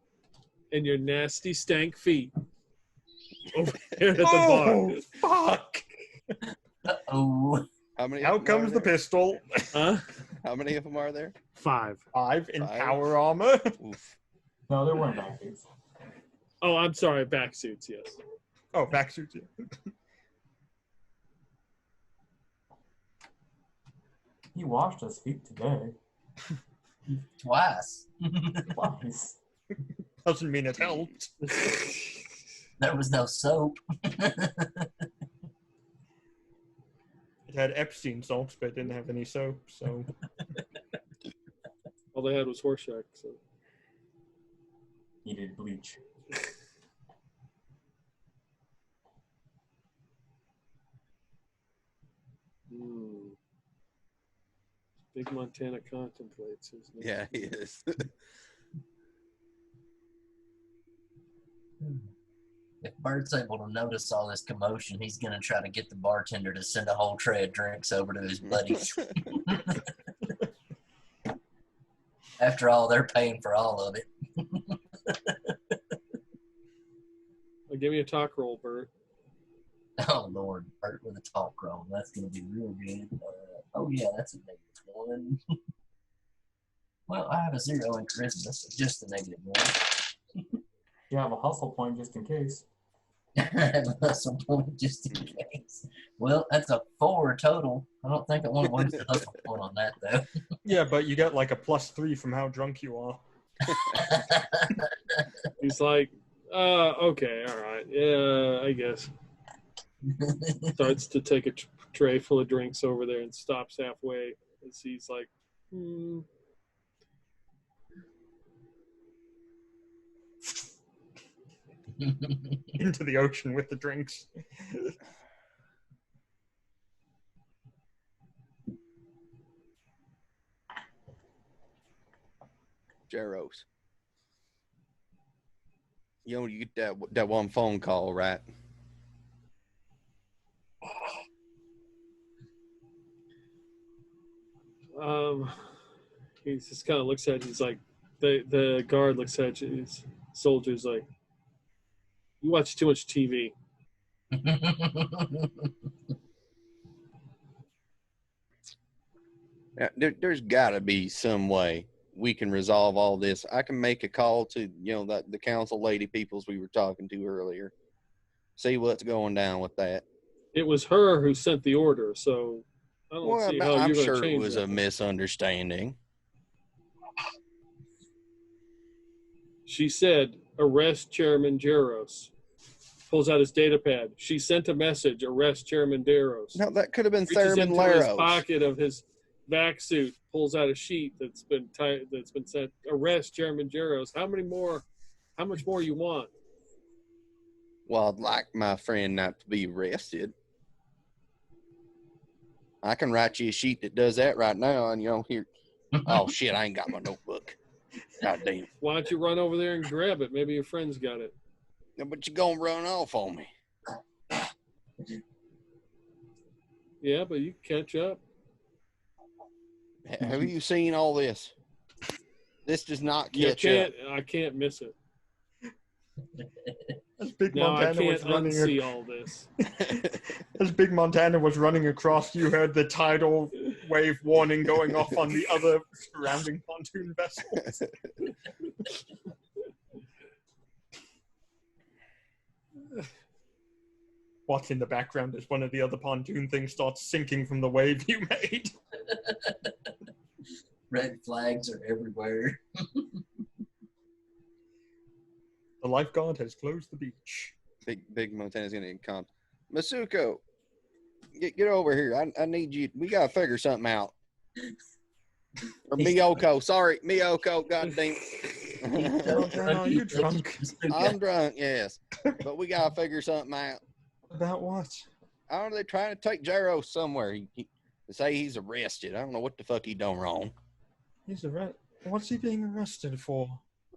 and your nasty stank feet over there at the bar.
Fuck!
Oh.
How many?
Out comes the pistol.
Huh?
How many of them are there?
5.
5 in
5?
power armor.
Oof.
No, there weren't backsuits.
Oh, I'm sorry. Back suits, yes.
Oh, back suits. Yeah.
He washed his feet today.
Twice.
Twice.
Doesn't mean it helped.
There was no soap.
It had Epstein salts, but it didn't have any soap, so.
All they had was Horseshack. So.
Needed bleach.
Big Montana contemplates, isn't it?
Yeah, he is.
If Bert's able to notice all this commotion, he's going to try to get the bartender to send a whole tray of drinks over to his buddies. After all, they're paying for all of it.
Well, give me a talk roll, Bert.
Oh, Lord. Bert with a talk roll. That's going to be real good. Oh, yeah, that's a -1. Well, I have a 0 in charisma, so just a -1.
You have a hustle point just in case.
I have a hustle point just in case. Well, that's a 4 total. I don't think I want to waste a hustle point on that, though.
Yeah, but you get like a +3 from how drunk you are.
He's like, okay, all right. Yeah, I guess. Starts to take a tray full of drinks over there and stops halfway as he's like,
Into the ocean with the drinks.
Jaros. You know, you get that one phone call, right?
he just kind of looks at you. He's like, the guard looks at you. His soldier's like, you watch too much TV.
Yeah, there's got to be some way we can resolve all this. I can make a call to, the council lady peoples we were talking to earlier. See what's going down with that.
It was her who sent the order, so I don't see how
I'm
you're going
sure
to change
it was
that.
a misunderstanding.
She said, arrest Chairman Jaros. Pulls out his data pad. She sent a message, arrest Chairman Jaros.
No, that could have been
Reaches
Thurman
into his
Laros.
pocket of his vac suit, pulls out a sheet that's been sent, arrest Chairman Jaros. How much more you want?
Well, I'd like my friend not to be arrested. I can write you a sheet that does that right now, and here. Oh shit! I ain't got my notebook. God damn.
Why don't you run over there and grab it? Maybe your friend's got it.
Yeah, but you're gonna run off on me.
Yeah, but you can catch up.
Have you seen all this? This does not
You
catch up.
I can't miss it.
As Big
Now I
Montana
can't
was running
unsee all this.
As Big Montana was running across, you heard the tidal wave warning going off on the other surrounding pontoon vessels. Watch in the background as one of the other pontoon things starts sinking from the wave you made.
Red flags are everywhere.
The lifeguard has closed the beach.
Big Montana's gonna come. Masuko, get over here. I need you. We gotta figure something out. Or Miyoko. Sorry, Miyoko. Goddamn.
Are you drunk?
I'm drunk, yes. But we gotta figure something out.
About what?
I don't know. They're trying to take Jaro somewhere. They say he's arrested. I don't know what the fuck he done wrong.
He's arrested. What's he being arrested for?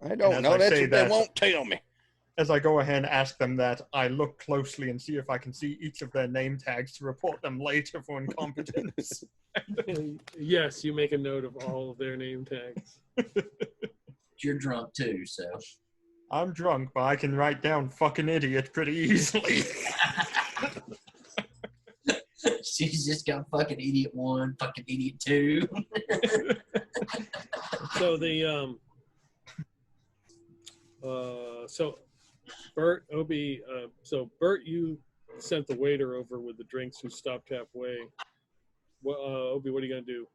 I don't know. That's what they won't tell me.
As I go ahead and ask them that, I look closely and see if I can see each of their name tags to report them later for incompetence.
Yes, you make a note of all of their name tags.
You're drunk too, so.
I'm drunk, but I can write down fucking idiot pretty easily.
She's just got fucking idiot 1, fucking idiot 2.
So so Bert, Obi, Bert, you sent the waiter over with the drinks who stopped halfway. Obi, what are you gonna do?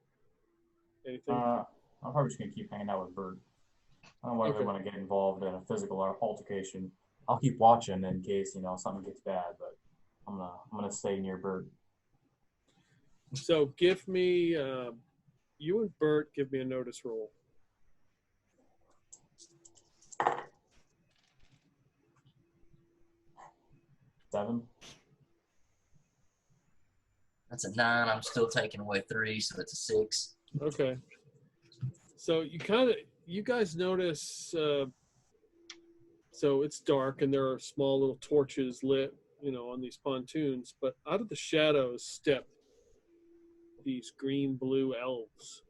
Anything?
I'm probably just gonna keep hanging out with Bert. I don't really
Okay.
want to get involved in a physical altercation. I'll keep watching in case something gets bad, but I'm gonna stay near Bert.
So give me, you and Bert, give me a notice roll.
7.
That's a 9. I'm still taking away 3, so it's a 6.
Okay. So you guys notice, so it's dark and there are small little torches lit, on these pontoons, but out of the shadows step these green-blue elves.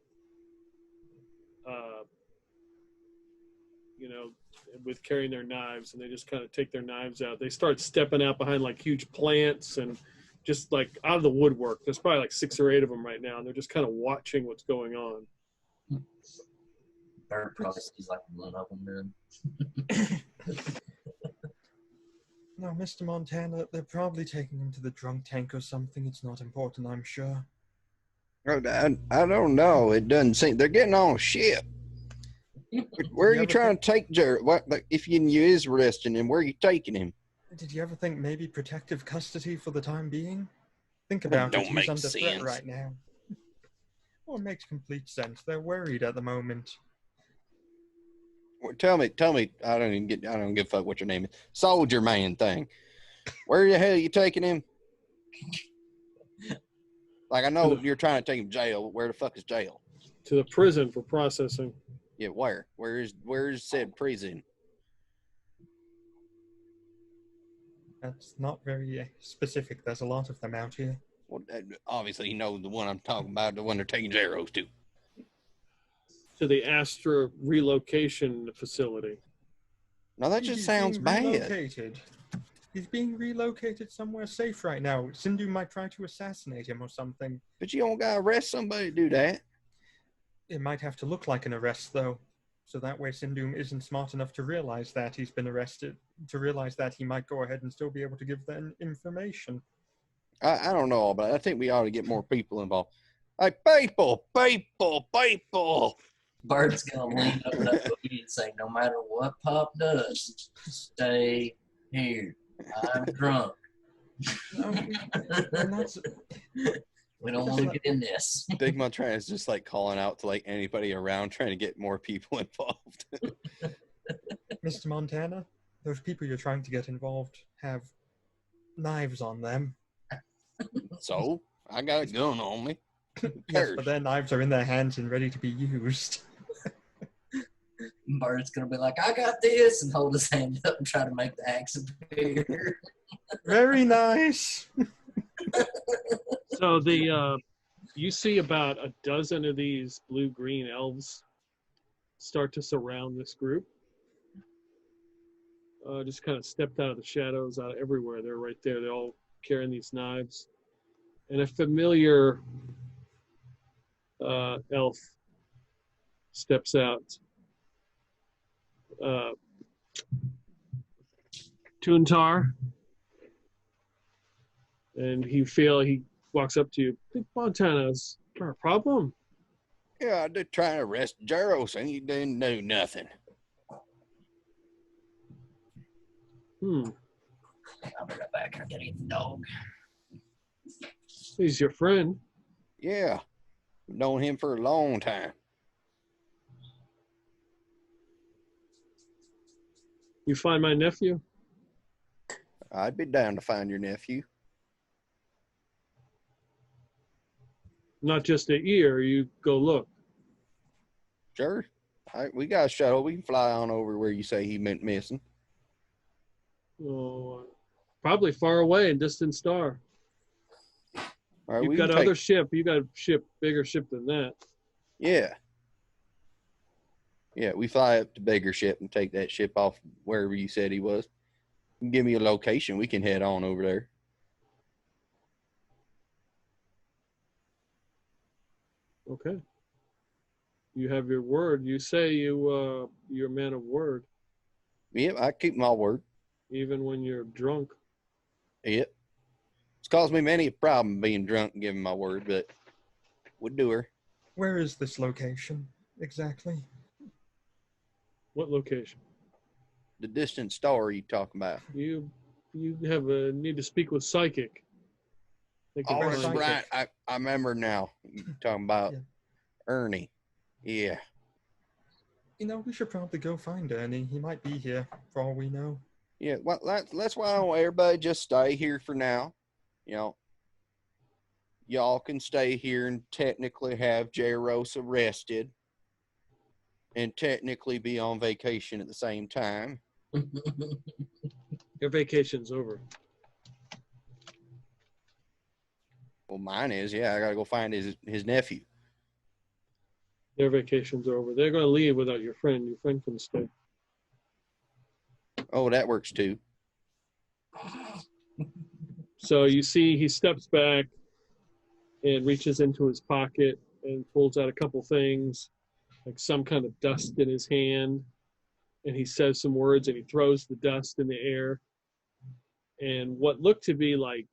With carrying their knives, and they just kind of take their knives out. They start stepping out behind like huge plants and just like out of the woodwork. There's probably like 6 or 8 of them right now, and they're just kind of watching what's going on.
Bert probably sees like one of them then.
No, Mr. Montana, they're probably taking him to the drunk tank or something. It's not important, I'm sure.
I don't know. It doesn't seem they're getting on a ship. Where are you trying to take Jared? What, like, if you is arresting him, where are you taking him?
Did you ever think maybe protective custody for the time being? Think about it. He's under threat right now. Well, it makes complete sense. They're worried at the moment.
Well, tell me. I don't give a fuck what your name is. Soldier man thing. Where the hell are you taking him? Like, I know you're trying to take him to jail. Where the fuck is jail?
To the prison for processing.
Yeah, where? Where's said prison?
That's not very specific. There's a lot of them out here.
Well, obviously, you know the one I'm talking about, the one they're taking Jaros to.
To the Astra relocation facility.
Now, that just sounds bad.
Relocated. He's being relocated somewhere safe right now. Sindhu might try to assassinate him or something.
But you don't gotta arrest somebody to do that.
It might have to look like an arrest, though. So that way Sindhu isn't smart enough to realize that he's been arrested, to realize that he might go ahead and still be able to give them information.
I don't know, but I think we ought to get more people involved. Like, people!
Bert's gonna lean up to that Boogie and say, "No matter what Pop does, stay here. I'm drunk.
And that's,
We don't want to get in this."
Big Montana is just like calling out to like anybody around, trying to get more people involved.
Mr. Montana, those people you're trying to get involved have knives on them.
So I got a gun on me.
Yes, but their knives are in their hands and ready to be used.
Bert's gonna be like, "I got this," and hold his hand up and try to make the axe appear.
Very nice.
So you see about a dozen of these blue-green elves start to surround this group. Just kind of stepped out of the shadows, out everywhere. They're right there. They're all carrying these knives. And a familiar elf steps out. Toontar. And he walks up to you. Big Montana's got a problem?
Yeah, I did try to arrest Jaros and he didn't do nothing.
I'll be right back. I gotta eat the dog.
He's your friend.
Yeah, I've known him for a long time.
You find my nephew?
I'd be down to find your nephew.
Not just an ear, you go look.
Sure. We got a shuttle. We can fly on over where you say he went missing.
Oh, probably far away in distant star.
All right,
You've got other ship. You got a ship, bigger ship than that.
Yeah. Yeah, we fly up to bigger ship and take that ship off wherever you said he was. You can give me a location. We can head on over there.
Okay. You have your word. You say you're a man of word.
Yep, I keep my word.
Even when you're drunk.
Yep. It's caused me many a problem being drunk and giving my word, but would do her.
Where is this location exactly?
What location?
The distant star you talking about?
You have a need to speak with psychic. They can
Oh,
Where's
that's
find you.
Psychic?
right. I remember now. You talking about
Yeah.
Ernie? Yeah.
You know, we should probably go find Ernie. He might be here, for all we know.
Yeah. Well, that's why I want everybody just stay here for now. You know, y'all can stay here and technically have Jaros arrested, and technically be on vacation at the same time.
Your vacation's over.
Well, mine is. Yeah, I gotta go find his nephew.
Their vacation's over. They're going to leave without your friend. Your friend can stay.
Oh, that works too.
So you see he steps back and reaches into his pocket and pulls out a couple things, like some kind of dust in his hand. And he says some words and he throws the dust in the air. And what looked to be like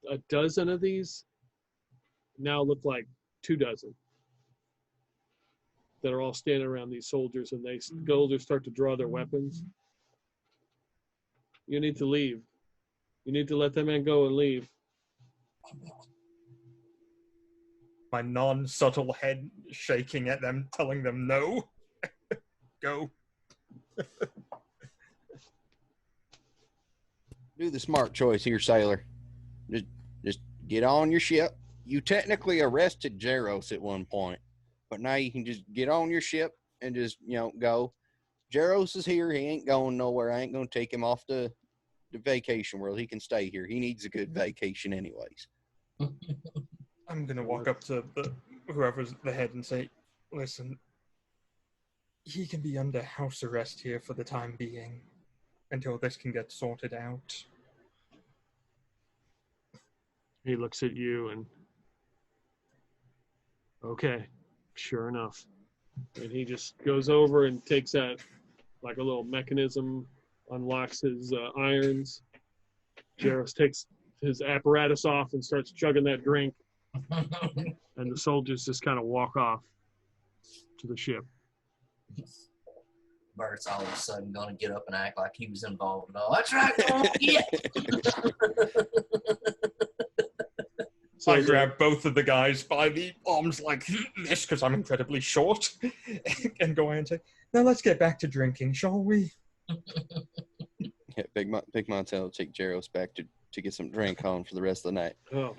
a dozen of these now look like 24 that are all standing around these soldiers, and soldiers start to draw their weapons. You need to leave. You need to let that man go and leave.
My non-subtle head shaking at them, telling them no. Go.
Do the smart choice here, sailor. Just get on your ship. You technically arrested Jaros at one point, but now you can just get on your ship and just, go. Jaros is here. He ain't going nowhere. I ain't going to take him off the vacation world. He can stay here. He needs a good vacation anyways.
I'm going to walk up to whoever's the head and say, listen, he can be under house arrest here for the time being until this can get sorted out.
He looks at you and, okay, sure enough. And he just goes over and takes that, like a little mechanism, unlocks his irons. Jaros takes his apparatus off and starts chugging that drink. And the soldiers just kind of walk off to the ship.
Bert's all of a sudden going to get up and act like he was involved. Oh, that's right. Come on, yeah.
So
I grab both of the guys by the arms like this, because I'm incredibly short, and go in and say, now let's get back to drinking, shall we?
Yeah, Big Montel will take Jaros back to get some drink on for the rest of the night.
Oh.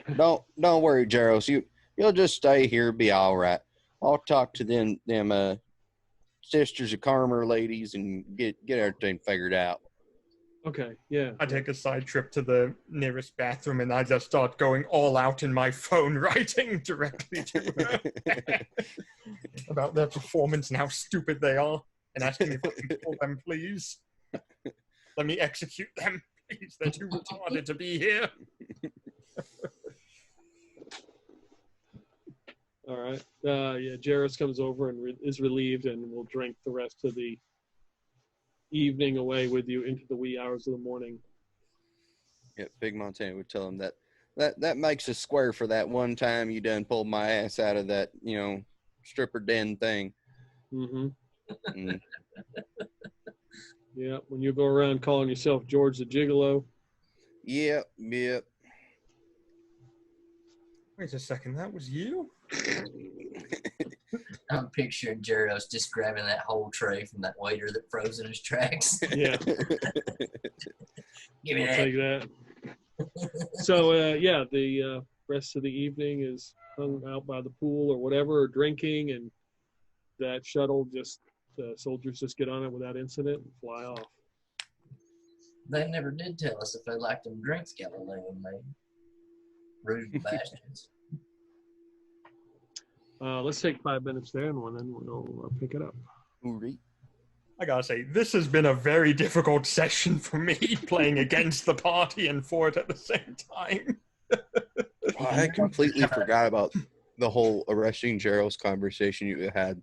Don't worry, Jaros. You'll just stay here, be all right. I'll talk to them Sisters of Karma ladies and get everything figured out.
Okay, yeah.
I take a side trip to the nearest bathroom and I just start going all out in my phone, writing directly to her about their performance and how stupid they are, and asking if I can kill them, please. Let me execute them, please. They're too retarded to be here.
All right. Yeah, Jaros comes over and is relieved, and will drink the rest of the evening away with you into the wee hours of the morning.
Yeah, Big Montana would tell him that makes us square for that one time you done pulled my ass out of that, stripper den thing.
Mm-hmm.
Mm.
Yeah, when you go around calling yourself George the Gigolo.
Yep.
Wait a second, that was you?
I'm picturing Jaros just grabbing that whole tray from that waiter that froze in his tracks.
Yeah.
Give me
I'll
that.
take that. So, yeah, the rest of the evening is hung out by the pool or whatever, or drinking, and that shuttle the soldiers just get on it without incident and fly off.
They never did tell us if they liked them drinks Galileo made. Rude bastards.
Let's take 5 minutes there, and then we'll pick it up.
I gotta say, this has been a very difficult session for me, playing against the party and for it at the same time.
I completely forgot about the whole arresting Jaros conversation you had.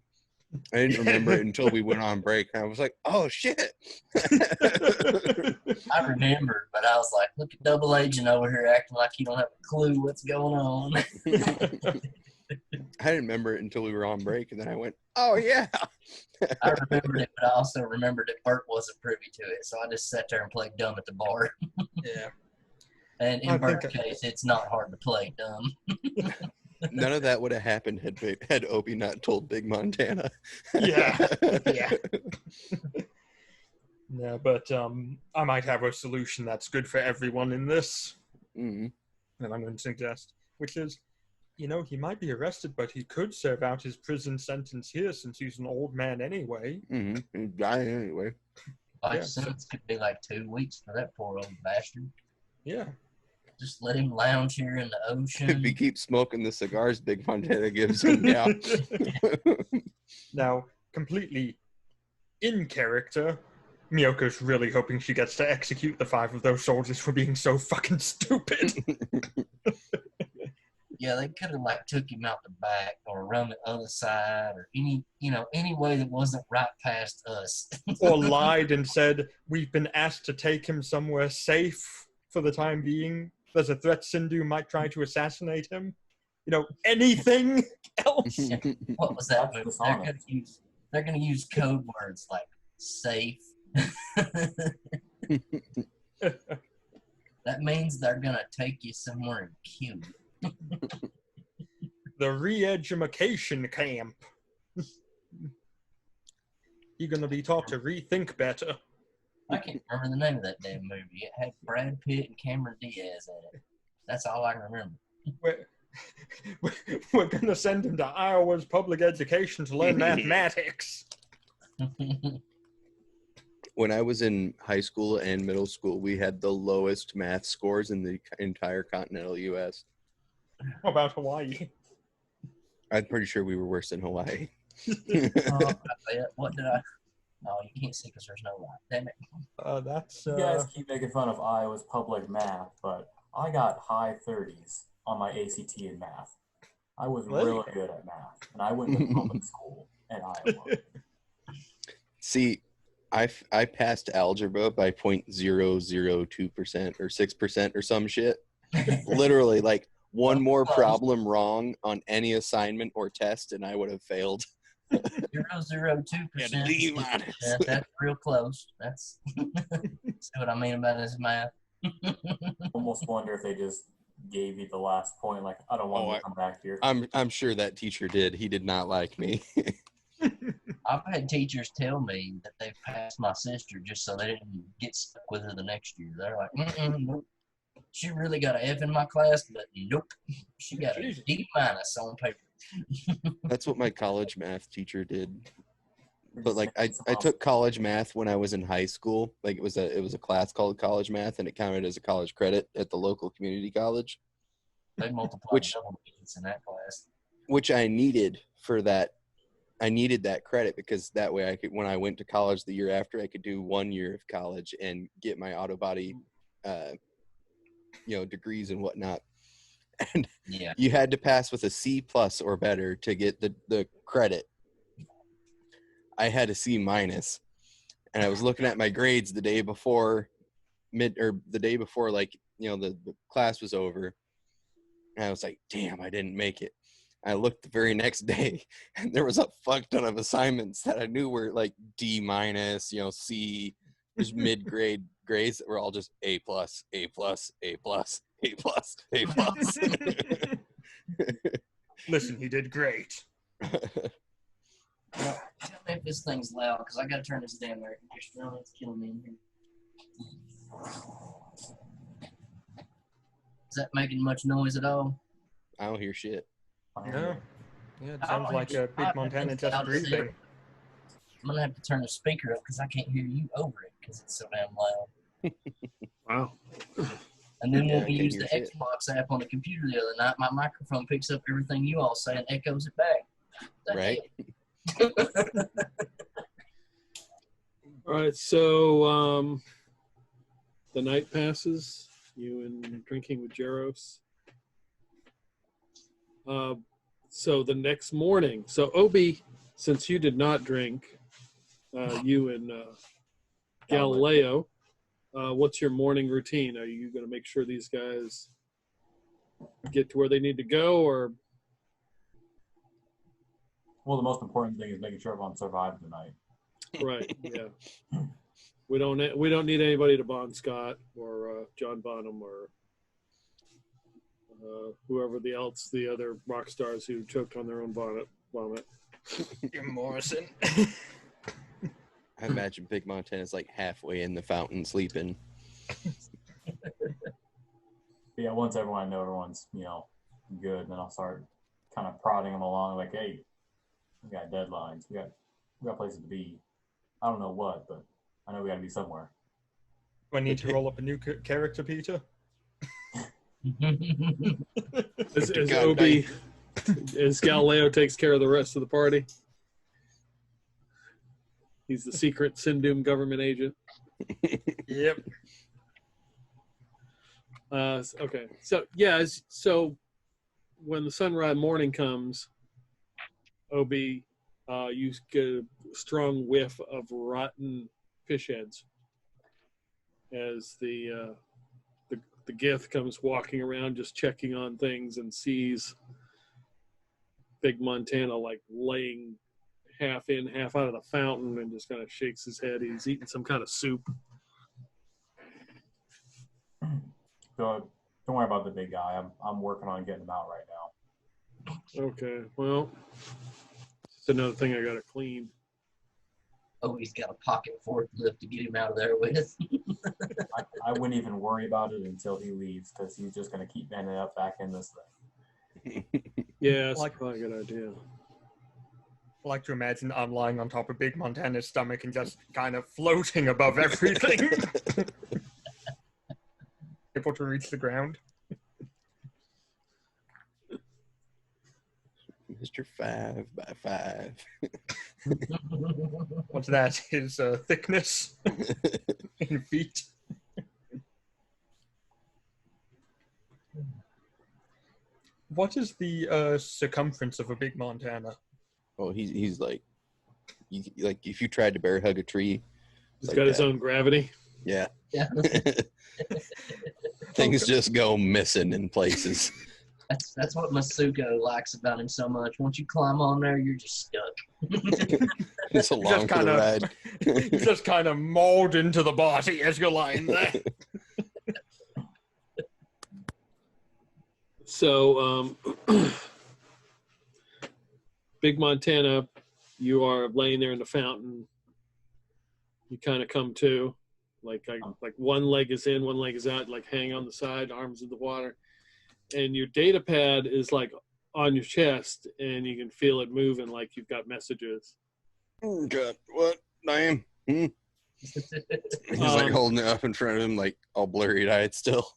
I didn't remember it until we went on break. And I was like, oh, shit.
I remembered, but I was like, look at Double Agent over here acting like he don't have a clue what's going on.
I didn't remember it until we were on break, and then I went, "Oh yeah."
I remembered it, but I also remembered that Bert wasn't privy to it, so I just sat there and played dumb at the bar.
Yeah.
And in Bert's case, it's not hard to play dumb.
None of that would have happened had Opie not told Big Montana.
Yeah. Yeah. Yeah, but I might have a solution that's good for everyone in this.
Mm.
And I'm going to suggest, which is, he might be arrested, but he could serve out his prison sentence here since he's an old man anyway.
Mm-hmm. He'd die anyway.
Life sentence could be like 2 weeks for that poor old bastard.
Yeah.
Just let him lounge here in the ocean.
If he keeps smoking the cigars Big Montana gives him, yeah.
Now, completely in character, Miyoko's really hoping she gets to execute the 5 of those soldiers for being so fucking stupid.
Yeah, they could have took him out the back or around the other side or any way that wasn't right past us.
Or lied and said, we've been asked to take him somewhere safe for the time being. There's a threat Sindhu might try to assassinate him. Anything else?
Yeah. What was that movie? They're gonna use code words like safe. That means they're gonna take you somewhere and kill you.
The re-education camp. You're gonna be taught to rethink better.
I can't remember the name of that damn movie. It had Brad Pitt and Cameron Diaz in it. That's all I can remember.
We're gonna send him to Iowa's public education to learn mathematics.
When I was in high school and middle school, we had the lowest math scores in the entire continental U.S.
How about Hawaii?
I'm pretty sure we were worse than Hawaii.
What did I? No, you can't see because there's no light. Damn it.
That's.
You guys keep making fun of Iowa's public math, but I got high 30s on my ACT in math. I was really good at math, and I went to public school in Iowa.
See, I passed algebra by 0.002% or 6% or some shit. Literally, one more problem wrong on any assignment or test, and I would have failed.
0.002%. That's real close. That's what I mean about this math.
Almost wonder if they just gave you the last point. I don't want to come back here.
I'm sure that teacher did. He did not like me.
I've had teachers tell me that they've passed my sister just so they didn't get stuck with her the next year. They're like, nope. She really got an F in my class, but nope. She got a D- on paper.
That's what my college math teacher did. But I took college math when I was in high school. It was a class called college math, and it counted as a college credit at the local community college.
They multiplied double digits in that class.
Which I needed for that. I needed that credit because that way I could, when I went to college the year after, I could do 1 year of college and get my auto body, degrees and whatnot. And you had to pass with a C+ or better to get the credit. I had a C-, and I was looking at my grades the day before the class was over, and I was like, damn, I didn't make it. I looked the very next day, and there was a fuck ton of assignments that I knew were D-, C, just mid-grade grades that were all just A+, A+, A+, A+, A+.
Listen, he did great.
Tell me if this thing's loud, because I got to turn this damn air conditioner on. It's killing me in here. Is that making much noise at all?
I don't hear shit.
No. Yeah, it sounds like a Big Montana just breathing.
I'm going to have to turn the speaker up because I can't hear you over it because it's so damn loud.
Wow.
And then when we use the Xbox app on the computer the other night, my microphone picks up everything you all say and echoes it back.
Right.
All right, so the night passes, you and drinking with Jaros. So the next morning, so Obi, since you did not drink, you and Galileo, what's your morning routine? Are you going to make sure these guys get to where they need to go, or
Well, the most important thing is making sure everyone survived the night.
Right. Yeah. We don't need anybody to bond Scott or John Bonham or whoever the other rock stars who choked on their own vomit.
Jim Morrison.
I imagine Big Montana's like halfway in the fountain sleeping.
But yeah, once I know everyone's, good, then I'll start kind of prodding them along like, hey, we got deadlines. We got places to be. I don't know what, but I know we got to be somewhere.
Do I need to roll up a new character, Peter?
As Obi, as Galileo takes care of the rest of the party. He's the secret Sindum government agent.
Yep.
Okay. So when the sunrise morning comes, Obi, you get a strong whiff of rotten fish heads as the Gith comes walking around just checking on things and sees Big Montana like laying half in, half out of the fountain and just kind of shakes his head. He's eating some kind of soup.
Don't worry about the big guy. I'm working on getting him out right now.
Okay, well, it's another thing I gotta clean.
Oh, he's got a pocket forklift to get him out of there with.
I wouldn't even worry about it until he leaves because he's just going to keep ending up back in this thing.
Yeah, that's probably a good idea.
I like to imagine I'm lying on top of Big Montana's stomach and just kind of floating above everything. Able to reach the ground.
Mr. 5x5.
What's that? His thickness in feet. What is the circumference of a Big Montana?
Oh, he's like if you tried to bear hug a tree.
He's
like
got his
that.
own gravity.
Yeah.
Yeah.
Things just go missing in places.
That's what Masuko likes about him so much. Once you climb on there, you're just stuck.
It's a long ride.
You just kind of mold into the body as you're lying there.
So, Big Montana, you are laying there in the fountain. You kind of come to, like one leg is in, one leg is out, like hang on the side, arms in the water. And your data pad is like on your chest, and you can feel it moving like you've got messages.
Oh, God, what? Damn. He's like holding it up in front of him, like all blurry-eyed still.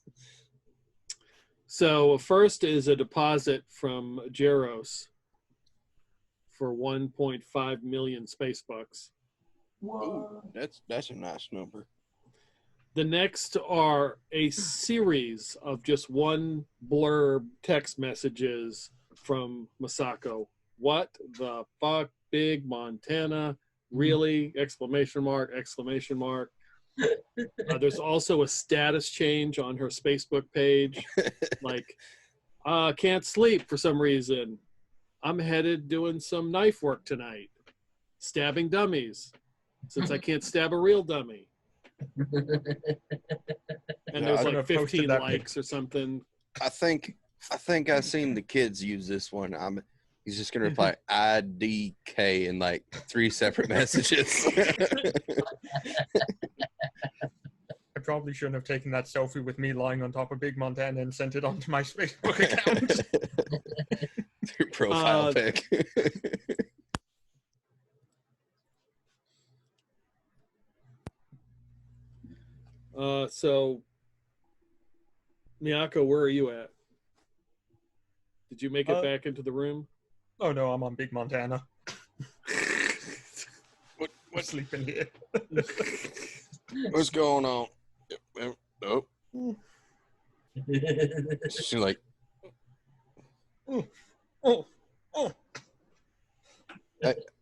So first is a deposit from Jeros for 1.5 million space bucks.
Ooh, that's a nice number.
The next are a series of just one blurb text messages from Masako. What the fuck, Big Montana? Really? Exclamation mark, exclamation mark. There's also a status change on her Facebook page. Like, can't sleep for some reason. I'm headed doing some knife work tonight. Stabbing dummies. Since I can't stab a real dummy. And there's like 15 likes or something.
I think I've seen the kids use this one. He's just gonna reply IDK in like 3 separate messages.
I probably shouldn't have taken that selfie with me lying on top of Big Montana and sent it onto my Facebook account.
Your profile pic.
So, Miyako, where are you at? Did you make it back into the room?
Oh no, I'm on Big Montana. What's sleeping here?
What's going on? Nope. She's like,
oh.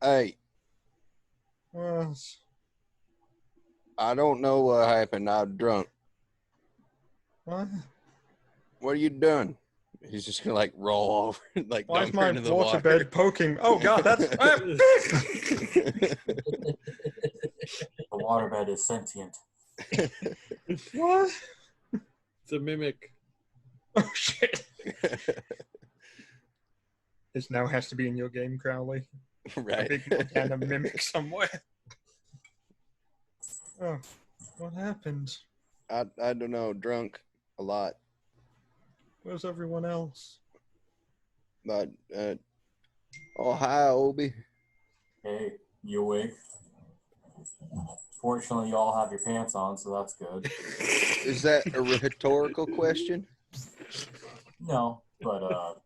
Hey,
Well,
I don't know what happened. I'm drunk.
what?
What are you doing? He's just gonna like roll over, like
Why is
dunk
my
her into the
water
water.
bed poking? Oh god, that's
The waterbed is sentient.
what?
It's a mimic.
Oh shit! This now has to be in your game, Crowley. A
Right.
big Montana mimic somewhere. Oh, what happened?
I don't know. Drunk a lot,
Where's everyone else?
but oh hi Obi.
Hey, you awake? Fortunately, you all have your pants on, so that's good.
Is that a rhetorical question?
No, but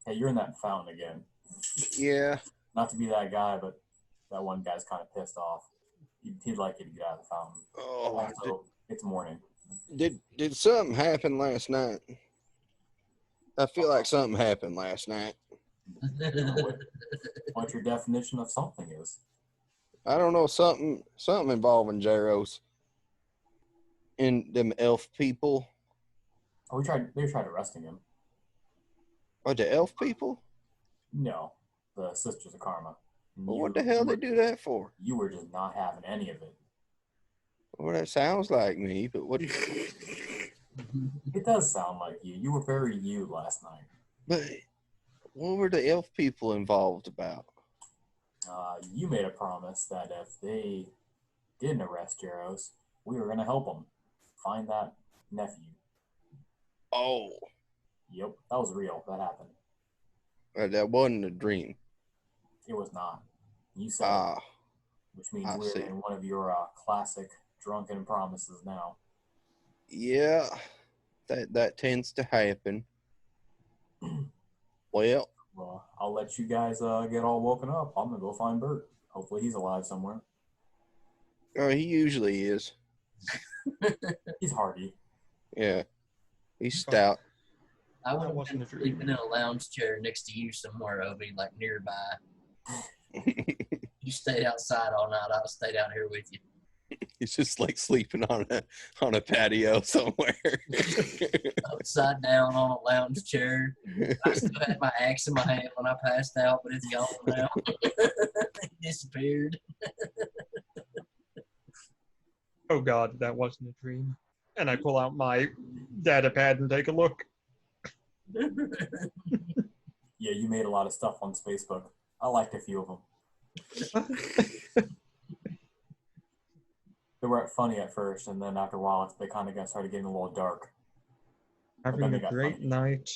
hey, you're in that fountain again.
Yeah.
Not to be that guy, but that one guy's kind of pissed off. He'd like you to get out of the fountain.
Oh,
Also, it's morning.
did something happen last night? I feel like something happened last night.
What your definition of something is?
I don't know, something involving Jaros and them elf people.
Oh, they tried arresting him.
Oh, the elf people?
No, the Sisters of Karma.
Well, what the hell they do that for?
You were just not having any of it.
Well, that sounds like me, but what?
It does sound like you. You were very you last night.
But what were the elf people involved about?
You made a promise that if they didn't arrest Jaros, we were going to help them find that nephew.
Oh,
Yep, that was real. That happened.
that wasn't a dream.
It was not. You said it,
Ah,
which means
I
we're
see.
in one of your classic drunken promises now.
yeah, that tends to happen. Well,
Well, I'll let you guys get all woken up. I'm going to go find Bert. Hopefully he's alive somewhere.
he usually is.
He's hardy.
Yeah, he's stout.
I would
That
have
wasn't
been
a dream.
sleeping in a lounge chair next to you somewhere, Obi, like nearby. You stayed outside all night. I stayed out here with you.
He's just like sleeping on a patio somewhere.
Upside down on a lounge chair. I still had my axe in my hand when I passed out, but it's gone now. It disappeared.
Oh god, that wasn't a dream. And I pull out my data pad and take a look.
Yeah, you made a lot of stuff on Facebook. I liked a few of them. They were funny at first, and then after a while, they kind of started getting a little dark.
Having
then
a
they got
great
funny.
night.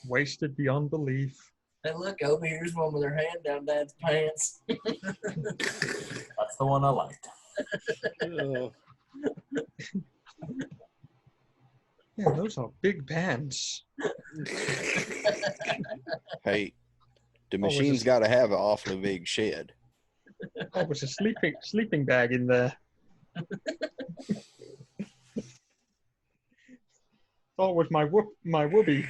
Wasted beyond belief.
Hey, look, Obi, here's one with her hand down Dad's pants.
That's the one I liked.
Oh,
Yeah, those are big pants.
Hey, the
was
machine's
it-
got to have an awfully big shed.
Oh, there's a sleeping bag in there. Oh, it was my whoopee.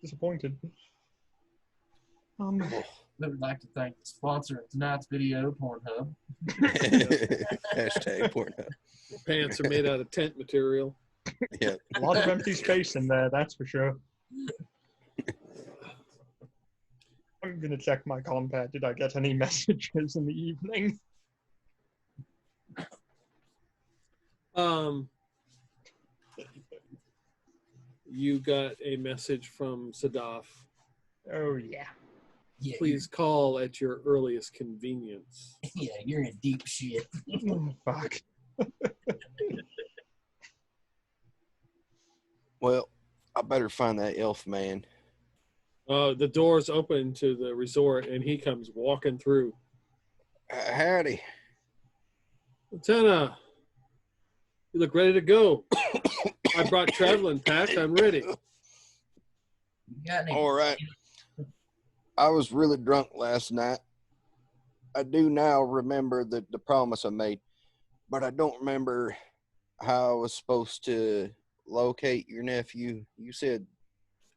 Disappointed.
We would like to thank the sponsor of tonight's video, Pornhub.
Hashtag Pornhub.
pants are made out of tent material.
Yeah.
A lot of empty space in there, that's for sure. I'm gonna check my compad. Did I get any messages in the evening?
You got a message from Sadaf.
Oh yeah.
Yeah,
Please call at your earliest convenience.
yeah, you're in deep shit.
Oh, fuck.
Well, I better find that elf man.
The doors open to the resort, and he comes walking through.
Howdy.
Lieutenant, you look ready to go. I brought traveling pack. I'm ready.
You got any?
All right. I was really drunk last night. I do now remember the promise I made, but I don't remember how I was supposed to locate your nephew. You said,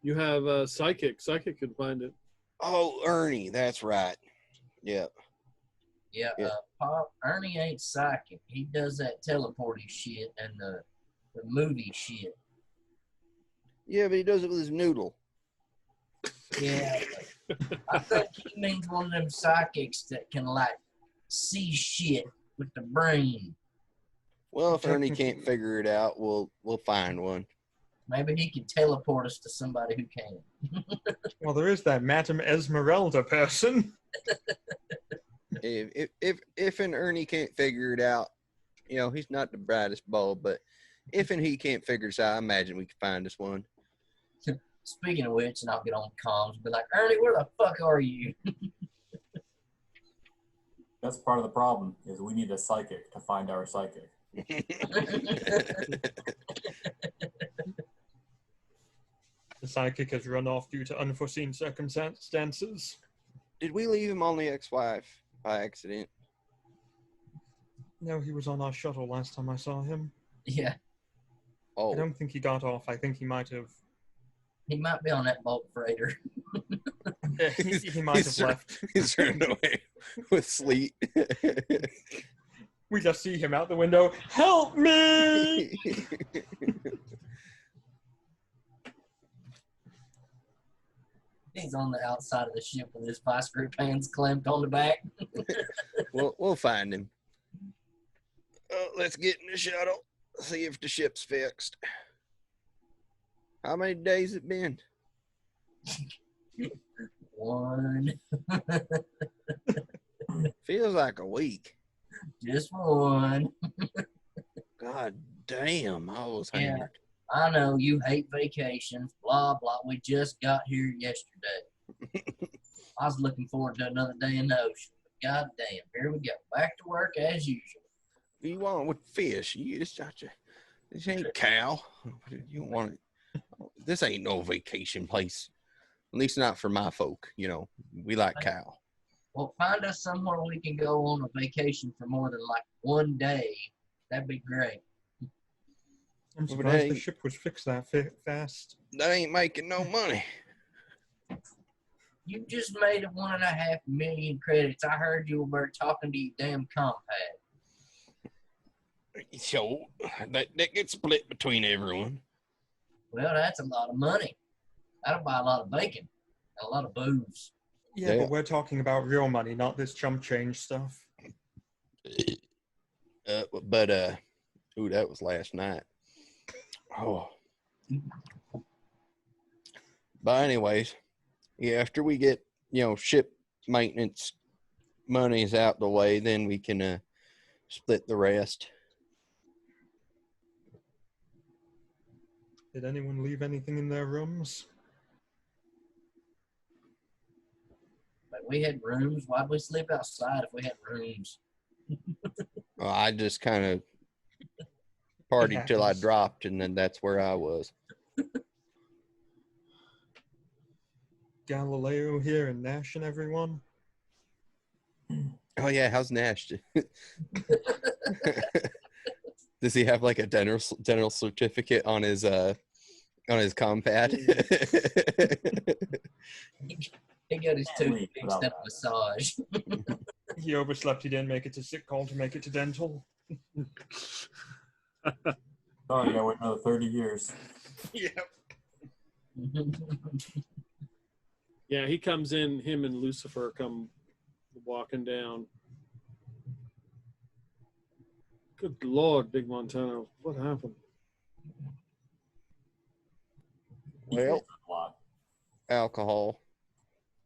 You have a psychic. Psychic can find it.
oh, Ernie, that's right. Yeah.
Yeah,
Yeah.
Pop, Ernie ain't psychic. He does that teleporting shit and the movie shit.
Yeah, but he does it with his noodle.
Yeah. I think he means one of them psychics that can, like, see shit with the brain.
Well, if Ernie can't figure it out, we'll find one.
Maybe he can teleport us to somebody who can.
Well, there is that Madame Esmeralda person.
If an Ernie can't figure it out, you know, he's not the brightest bulb, but if and he can't figure it out, I imagine we can find us one.
Speaking of which, and I'll get on comms and be like, Ernie, where the fuck are you?
That's part of the problem, is we need a psychic to find our psychic.
The psychic has run off due to unforeseen circumstances.
Did we leave him on the ex-wife by accident?
No, he was on our shuttle last time I saw him.
Yeah,
Oh,
I don't think he got off. I think he might have.
he might be on that bulk freighter.
He might have left.
He's running away with sleet.
We just see him out the window. Help me!
He's on the outside of the ship with his vice grip hands clamped on the back.
We'll find him. Let's get in the shuttle. See if the ship's fixed. How many days it been?
One.
Feels like a week.
Just one.
God damn, I was
Yeah.
hammered.
I know you hate vacations, blah, blah. We just got here yesterday. I was looking forward to another day in the ocean. But God damn, here we go. Back to work as usual.
You want with fish? You just got to. This ain't cow. You want it? This ain't no vacation place. At least not for my folk. You know, we like cow.
Well, find us somewhere we can go on a vacation for more than like one day. That'd be great.
I'm
Well,
surprised the
they-
ship was fixed that fast.
That ain't making no money.
You just made 1.5 million credits. I heard you were talking to your damn compad.
So that gets split between everyone.
Well, that's a lot of money. That'll buy a lot of bacon and a lot of booze.
Yeah,
Yeah.
but we're talking about real money, not this chump change stuff.
Ooh, that was last night. Oh. But anyways, yeah, after we get, ship maintenance monies out the way, then we can split the rest.
Did anyone leave anything in their rooms?
Like we had rooms. Why'd we sleep outside if we had rooms?
Well, I just kind of partied till I
happens.
dropped, and then that's where I was.
Galileo here and Nash and everyone.
Oh yeah, how's Nash? Does he have like a dental certificate on his compad?
He got his tooth
Wait,
fixed at a massage.
He overslept. He didn't make it to sick call to make it to dental.
Sorry, I wait another 30 years.
Yeah.
Yeah, he comes in, him and Lucifer come walking down. Good Lord, Big Montana, what happened?
Well,
A lot.
alcohol.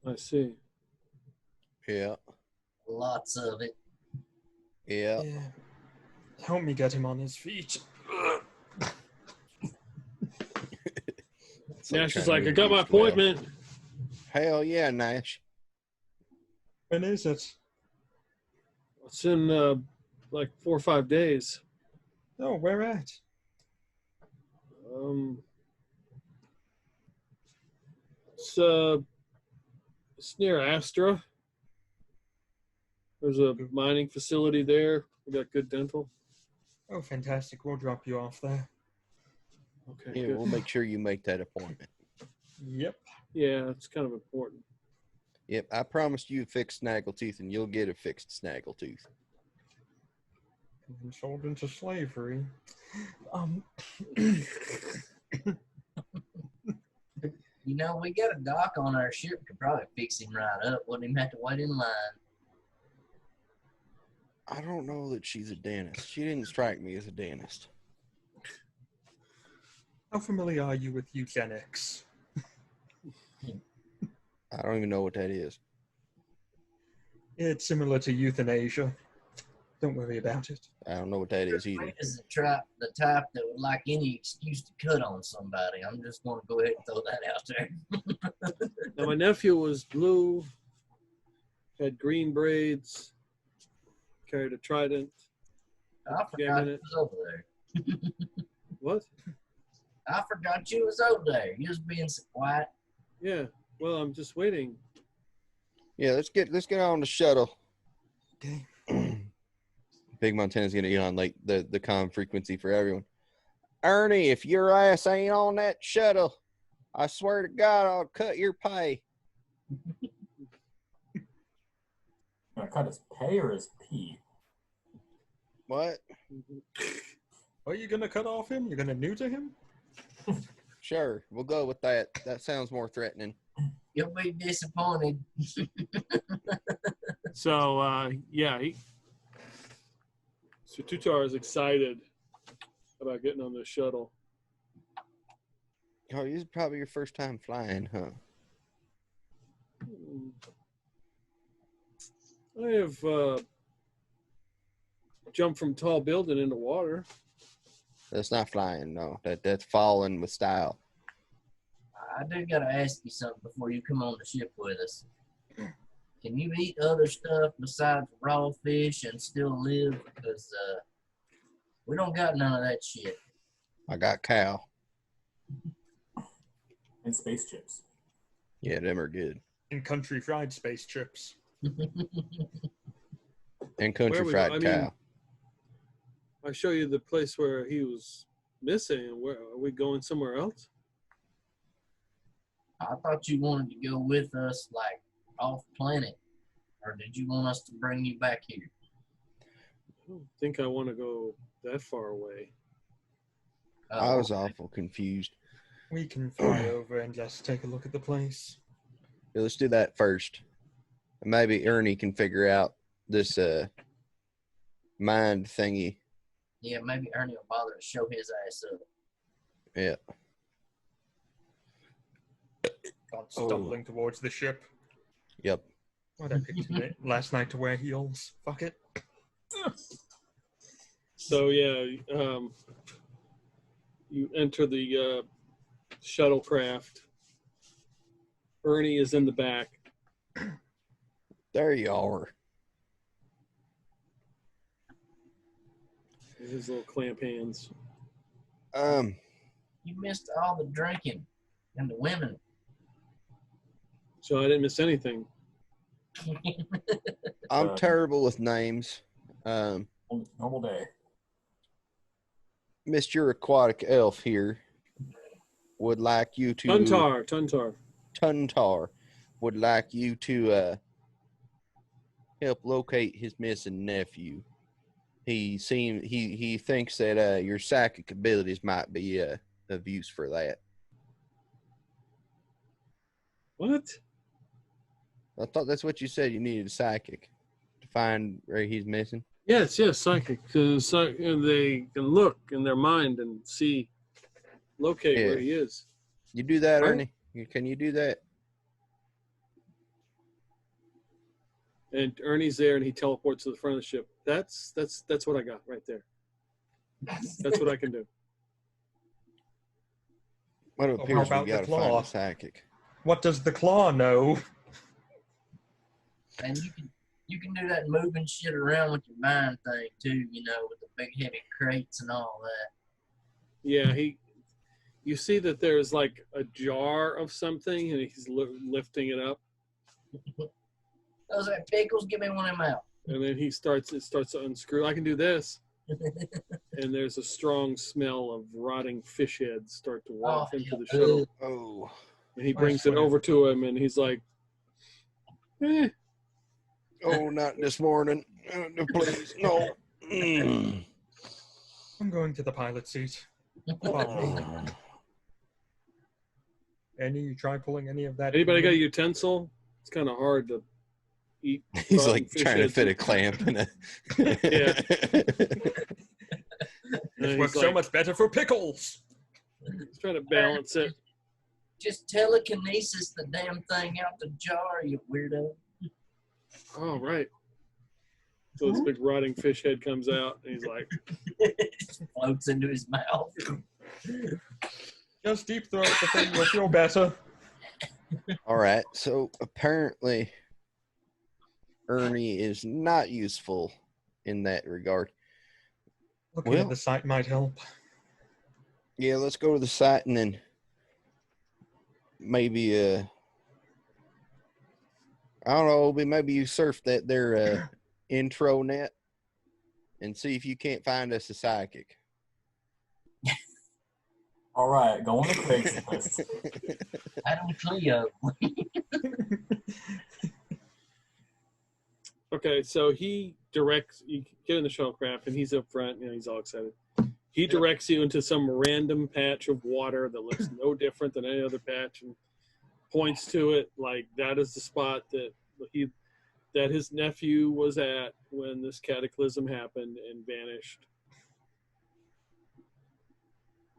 I see.
Yeah,
Lots of it.
yeah.
Yeah. Help me get him on his feet.
Nash is like, I got my appointment.
Hell yeah, Nash.
When is it?
It's in like 4 or 5 days.
Oh, where at?
It's near Astra. There's a mining facility there. We got good dental.
Oh, fantastic. We'll drop you off there.
Okay,
Yeah,
good.
we'll make sure you make that appointment.
Yep.
Yeah, it's kind of important.
Yep, I promised you a fixed snaggletooth, and you'll get a fixed snaggletooth.
And sold into slavery.
You know, we got a doc on our ship. Could probably fix him right up. Wouldn't even have to wait in line.
I don't know that she's a dentist. She didn't strike me as a dentist.
How familiar are you with eugenics?
I don't even know what that is.
It's similar to euthanasia. Don't worry about it.
I don't know what that is either.
Is the type that would like any excuse to cut on somebody. I'm just going to go ahead and throw that out there.
Now, my nephew was blue, had green braids, carried a trident.
I forgot you was over there.
What?
I forgot you was over there. You was being so quiet.
Yeah. Well, I'm just waiting.
Yeah, let's get on the shuttle.
Okay.
Big Montana's gonna get on like the comm frequency for everyone. Ernie, if your ass ain't on that shuttle, I swear to God, I'll cut your pay.
Gonna cut his pay or his pee?
What?
Are you gonna cut off him? You're gonna neuter him?
Sure, we'll go with that. That sounds more threatening.
You'll be disappointed.
So, yeah. So Tutar is excited about getting on the shuttle.
Oh, this is probably your first time flying, huh?
I have jumped from tall building into water.
That's not flying, no. That's falling with style.
I do got to ask you something before you come on the ship with us. Can you eat other stuff besides raw fish and still live? Because we don't got none of that shit.
I got cow.
And space chips.
Yeah, them are good.
And country fried space chips.
And country
Where
fried
I
cow.
mean, I show you the place where he was missing. Where are we going somewhere else?
I thought you wanted to go with us, like, off planet. Or did you want us to bring you back here?
I don't think I want to go that far away.
I was awful confused.
We can fly over and just take a look at the place.
Yeah, let's do that first. Maybe Ernie can figure out this mind thingy.
Yeah, maybe Ernie will bother to show his ass up.
Yeah.
Gone stumbling towards the ship.
Yep.
What I picked it last night to wear heels. Fuck it.
So yeah, you enter the shuttlecraft. Ernie is in the back.
There you are.
His little clamp hands.
You missed all the drinking and the women.
So I didn't miss anything.
I'm terrible with names.
Normal day.
Mr. Aquatic Elf here would like you to... Tuntar would like you to help locate his missing nephew. He thinks that your psychic abilities might be of use for that.
What?
I thought that's what you said. You needed a psychic to find where he's missing.
Yes, psychic. Because they can look in their mind and locate where he is.
You do that,
Right.
Ernie? Can you do that?
And Ernie's there, and he teleports to the front of the ship. That's what I got right there. That's what I can do.
What
how
appears
about
we
the
got to find
claw?
a psychic.
What does the claw know?
And you can do that moving shit around with your mind thing too, with the big heavy crates and all that.
Yeah, you see that there's like a jar of something, and he's lifting it up.
Those are pickles, give me one of them out.
And then it starts to unscrew. I can do this. And there's a strong smell of rotting fish heads start to waft into the shuttle.
Oh.
And he brings it over to him, and he's like,
Oh, not this morning. Please, no. Mm.
I'm going to the pilot seat. Pardon me. Any? You try pulling any of that?
Anybody got a utensil? It's kind of hard to eat.
He's
rotten
like
fish
trying to
heads.
fit a clamp in a.
Yeah.
It
And
works
he's
so
like,
much better for pickles.
he's trying to balance it.
Just telekinesis the damn thing out the jar, you weirdo.
Oh, right. So this big rotting fish head comes out, and he's like,
Just floats into his mouth.
Just deep throat the thing, you'll feel better.
All right. So apparently, Ernie is not useful in that regard.
Looking
Well-
at the site might help.
Yeah, let's go to the site and then maybe I don't know, maybe you surf that their intro net and see if you can't find us a psychic.
All right, go on the Craigslist.
Adam Cleo.
okay, so he directs, you get in the shuttlecraft, and he's up front, he's all excited. He directs you into some random patch of water that looks no different than any other patch and points to it like that is the spot that his nephew was at when this cataclysm happened and vanished.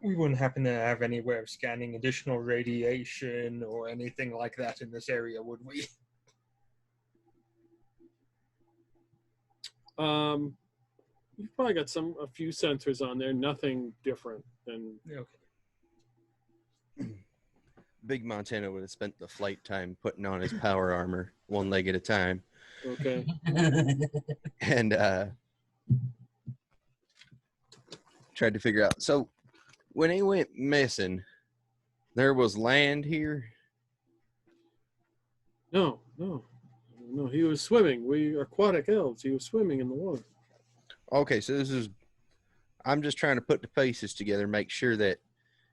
We wouldn't happen to have any way of scanning additional radiation or anything like that in this area, would we?
You've probably got a few sensors on there, nothing different than.
Okay.
Big Montana would have spent the flight time putting on his power armor one leg at a time.
Okay.
And tried to figure out. So when he went missing, there was land here.
No. He was swimming. We are aquatic elves. He was swimming in the water.
Okay, so I'm just trying to put the pieces together, make sure that,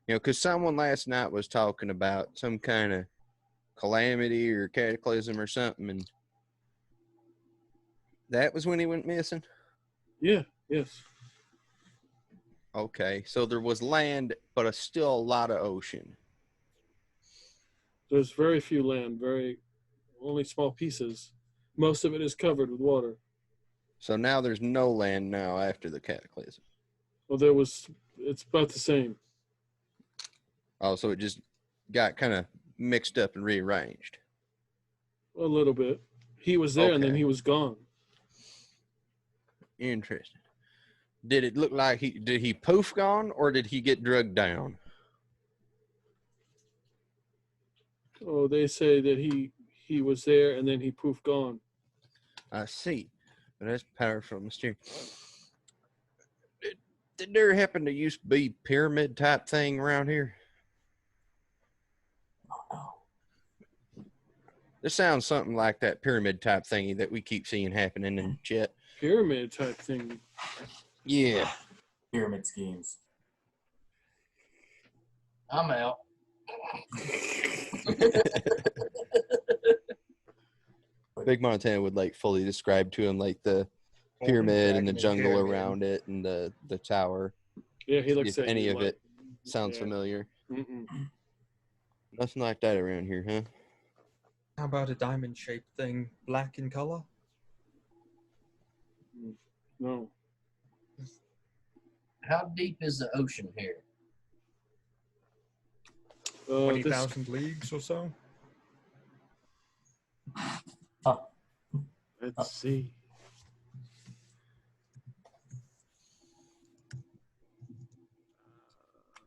because someone last night was talking about some kind of calamity or cataclysm or something, and that was when he went missing?
Yeah, yes.
Okay, so there was land, but still a lot of ocean.
There's very few land, only small pieces. Most of it is covered with water.
So now there's no land now after the cataclysm.
Well, it's about the same.
Oh, so it just got kind of mixed up and rearranged.
A little bit. He was there and then
Okay.
he was gone.
Interesting. Did it look like did he poof gone or did he get drugged down?
Oh, they say that he was there and then he poof gone.
I see. But that's powerful mysterious. Did there happen to used to be pyramid type thing around here?
Oh, no.
This sounds something like that pyramid type thingy that we keep seeing happening in chat.
Pyramid type thing.
Yeah.
Pyramid schemes.
I'm out.
Big Montana would like fully describe to him like the pyramid and the jungle around it and the tower.
Yeah, he looks
If
at
any
you
of
like,
it sounds
yeah.
familiar.
Mm-mm.
Nothing like that around here, huh?
How about a diamond-shaped thing, black in color?
No.
How deep is the ocean here?
20,000 leagues or so?
Let's see.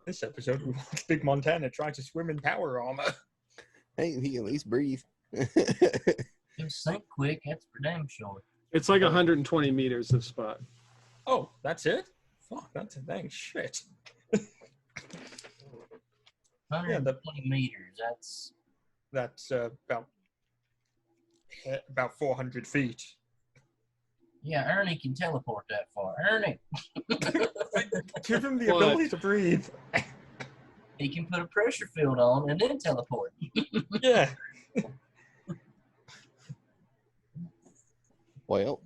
This episode, we watched Big Montana try to swim in power armor.
Hey, he at least breathe.
It'll sink quick, that's for damn sure.
It's like 120 meters of spot.
Oh, that's it? Fuck, that's a dang shit.
120 meters,
That's about 400 feet.
yeah, Ernie can teleport that far. Ernie!
Give him the
What?
ability to breathe.
He can put a pressure field on and then teleport.
Yeah.
Well,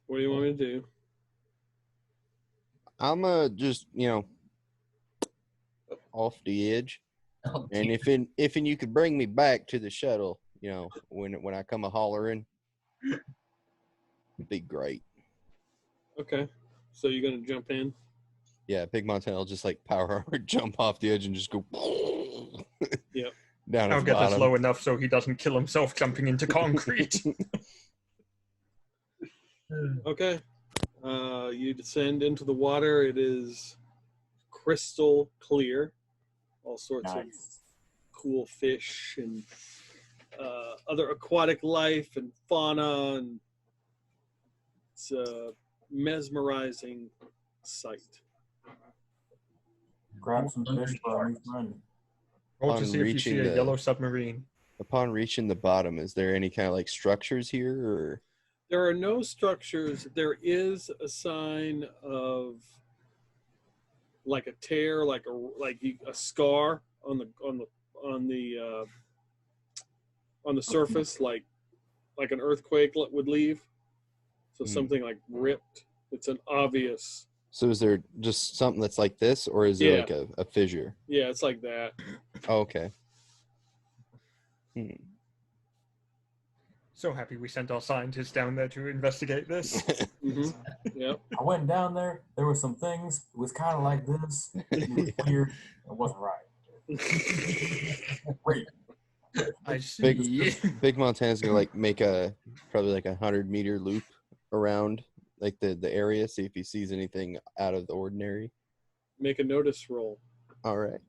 What do you want me to do?
I'm just, off the edge.
Oh,
And if you could bring me back to the shuttle, you know, when I come a hollering, it'd be great.
Okay. So you're gonna jump in?
Yeah, Big Montana will just like power armor, jump off the edge and just go
Yep.
down at
I'll
the
get us
bottom.
low enough so he doesn't kill himself jumping into concrete.
Okay. You descend into the water. It is crystal clear. All sorts of
Nice.
cool fish and other aquatic life and fauna, and it's a mesmerizing sight.
Grab some fish for our new friend.
Roll to
On
see if you see
reaching
a
the-
yellow submarine.
Upon reaching the bottom, is there any kind of like structures here, or
There are no structures. There is a sign of like a tear, like a scar on the surface, like an earthquake would leave. So something like ripped. It's an obvious.
so is there just something that's like this, or is there
Yeah.
like a fissure?
Yeah, it's like that.
Oh, okay.
So happy we sent our scientists down there to investigate this.
Mm-hmm. Yep.
I went down there. There were some things. It was kind of like this. It was weird. It wasn't right. Great.
I see.
Big Montana's gonna like make probably like 100-meter loop around like the area, see if he sees anything out of the ordinary.
Make a notice roll.
All right.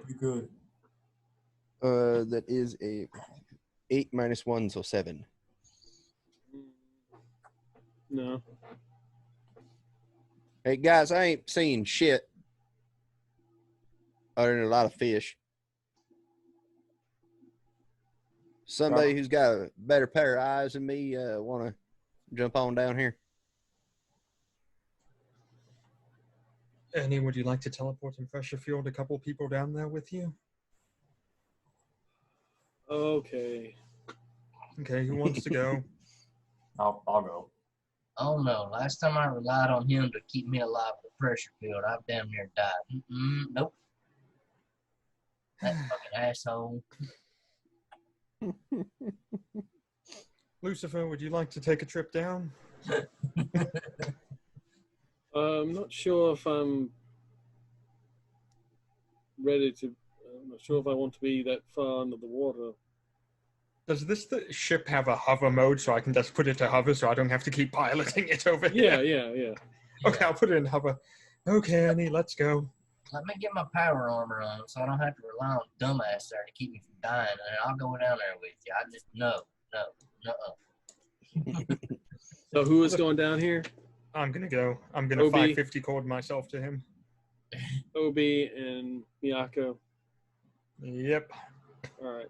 You good?
That is a 8 minus 1, so 7.
No.
Hey guys, I ain't seeing shit other than a lot of fish. Somebody who's got a better pair of eyes than me want to jump on down here?
Ernie, would you like to teleport and pressure field a couple people down there with you?
Okay.
Okay, who wants to go?
I'll go.
Oh no! Last time I relied on him to keep me alive with a pressure field, I've damn near died. Nope. That fucking asshole.
Lucifer, would you like to take a trip down?
I'm not sure if I'm ready to. I'm not sure if I want to be that far under the water.
Does this ship have a hover mode so I can just put it to hover so I don't have to keep piloting it over
Yeah,
here?
yeah.
Okay, I'll put it in hover. Okay, Ernie, let's go.
Let me get my power armor on so I don't have to rely on dumbass there to keep me from dying, and I'll go down there with you. I just no.
So who is going down here?
I'm gonna go. I'm gonna
Obi.
550 cord myself to him.
Obi and Miyako.
Yep.
All right.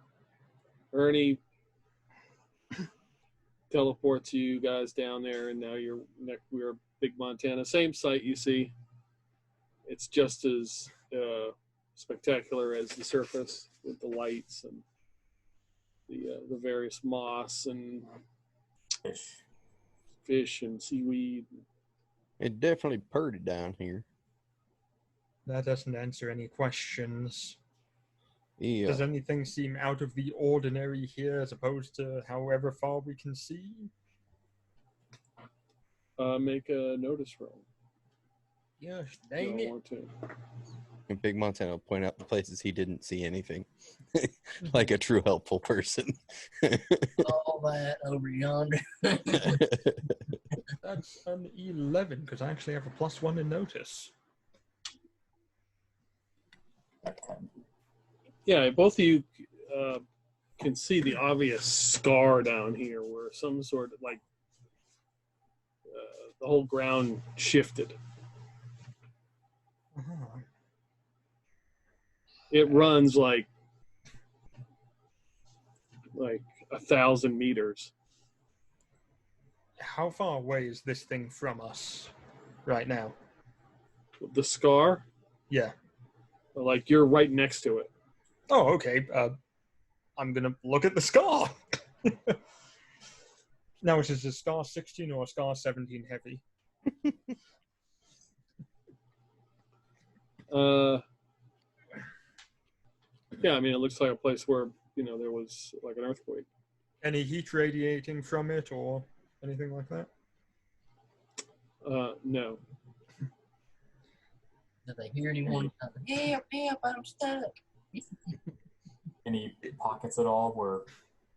Ernie teleports you guys down there, and now we're Big Montana. Same site you see. It's just as spectacular as the surface with the lights and the various moss and fish and seaweed.
It definitely pretty down here.
That doesn't answer any questions.
Yeah.
Does anything seem out of the ordinary here as opposed to however far we can see?
Make a notice roll.
Yes,
if you
dang it.
want to.
And Big Montana will point out the places he didn't see anything. Like a true helpful person.
All that over yonder.
That's an 11 because I actually have a +1 in notice.
Yeah, both of you can see the obvious scar down here where some sort of the whole ground shifted.
Uh-huh.
It runs like 1,000 meters.
How far away is this thing from us right now?
The scar,
Yeah.
like you're right next to it.
Oh, okay. I'm going to look at the scar. Now, is it a scar 16 or a scar 17 heavy?
Yeah, I mean, it looks like a place where, there was like an earthquake.
Any heat radiating from it or anything like that?
No.
Did they hear anyone? Help, I'm stuck.
Any pockets at all where,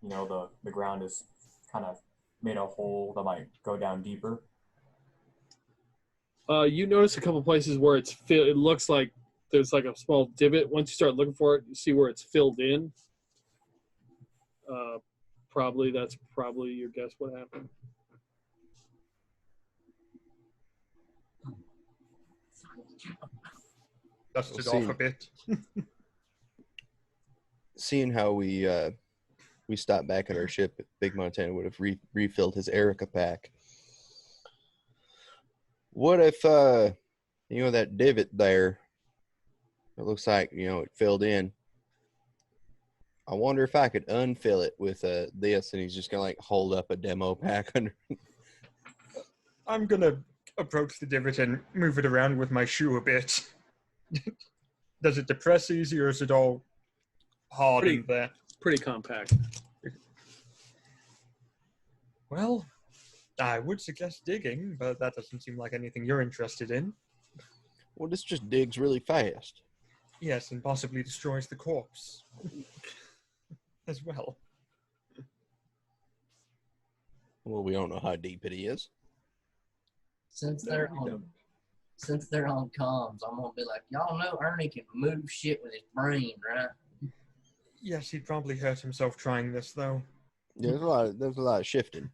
the ground is kind of made a hole that might go down deeper?
You notice a couple places where it looks like there's like a small divot. Once you start looking for it, you see where it's filled in. That's probably your guess what happened.
Dusted
Well,
off a bit.
Seeing how we stopped back at our ship, Big Montana would have refilled his Erica pack. What if that divot there? It looks like it filled in. I wonder if I could unfill it with this, and he's just gonna like hold up a demo pack under.
I'm gonna approach the divot and move it around with my shoe a bit. Does it depress easy, or is it all hard in there?
Pretty compact.
Well, I would suggest digging, but that doesn't seem like anything you're interested in.
Well, this just digs really fast.
Yes, and possibly destroys the corpse as well.
Well, we don't know how deep it is.
Since they're on comms, I'm gonna be like, y'all know Ernie can move shit with his brain, right?
Yes, he'd probably hurt himself trying this, though.
Yeah, there's a lot of shifting.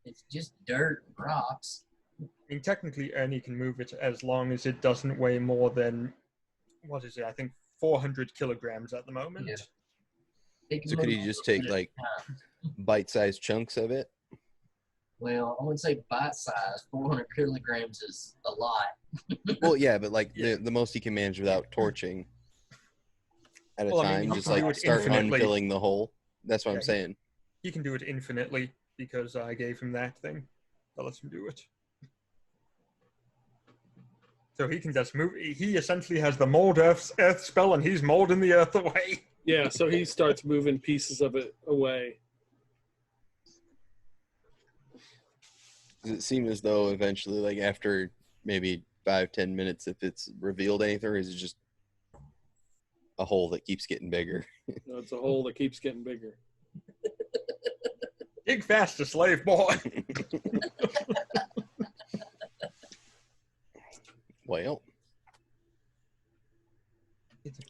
It's just dirt and rocks.
I mean, technically, Ernie can move it as long as it doesn't weigh more than, what is it? I think 400 kilograms at the moment.
Yeah.
So could he just take like bite-sized chunks of it?
Well, I wouldn't say bite size. 400 kilograms is a lot.
Well, yeah, but like the most he can manage without torching at a time, just like start unfilling the hole. That's what I'm saying.
He can do it infinitely because I gave him that thing that lets him do it. So he can just move. He essentially has the mold earth spell, and he's molding the earth away.
Yeah, so he starts moving pieces of it away.
Does it seem as though eventually, like after maybe 5-10 minutes, if it's revealed anything, or is it just a hole that keeps getting bigger?
No, it's a hole that keeps getting bigger.
Dig faster, slave boy.
Well,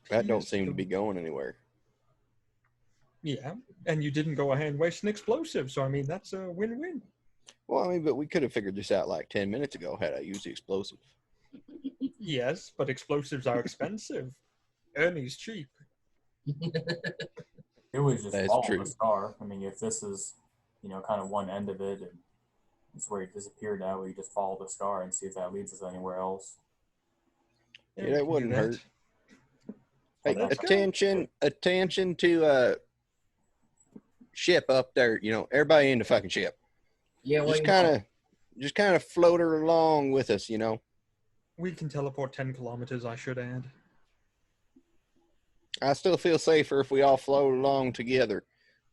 that don't seem to be going anywhere.
Yeah, and you didn't go ahead and waste an explosive, so I mean, that's a win-win.
Well, I mean, but we could have figured this out like 10 minutes ago had I used the explosive.
Yes, but explosives are expensive. Ernie's cheap.
It was just follow the scar. I mean, if this is, kind of one end of it, and it's where he disappeared now, we just follow the scar and see if that leads us anywhere else.
Yeah, that wouldn't hurt. Hey, attention to ship up there. Everybody in the fucking ship.
Yeah,
just kind of float her along with us.
We can teleport 10 kilometers, I should add.
I still feel safer if we all float along together.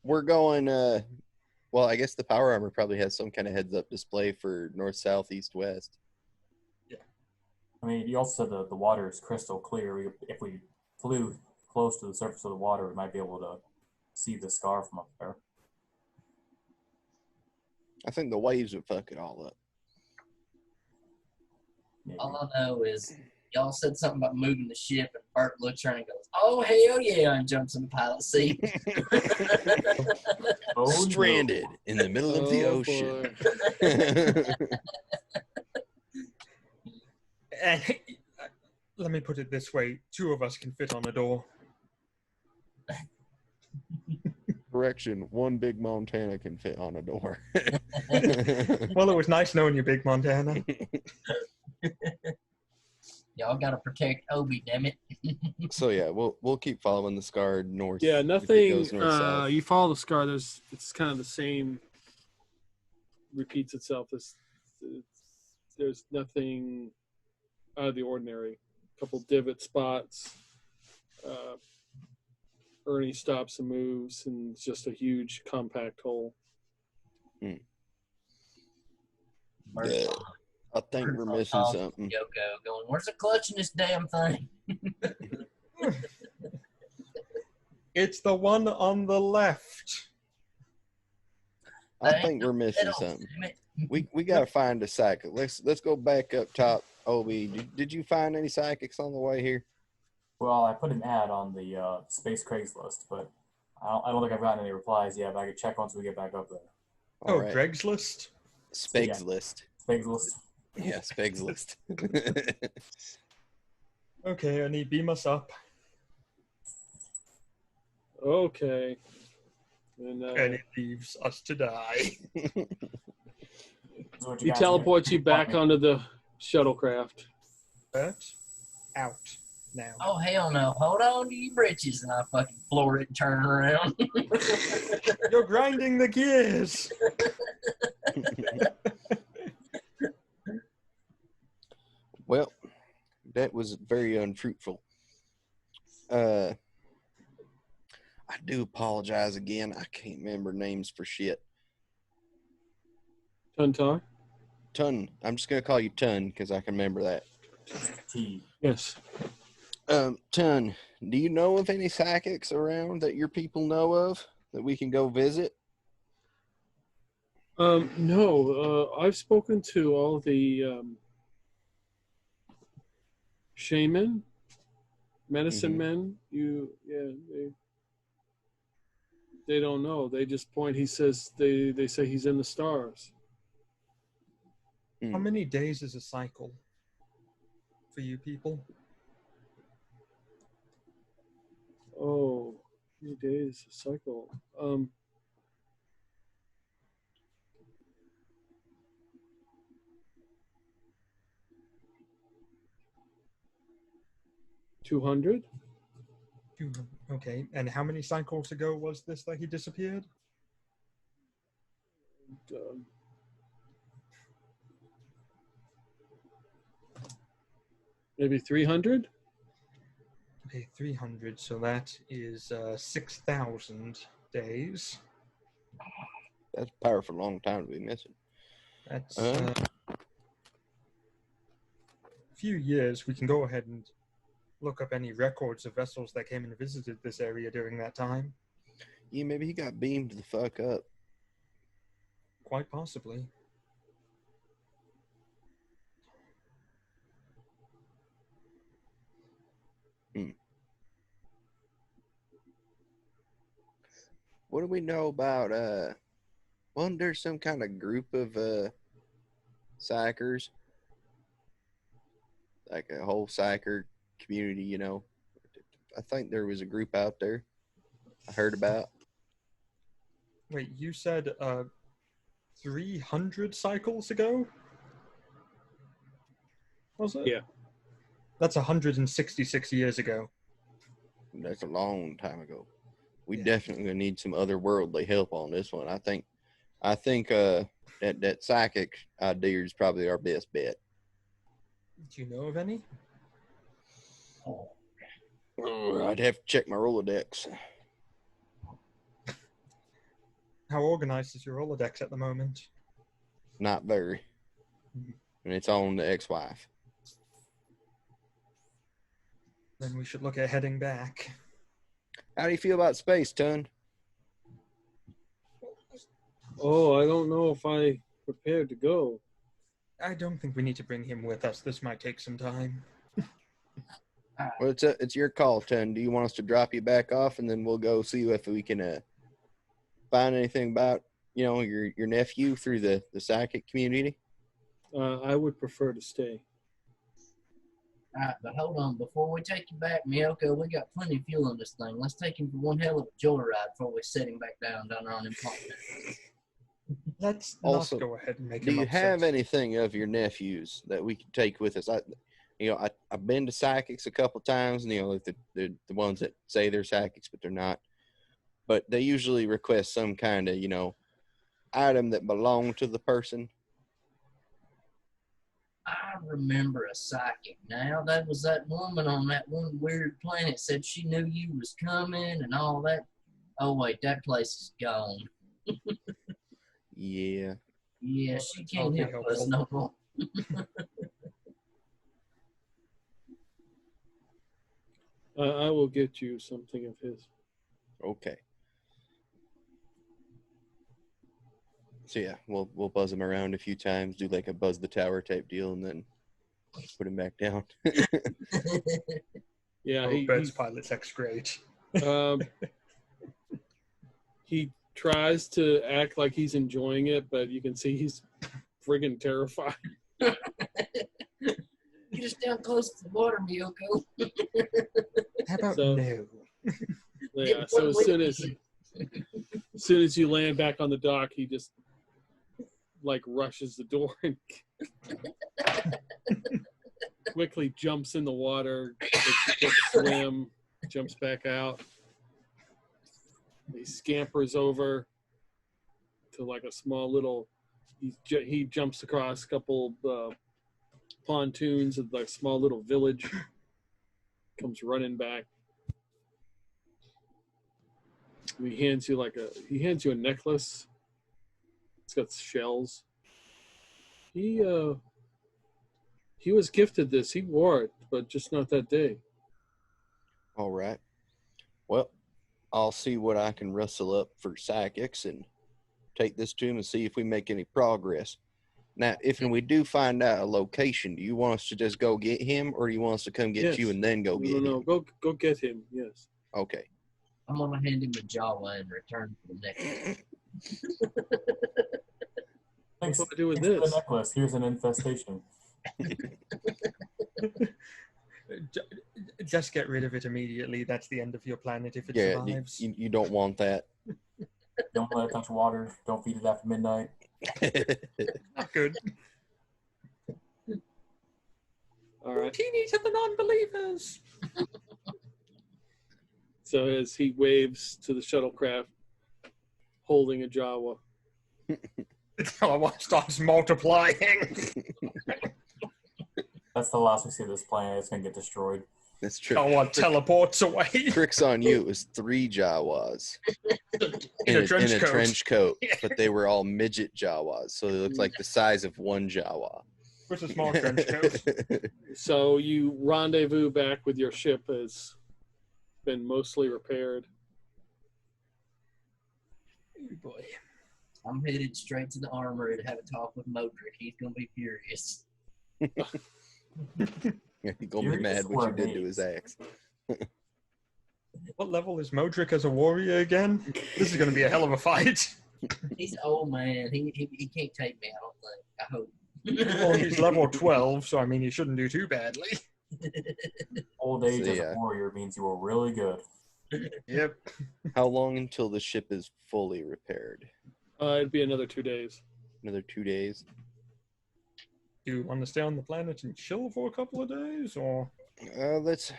We're going, well, I guess the power armor probably has some kind of heads-up display for north, south, east, west.
Yeah. I mean, you also said the water is crystal clear. If we flew close to the surface of the water, we might be able to see the scar from up there.
I think the waves would fuck it all up.
Maybe.
All I know is y'all said something about moving the ship, and Bert looks around and goes, "Oh hell yeah!" and jumps in the pilot seat.
Stranded in the middle of the ocean.
And let me put it this way: 2 of us can fit on a door.
Correction, 1 Big Montana can fit on a door.
Well, it was nice knowing you, Big Montana.
Y'all gotta protect Obi, damn it.
So yeah, we'll keep following the scar north.
Yeah, nothing.
North,
you follow the scar. It's kind of the same. Repeats itself. There's nothing out of the ordinary. A couple divot spots. Ernie stops and moves, and it's just a huge compact hole.
Mercy.
I think we're missing something.
Yoko going, where's the clutch in this damn thing?
It's the one on the left.
I think we're missing something. We gotta find a psychic. Let's go back up top. Obi, did you find any psychics on the way here?
Well, I put an ad on the Space Craigslist, but I don't think I've gotten any replies yet. But I can check once we get back up there.
All right. Greg's list?
Speg's list.
Speg's list.
Yeah, Speg's list.
Okay, Ernie, beam us up.
Okay. And
it leaves us to die.
So
he teleports you back onto the shuttlecraft.
That's out now.
Oh, hell no. Hold on to your britches. And I fucking floor it and turn around.
You're grinding the gears.
Well, that was very unfruitful. I do apologize again. I can't remember names for shit.
Tuntar?
Tun. I'm just gonna call you Tun because I can remember that.
T.
Yes.
Tun, do you know of any psychics around that your people know of that we can go visit?
No. I've spoken to all the shaman, medicine men. They don't know. They just point. He says they say he's in the stars.
How many days is a cycle for you people?
Oh, how many days a cycle? 200.
Okay, and how many cycles ago was this that he disappeared?
Maybe 300.
Okay, 300. So that is 6,000 days.
That's a powerful long time to be missing.
That's a few years. We can go ahead and look up any records of vessels that came and visited this area during that time.
Yeah, maybe he got beamed the fuck up.
Quite possibly.
What do we know about wasn't there some kind of group of psychers? Like a whole psycher community, you know. I think there was a group out there I heard about.
Wait, you said 300 cycles ago? Was it?
Yeah.
That's 166 years ago.
That's a long time ago. We definitely need some otherworldly help on this one. I think that psychic idea is probably our best bet.
Do you know of any?
I'd have to check my Rolodex.
How organized is your Rolodex at the moment?
Not very. And it's on the ex-wife.
Then we should look at heading back.
How do you feel about space, Tun?
Oh, I don't know if I prepared to go.
I don't think we need to bring him with us. This might take some time.
Well, it's your call, Tun. Do you want us to drop you back off, and then we'll go see if we can find anything about, you know, your nephew through the psychic community?
I would prefer to stay.
All right, but hold on. Before we take you back, Miyoko, we got plenty of fuel in this thing. Let's take him for one hell of a joyride before we set him back down on him.
Let's
Also,
not go ahead and make
Do
him
you
upset.
have anything of your nephews that we can take with us? I've been to psychics a couple of times, and the ones that say they're psychics but they're not. But they usually request some kind of item that belonged to the person.
I remember a psychic now. That was that woman on that one weird planet said she knew you was coming and all that. Oh, wait, that place is gone.
Yeah.
Yeah,
Well,
she
that's
can't
hardly
help us
helpful.
no more.
I will get you something of his.
Okay. So yeah, we'll buzz him around a few times, do like a buzz the tower type deal, and then put him back down.
Yeah,
Oh, Bird's Pilot's X-Grade.
he tries to act like he's enjoying it, but you can see he's friggin' terrified.
Get us down close to the water, Miyoko.
How about
So-
no?
Yeah, so as soon as you land back on the dock, he just like rushes the door and quickly jumps in the water, takes a quick swim, jumps back out. He scampers over to like a small little. He jumps across a couple pontoons of like a small little village. Comes running back. He hands you a necklace. It's got shells. He was gifted this. He wore it, but just not that day.
All right. Well, I'll see what I can rustle up for psychics and take this to him and see if we make any progress. Now, if we do find out a location, do you want us to just go get him, or do you want us to come get
Yes.
you and then go get him?
No. Go get him. Yes.
Okay.
I'm gonna hand him a Jawa in return for the necklace.
Thanks,
What do I do with
thanks for
this?
the necklace. Here's an infestation.
Just get rid of it immediately. That's the end of your planet if it
Yeah,
survives.
you don't want that.
Don't let it touch water. Don't feed it after midnight.
Not good.
All right.
Teeny to the non-believers.
So as he waves to the shuttlecraft, holding a Jawa.
Jawa starts multiplying.
That's the last we see of this planet. It's gonna get destroyed.
That's true.
Jawa teleports away.
Tricks on you. It was 3 Jawas
In a trench coat.
trench coat, but they were all midget Jawas, so they looked like the size of one Jawa.
With a small trench coat.
So you rendezvous back with your ship as been mostly repaired.
Oh boy.
I'm headed straight to the armory to have a talk with Modric. He's gonna be furious.
He's gonna be mad what you did to his axe.
What level is Modric as a warrior again? This is going to be a hell of a fight.
He's an old man. He can't take me, I don't think. I hope.
Well, he's level 12, so I mean, he shouldn't do too badly.
Old age as
yeah.
a warrior means you were really good.
Yep.
How long until the ship is fully repaired?
It'd be another 2 days.
Another 2 days?
Do you want to stay on the planet and chill for a couple of days, or?
Let's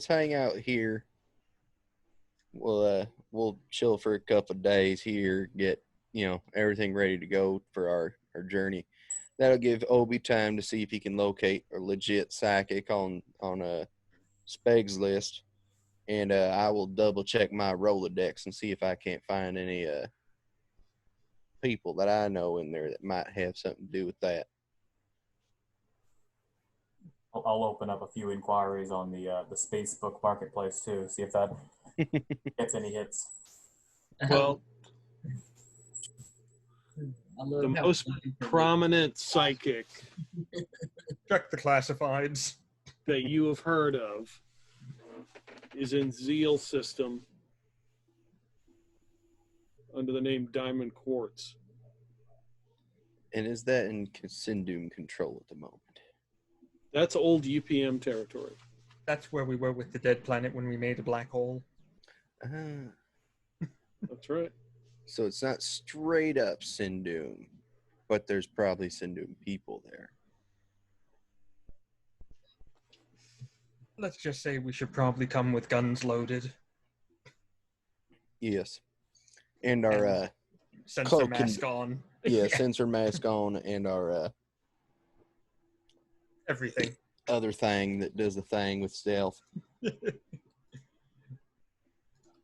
hang out here. We'll chill for a couple of days here, get everything ready to go for our journey. That'll give Obi time to see if he can locate a legit psychic on a Speg's list, and I will double check my Rolodex and see if I can't find any people that I know in there that might have something to do with that.
I'll open up a few inquiries on the space book marketplace too, see if that gets any hits.
Well,
I love
the
how
most prominent psychic
Check the classifieds.
that you have heard of is in Zeal system under the name Diamond Quartz.
And is that in Sindum control at the moment?
That's old UPM territory.
That's where we were with the dead planet when we made a black hole.
That's right.
So it's not straight up Sindum, but there's probably Sindum people there.
Let's just say we should probably come with guns loaded.
Yes. And our
Sensor
Cloak
mask on.
sensor mask on, and our
Everything.
other thing that does a thing with stealth.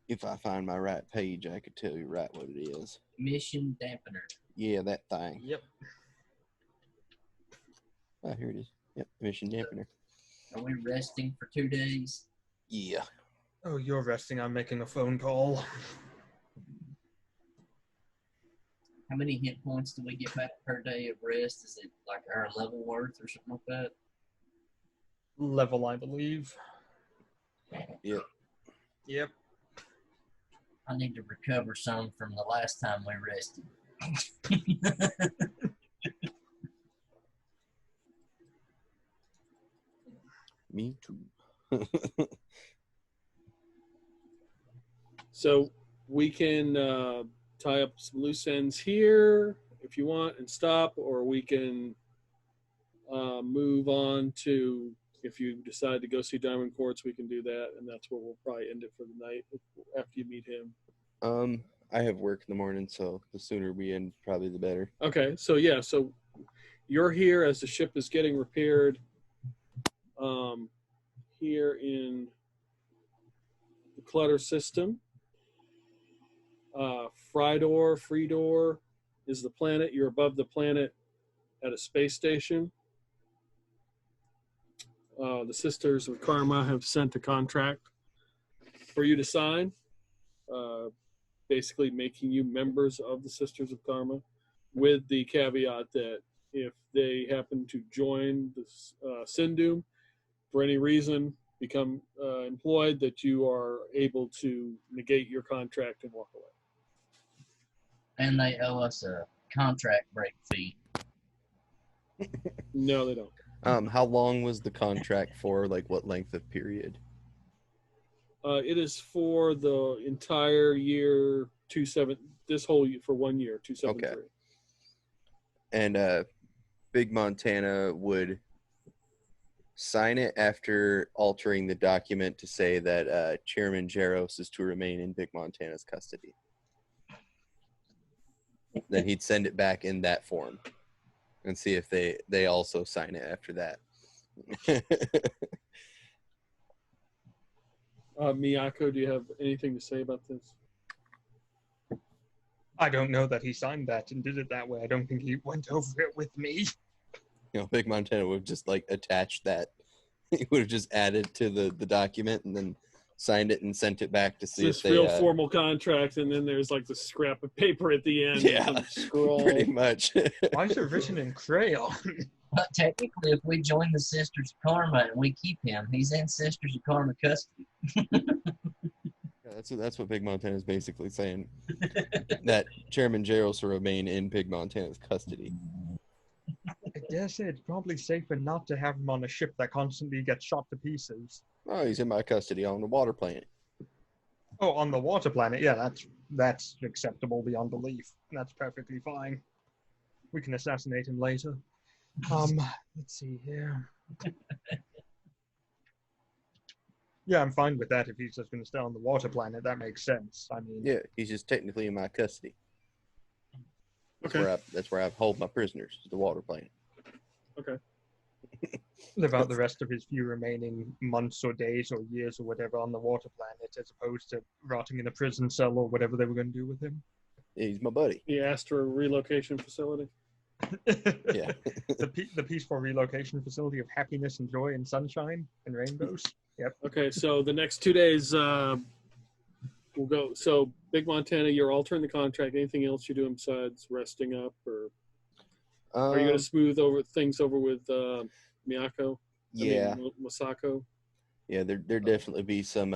If I find my right page, I could tell you right what it is.
Mission dampener.
Yeah, that thing.
Yep.
Oh, here it is. Yep, mission dampener.
Are we resting for 2 days?
Yeah.
Oh, you're resting. I'm making a phone call.
How many hit points do we get back per day of rest? Is it like our level worth or something like that?
Level, I believe.
Yep.
Yep.
I need to recover some from the last time we rested.
Me too.
So we can tie up some loose ends here if you want and stop, or we can move on to, if you decide to go see Diamond Quartz, we can do that, and that's where we'll probably end it for the night after you meet him.
I have work in the morning, so the sooner we end, probably the better.
Okay, so yeah, so you're here as the ship is getting repaired here in the clutter system. Freedor is the planet. You're above the planet at a space station. The Sisters of Karma have sent a contract for you to sign, basically making you members of the Sisters of Karma, with the caveat that if they happen to join the Sindum for any reason, become employed, that you are able to negate your contract and walk away.
And they owe us a contract break fee.
No, they don't.
How long was the contract for? Like, what length of period?
It is for the entire year 27. This whole year for 1 year, 273.
Okay. And Big Montana would sign it after altering the document to say that Chairman Jaros is to remain in Big Montana's custody. Then he'd send it back in that form and see if they also sign it after that.
Miyako, do you have anything to say about this?
I don't know that he signed that and did it that way. I don't think he went over it with me.
You know, Big Montana would have just like attached that. He would have just added to the document and then signed it and sent it back to see
This
if they
real formal contract, and then there's like the scrap of paper at the end.
Yeah,
and some scroll.
pretty much.
Why is it written in crayon?
But technically, if we join the Sisters of Karma and we keep him, he's in Sisters of Karma custody.
Yeah, that's what Big Montana is basically saying. That Chairman Jaros will remain in Big Montana's custody.
I dare say it's probably safer not to have him on a ship that constantly gets shot to pieces.
Oh, he's in my custody on the water planet.
Oh, on the water planet, yeah, that's acceptable beyond belief. That's perfectly fine. We can assassinate him later. Let's see here. Yeah, I'm fine with that if he's just going to stay on the water planet. That makes sense. I mean,
Yeah, he's just technically in my custody.
Okay.
That's where I hold my prisoners, the water planet.
Okay.
live out the rest of his few remaining months or days or years or whatever on the water planet, as opposed to rotting in a prison cell or whatever they were going to do with him.
He's my buddy.
He asked for a relocation facility.
Yeah.
the peaceful relocation facility of happiness and joy and sunshine and rainbows. Yep.
Okay, so the next 2 days, we'll go. So, Big Montana, you're altering the contract. Anything else you're doing besides resting up, or are you going to smooth over things over with Miyako?
Yeah.
Masako.
Yeah, there definitely be some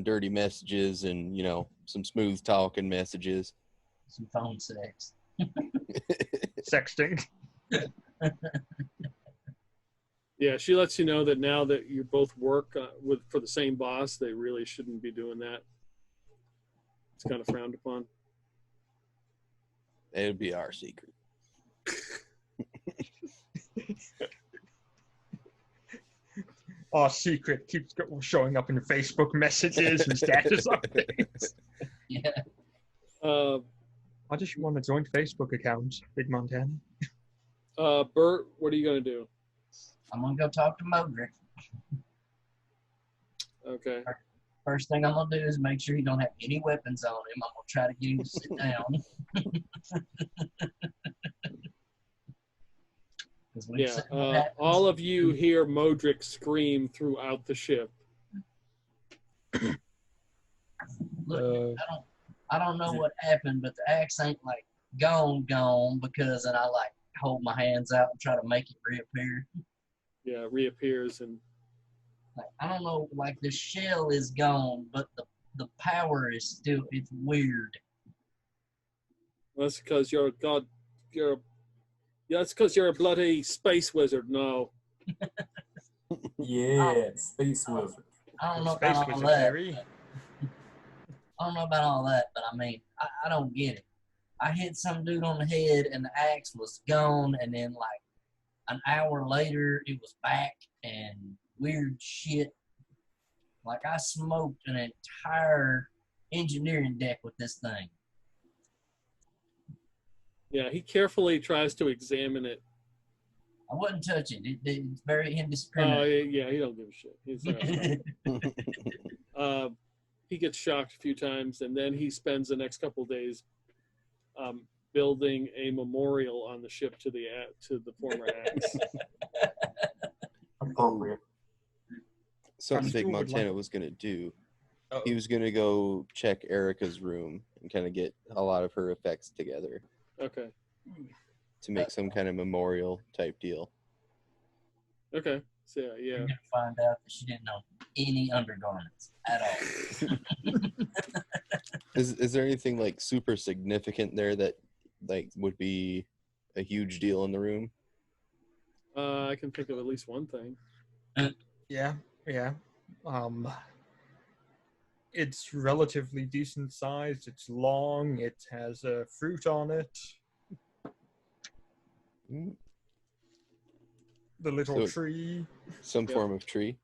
dirty messages and some smooth talking messages.
Some phone sex.
Sexting.
Yeah, she lets you know that now that you both work for the same boss, they really shouldn't be doing that. It's kind of frowned upon.
It would be our secret.
Our secret keeps showing up in Facebook messages and status updates.
Yeah.
Why does she want a joint Facebook account, Big Montana?
Bert, what are you gonna do?
I'm gonna go talk to Modric.
Okay.
First thing I'm gonna do is make sure he don't have any weapons on him. I'm gonna try to get him to sit down.
Yeah. All of you hear Modric scream throughout the ship.
Look, I don't know what happened, but the axe ain't like gone because then I like hold my hands out and try to make it reappear.
Yeah, reappears and
Like, I don't know, like the shell is gone, but the power is still, it's weird.
that's because you're a god. That's because you're a bloody space wizard now.
Yeah, Space Wizard.
I don't know
Space
about all
Wizard
that.
Harry.
I don't know about all that, but I mean, I don't get it. I hit some dude on the head and the axe was gone, and then like an hour later it was back and weird shit. Like I smoked an entire engineering deck with this thing.
Yeah, he carefully tries to examine it.
I wouldn't touch it. It's very
Oh,
indiscriminate.
yeah, he don't give a shit. He's he gets shocked a few times, and then he spends the next couple of days building a memorial on the ship to the former axe.
Appropriate.
Something Big
School would
Montana
like-
was gonna do.
Uh-oh.
He was gonna go check Erica's room and kind of get a lot of her effects together
Okay.
to make some kind of memorial type deal.
Okay. So yeah.
You're gonna find out that she didn't know any undergarments at all.
Is there anything like super significant there that like would be a huge deal in the room?
I can think of at least one thing.
Yeah. It's relatively decent sized. It's long. It has fruit on it.
Mm,
The little
So-
tree.
Some
Yep.
form of tree.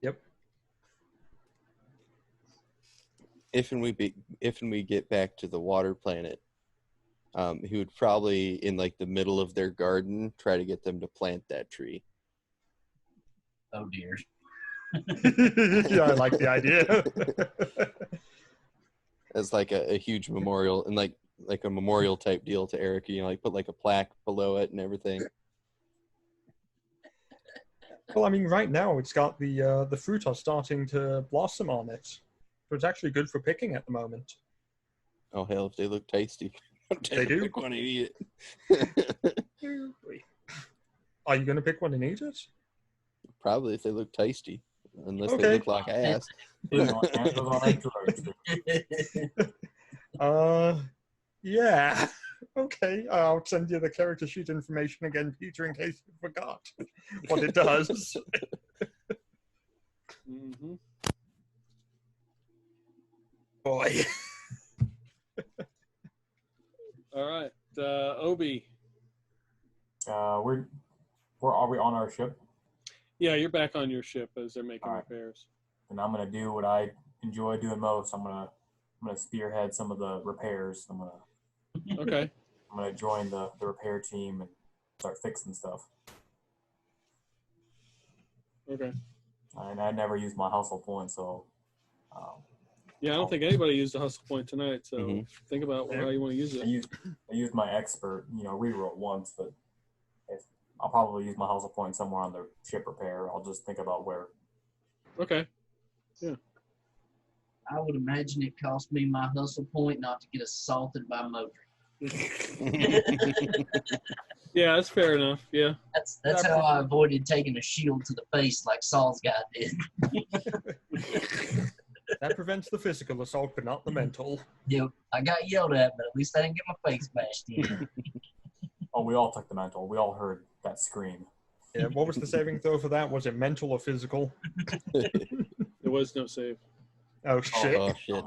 Yep.
If and we get back to the water planet, he would probably in like the middle of their garden try to get them to plant that tree.
Oh dear.
Yeah, I like the idea.
As like a huge memorial and like a memorial type deal to Erica, you know, like put like a plaque below it and everything.
Well, I mean, right now it's got the fruit are starting to blossom on it, so it's actually good for picking at the moment.
Oh hell, if they look tasty.
They do.
Pick one and eat it.
Are you going to pick one and eat it?
Probably if they look tasty. Unless
Okay.
they look like ass.
Yeah. Okay, I'll send you the character sheet information again, Peter, in case you forgot what it does.
Mm-hmm.
Boy.
All right, Obi.
Are we on our ship?
Yeah, you're back on your ship as they're making
All right.
repairs.
And I'm gonna do what I enjoy doing most. I'm gonna spearhead some of the repairs. I'm
Okay.
gonna join the repair team and start fixing stuff.
Okay.
And I never used my hustle point, so
Yeah, I don't think anybody used a hustle point tonight, so
Mhm.
think about how you want to use
I
it.
used my expert, reroll once, but I'll probably use my hustle point somewhere on the ship repair. I'll just think about where.
Okay.
I would imagine it cost me my hustle point not to get assaulted by Modric.
Yeah, that's fair enough. Yeah.
That's how I avoided taking a shield to the face like Saul's guy did.
That prevents the physical assault, but not the mental.
Yep, I got yelled at, but at least I didn't get my face bashed in.
Oh, we all took the mental. We all heard that scream.
Yeah, what was the saving throw for that? Was it mental or physical?
There was no save.
Oh, shit.
Oh shit.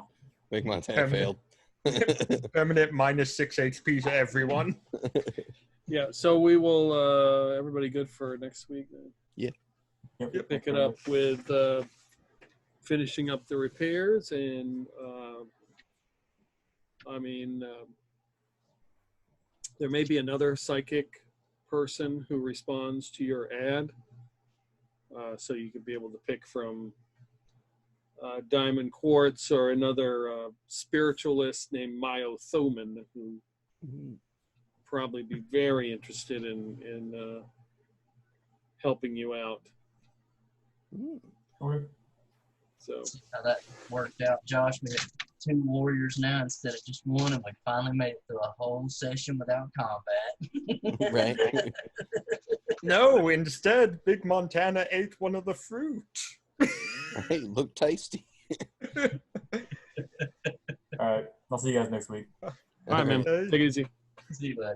Big Montana failed.
Permanent minus 6 HP to everyone.
Yeah, so we will, everybody good for next week then?
Yep.
Pick it up with finishing up the repairs and, there may be another psychic person who responds to your ad. So you could be able to pick from Diamond Quartz or another spiritualist named Mayo Thoman, who probably be very interested in helping you out.
Okay.
So
See how that worked out, Josh. We had 2 warriors now instead of just 1, and we finally made it through a whole session without combat.
Right.
No, instead, Big Montana ate one of the fruit.
Right. Look tasty.
All right. I'll see you guys next week.
all right, man,
Hey.
take it easy.
See you later.